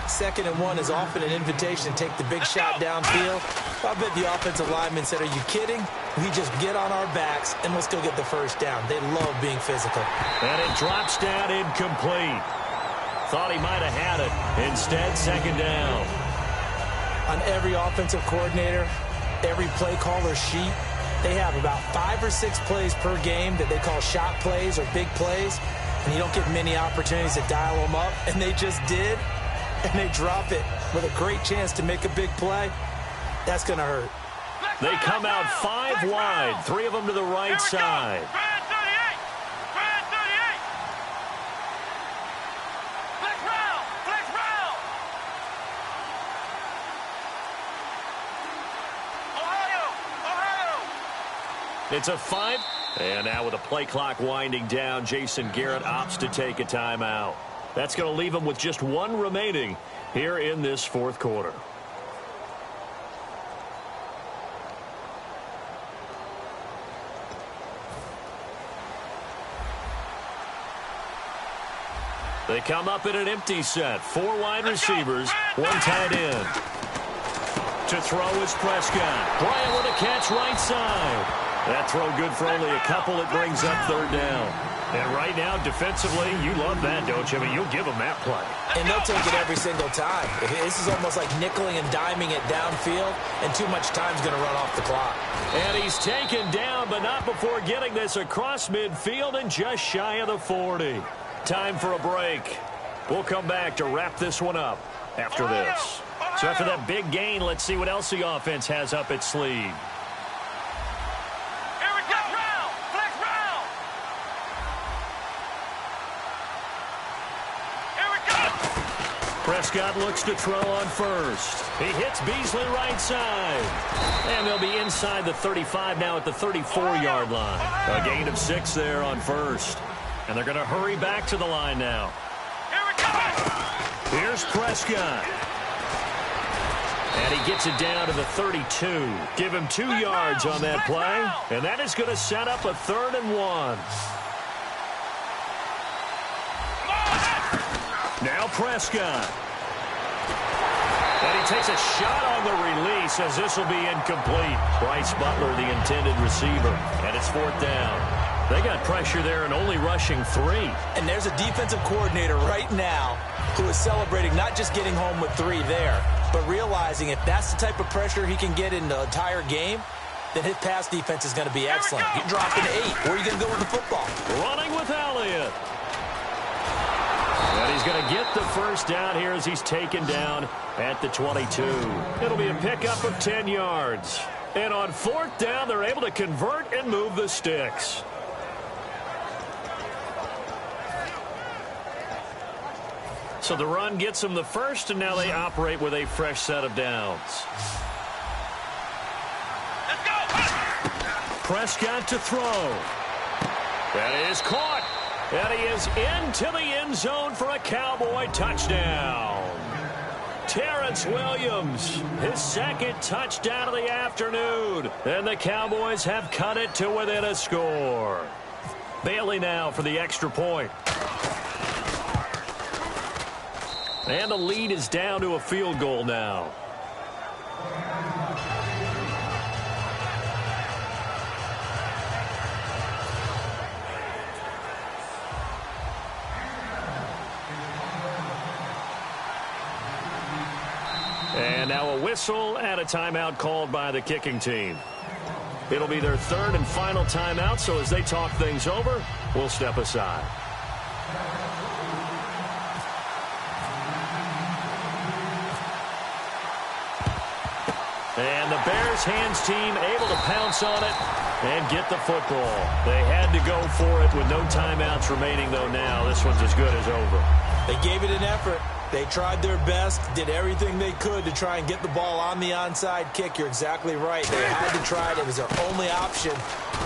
2nd and 1 is often an invitation to take the big shot downfield. I bet the offensive lineman said, are you kidding? We just get on our backs, and let's go get the first down. They love being physical. And it drops down incomplete. Thought he might have had it. Instead, 2nd down. On every offensive coordinator, every play caller sheet, they have about 5 or 6 plays per game that they call shot plays or big plays, and you don't get many opportunities to dial them up, and they just did, and they drop it with a great chance to make a big play. That's going to hurt. They come out 5 wide, 3 of them to the right side. It's a 5. And now with the play clock winding down, Jason Garrett opts to take a timeout. That's going to leave him with just 1 remaining here in this fourth quarter. They come up in an empty set. 4 wide receivers, 1 tight end. To throw is Prescott. Bryant with a catch right side. That throw good for only a couple. It brings up 3rd down. And right now, defensively, you love that, don't you? I mean, you'll give them that play. And they'll take it every single time. This is almost like nickeling and diming it downfield, and too much time's going to run off the clock. And he's taken down, but not before getting this across midfield and just shy of the 40. Time for a break. We'll come back to wrap this one up after this. So after that big gain, let's see what else the offense has up its sleeve. Prescott looks to throw on first. He hits Beasley right side. And they'll be inside the 35 now at the 34-yard line. A gain of 6 there on first. And they're going to hurry back to the line now. Here's Prescott. And he gets it down to the 32. Give him 2 yards on that play. And that is going to set up a 3rd and 1. Now Prescott. And he takes a shot on the release as this will be incomplete. Bryce Butler, the intended receiver. And it's 4th down. They got pressure there and only rushing 3. And there's a defensive coordinator right now who is celebrating not just getting home with 3 there, but realizing if that's the type of pressure he can get in the entire game, then his pass defense is going to be excellent. You drop an 8. Where are you going to go with the football? Running with Elliott. And he's going to get the first down here as he's taken down at the 22. It'll be a pickup of 10 yards. And on 4th down, they're able to convert and move the sticks. So the run gets them the first, and now they operate with a fresh set of downs. Let's go! Prescott to throw. That is caught. And he is into the end zone for a Cowboy touchdown. Terrence Williams, his second touchdown of the afternoon. And the Cowboys have cut it to within a score. Bailey now for the extra point. And the lead is down to a field goal now. And now a whistle and a timeout called by the kicking team. It'll be their 3rd and final timeout, so as they talk things over, we'll step aside. And the Bears hands team able to pounce on it and get the football. They had to go for it with no timeouts remaining, though now this one's as good as over. They gave it an effort. They tried their best, did everything they could to try and get the ball on the onside kick. You're exactly right. They had to try it. It was their only option.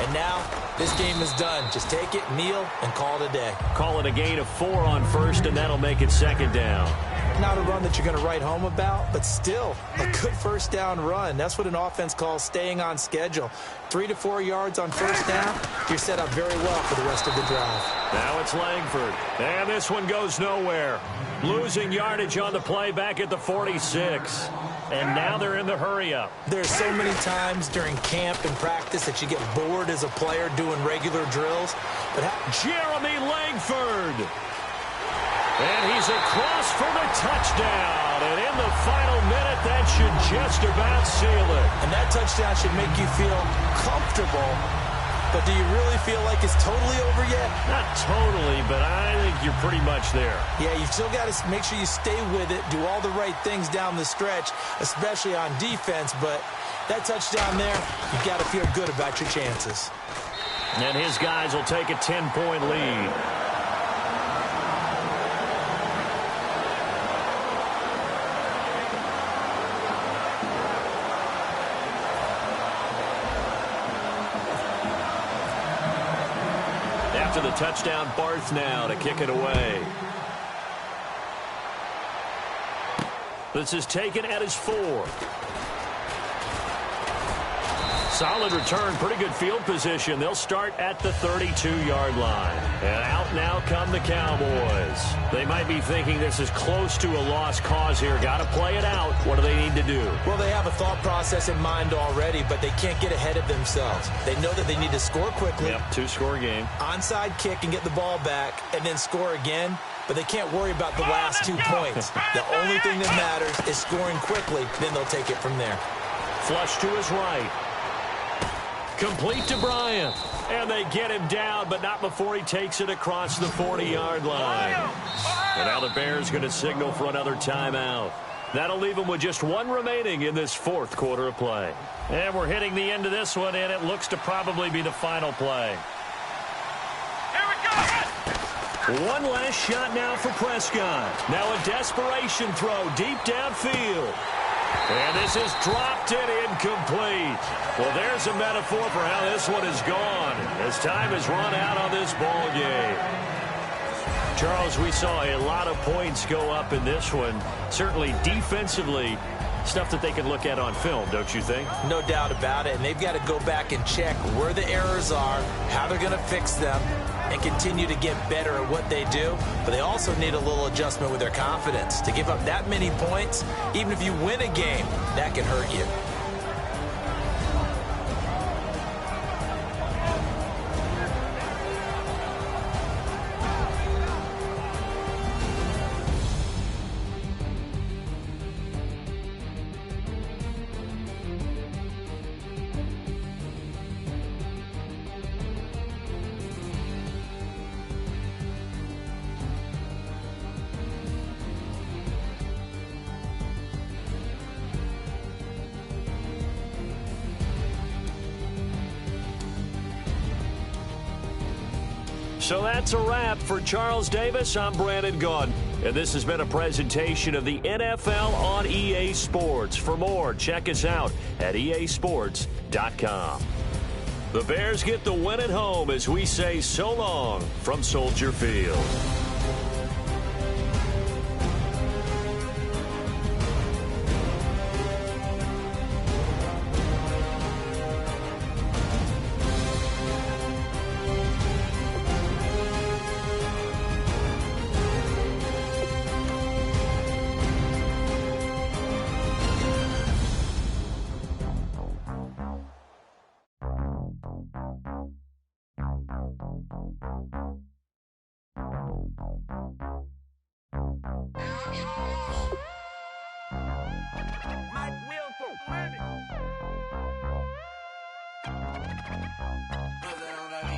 And now this game is done. Just take it, kneel, and call it a day. Call it a gain of 4 on 1st, and that'll make it 2nd down. Not a run that you're going to write home about, but still a good 1st down run. That's what an offense calls staying on schedule. 3 to 4 yards on 1st down, you're set up very well for the rest of the drive. Now it's Langford, and this one goes nowhere. Losing yardage on the play back at the 46. And now they're in the hurry-up. There's so many times during camp and practice that you get bored as a player doing regular drills. But Jeremy Langford. And he's across for the touchdown. And in the final minute, that should just about seal it. And that touchdown should make you feel comfortable. But do you really feel like it's totally over yet? Not totally, but I think you're pretty much there. Yeah, you've still got to make sure you stay with it, do all the right things down the stretch, especially on defense. But that touchdown there, you've got to feel good about your chances. And his guys will take a 10-point lead. After the touchdown, Barth now to kick it away. This is taken at his 4. Solid return, pretty good field position. They'll start at the 32-yard line. And out now come the Cowboys. They might be thinking this is close to a lost cause here. Got to play it out. What do they need to do? Well, they have a thought process in mind already, but they can't get ahead of themselves. They know that they need to score quickly. Yep, 2-score game. Onside kick and get the ball back, and then score again. But they can't worry about the last 2 points. The only thing that matters is scoring quickly. Then they'll take it from there. Flush to his right. Complete to Bryant. And they get him down, but not before he takes it across the 40-yard line. And now the Bears going to signal for another timeout. That'll leave them with just 1 remaining in this 4th quarter of play. And we're hitting the end of this one, and it looks to probably be the final play. Here we go! One last shot now for Prescott. Now a desperation throw deep downfield. And this is dropped and incomplete. Well, there's a metaphor for how this one is gone as time has run out on this ball game. Charles, we saw a lot of points go up in this one. Certainly defensively, stuff that they can look at on film, don't you think? No doubt about it. And they've got to go back and check where the errors are, how they're going to fix them, and continue to get better at what they do. But they also need a little adjustment with their confidence. To give up that many points, even if you win a game, that can hurt you. So that's a wrap. For Charles Davis, I'm Brandon Gaudin. And this has been a presentation of the NFL on EA Sports. For more, check us out at easports.com. The Bears get the win at home as we say so long from Soldier Field.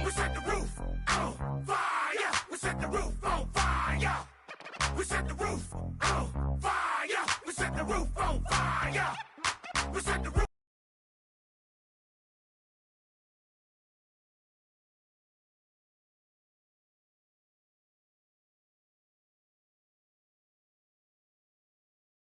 We set the roof on fire. We set the roof on fire. We set the roof on fire. We set the roof on fire. We set the roof.